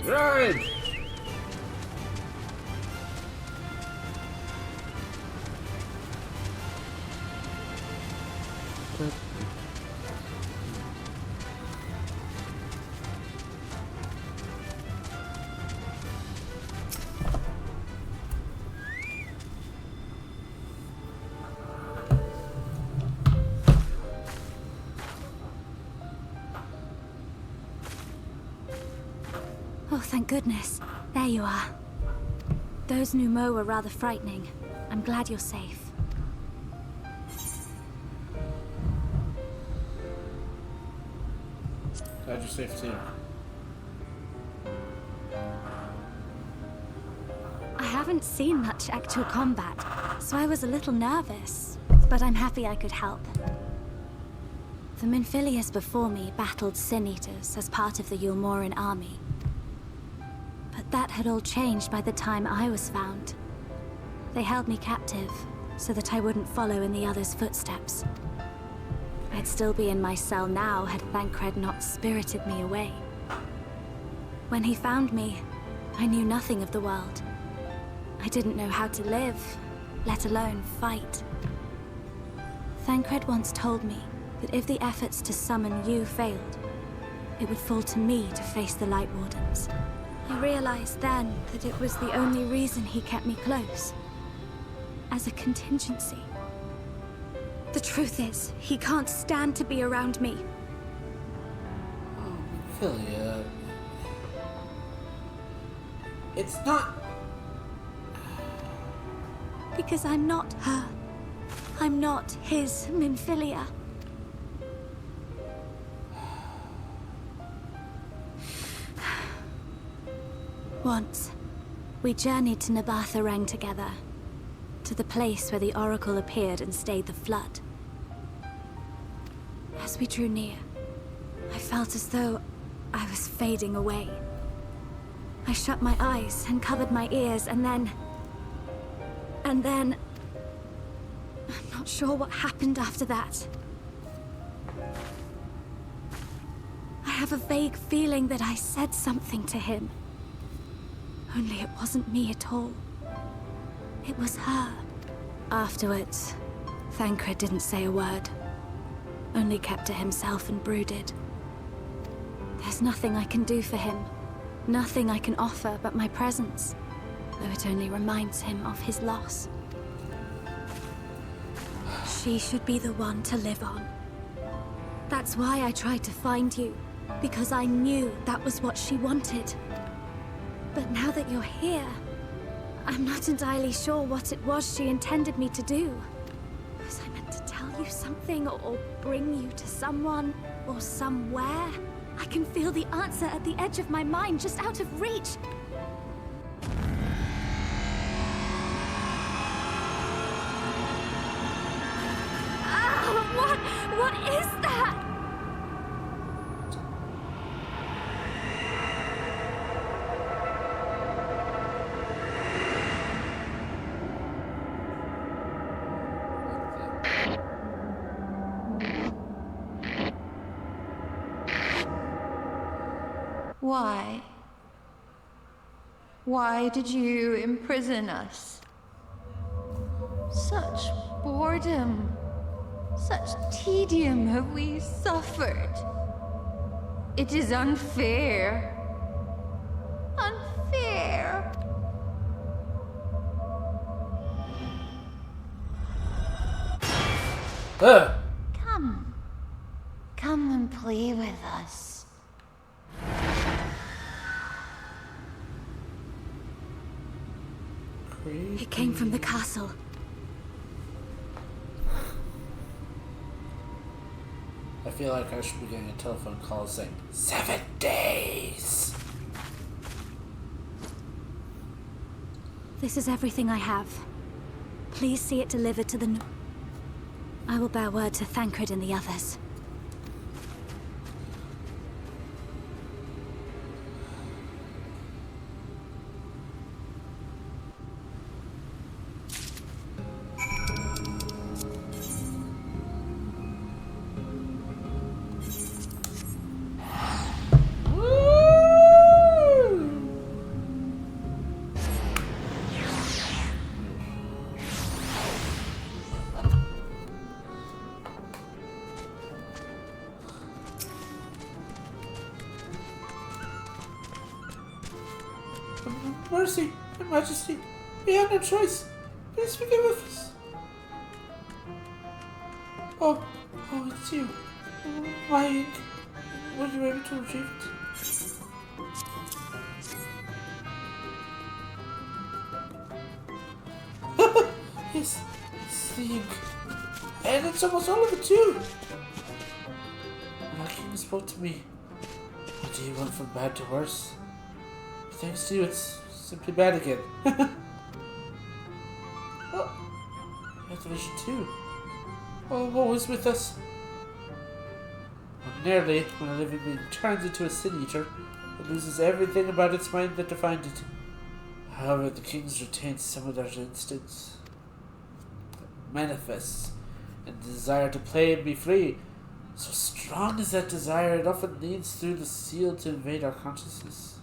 Run! Oh, thank goodness. There you are. Those Numo were rather frightening. I'm glad you're safe. Glad you're safe too. I haven't seen much actual combat, so I was a little nervous. But I'm happy I could help. The Minfilius before me battled Sin Eaters as part of the Yulmoran army. But that had all changed by the time I was found. They held me captive, so that I wouldn't follow in the others' footsteps. I'd still be in my cell now had Thancred not spirited me away. When he found me, I knew nothing of the world. I didn't know how to live, let alone fight. Thancred once told me that if the efforts to summon you failed, it would fall to me to face the Light Wardens. I realized then that it was the only reason he kept me close. As a contingency. The truth is, he can't stand to be around me. Oh, Minfilia. It's not... Because I'm not her. I'm not his Minfilia. Once, we journeyed to Nabatha together, to the place where the Oracle appeared and stayed the flood. As we drew near, I felt as though I was fading away. I shut my eyes and covered my ears, and then... I'm not sure what happened after that. I have a vague feeling that I said something to him. Only it wasn't me at all. It was her. Afterwards, Thancred didn't say a word. Only kept to himself and brooded. There's nothing I can do for him. Nothing I can offer but my presence. Though it only reminds him of his loss. She should be the one to live on. That's why I tried to find you. Because I knew that was what she wanted. But now that you're here, I'm not entirely sure what it was she intended me to do. Was I meant to tell you something, or bring you to someone, or somewhere? I can feel the answer at the edge of my mind, just out of reach. What is that? Why? Why did you imprison us? Such boredom, such tedium have we suffered. It is unfair. Unfair. Come. Come and play with us. It came from the castle. I feel like I should be getting a telephone call saying 7 days. This is everything I have. Please see it delivered to the... I will bear word to Thancred and the others. Mercy, Your Majesty, we have no choice. Please forgive us. Oh, it's you. My ink. Were you able to retrieve it? Yes, it's the ink. And it's almost all of it too. When our king spoke to me, what do you went from bad to worse? Thanks to you, it's simply bad again. Oh, you have the vision too. Oh, what was with us? Ordinarily, when a living being turns into a sin eater, it loses everything about its mind that defined it. However, the kings retain some of their instincts. It manifests in the desire to play and be free. So strong is that desire, it often leads through the seal to invade our consciousness.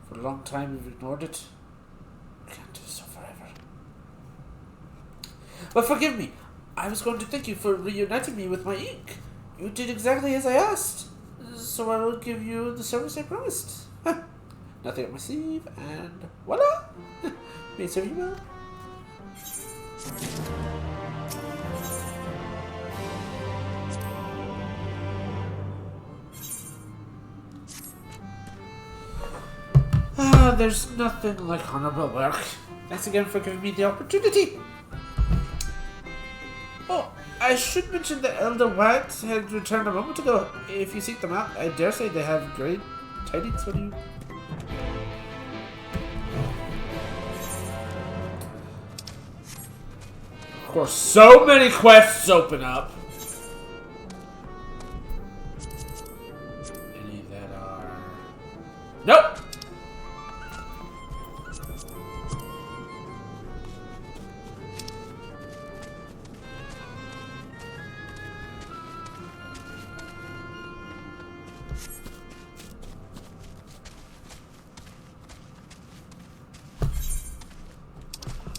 For a long time we've ignored it. We can't do so forever. But forgive me, I was going to thank you for reuniting me with my ink. You did exactly as I asked, so I will give you the service I promised. Nothing up my sleeve, and voila! May it serve you well. There's nothing like honorable work. Thanks again for giving me the opportunity. Oh, I should mention that Elder White had returned a moment ago. If you seek them out, I dare say they have great tidings for you. Of course, so many quests open up. Any that are... Nope!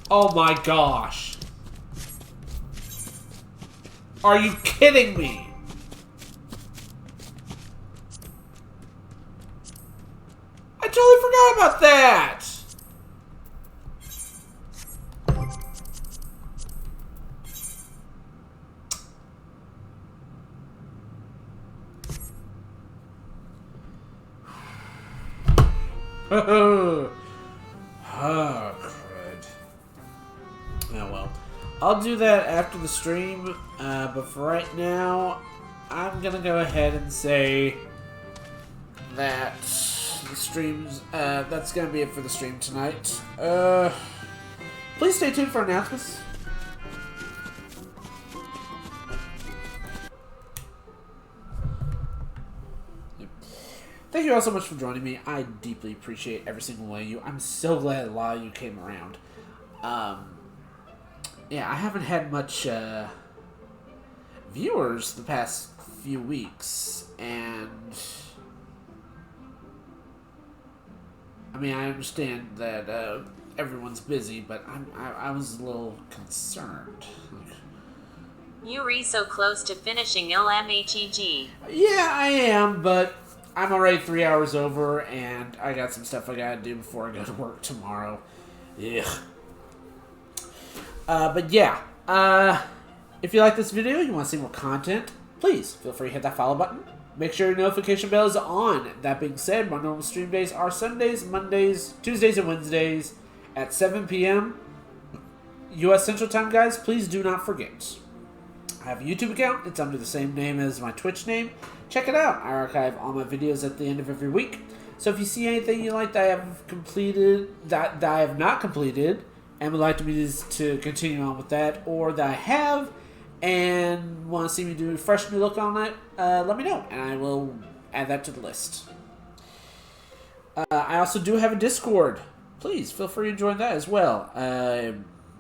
Oh my gosh. Are you kidding me? I totally forgot about that. Oh, crud. Oh well. I'll do that after the stream, but for right now, I'm gonna go ahead and say that the streams, that's gonna be it for the stream tonight. Please stay tuned for announcements. Thank you all so much for joining me. I deeply appreciate every single one of you. I'm so glad a lot of you came around. Yeah, I haven't had much viewers the past few weeks, and I mean, I understand that everyone's busy, but I was a little concerned. You re so close to finishing LMHEG. Yeah, I am, but I'm already 3 hours over, and I got some stuff I gotta do before I go to work tomorrow. Yeah. But yeah, if you like this video, you want to see more content, please feel free to hit that follow button. Make sure your notification bell is on. That being said, my normal stream days are Sundays, Mondays, Tuesdays, and Wednesdays at 7 p.m. U.S. Central Time, guys. Please do not forget. I have a YouTube account. It's under the same name as my Twitch name. Check it out. I archive all my videos at the end of every week. So if you see anything you like that I have completed, that I have not completed, and would like me to continue on with that, or that I have, and want to see me do a fresh new look on it, let me know, and I will add that to the list. I also do have a Discord. Please feel free to join that as well.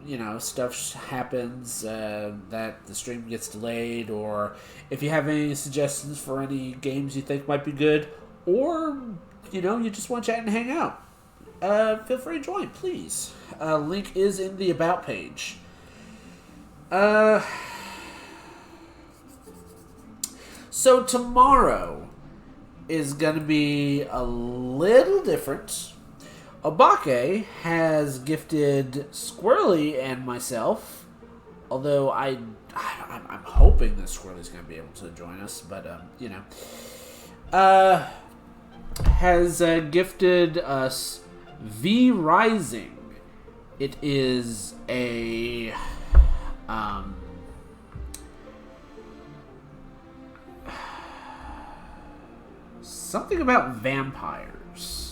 You know, stuff happens that the stream gets delayed, or if you have any suggestions for any games you think might be good, or you know, you just want to chat and hang out, feel free to join, please. Link is in the About page. So tomorrow is going to be a little different. Obake has gifted Squirrely and myself, although I'm hoping that Squirrely's going to be able to join us, but you know, has gifted us V Rising. It is a something about vampires.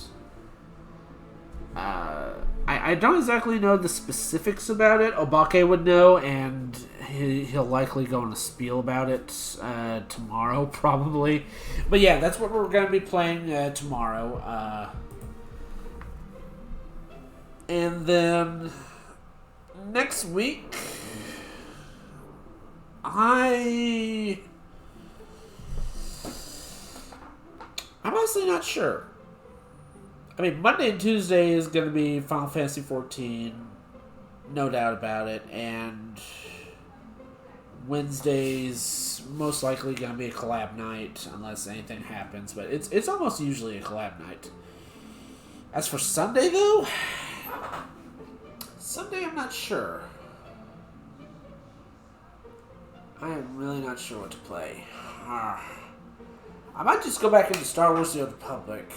I don't exactly know the specifics about it. Obake would know, and he'll likely go on a spiel about it tomorrow, probably. But yeah, that's what we're going to be playing tomorrow. And then next week, I'm honestly not sure. I mean, Monday and Tuesday is going to be Final Fantasy XIV, no doubt about it, and Wednesday's most likely going to be a collab night, unless anything happens, but it's almost usually a collab night. As for Sunday, though, Sunday I'm not sure. I am really not sure what to play. I might just go back into Star Wars The Old Republic.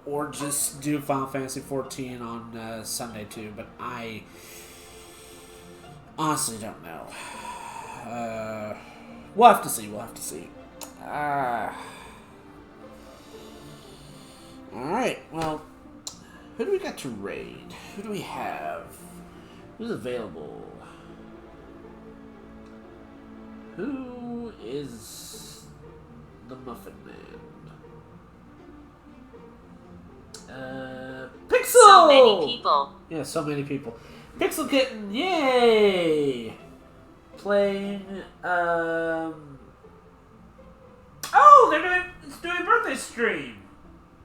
Or just do Final Fantasy XIV on Sunday too, but I honestly don't know. We'll have to see. Alright, well, who do we got to raid? Who do we have? Who's available? Who is the Muffin Man? Pixel! So many people. Yeah, so many people. Pixel Kitten, yay! Playing, oh, it's doing a birthday stream.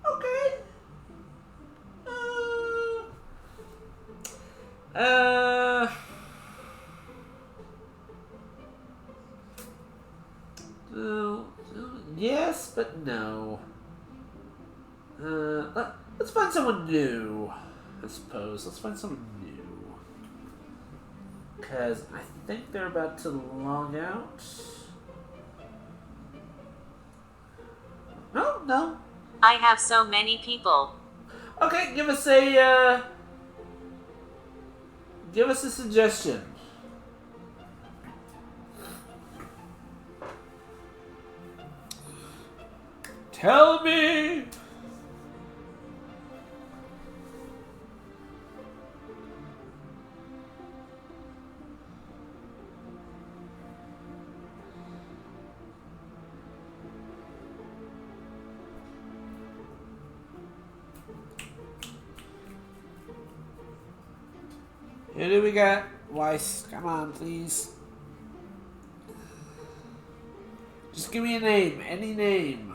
Okay. Yes, but no. Let's find someone new, I suppose. Let's find someone new. Because I think they're about to log out. No. I have so many people. Okay, give us a suggestion. Tell me. Who do we got? Weiss, come on, please. Just give me a name, any name.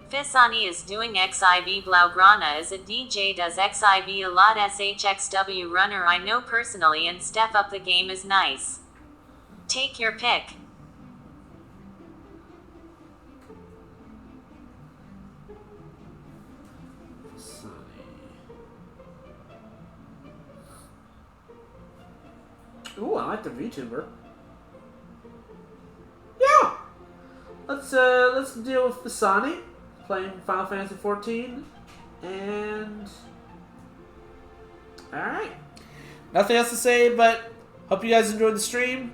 Fisani is doing XIV Blaugrana as a DJ does XIV a lot SHXW runner I know personally and step up the game is nice. Take your pick. Ooh, I like the VTuber. Yeah! Let's deal with Fasani playing Final Fantasy XIV and Alright. Nothing else to say, but hope you guys enjoyed the stream.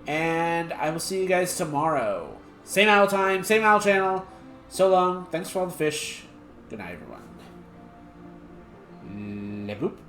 And I will see you guys tomorrow. Same owl time, same owl channel. So long. Thanks for all the fish. Good night, everyone. Le boop.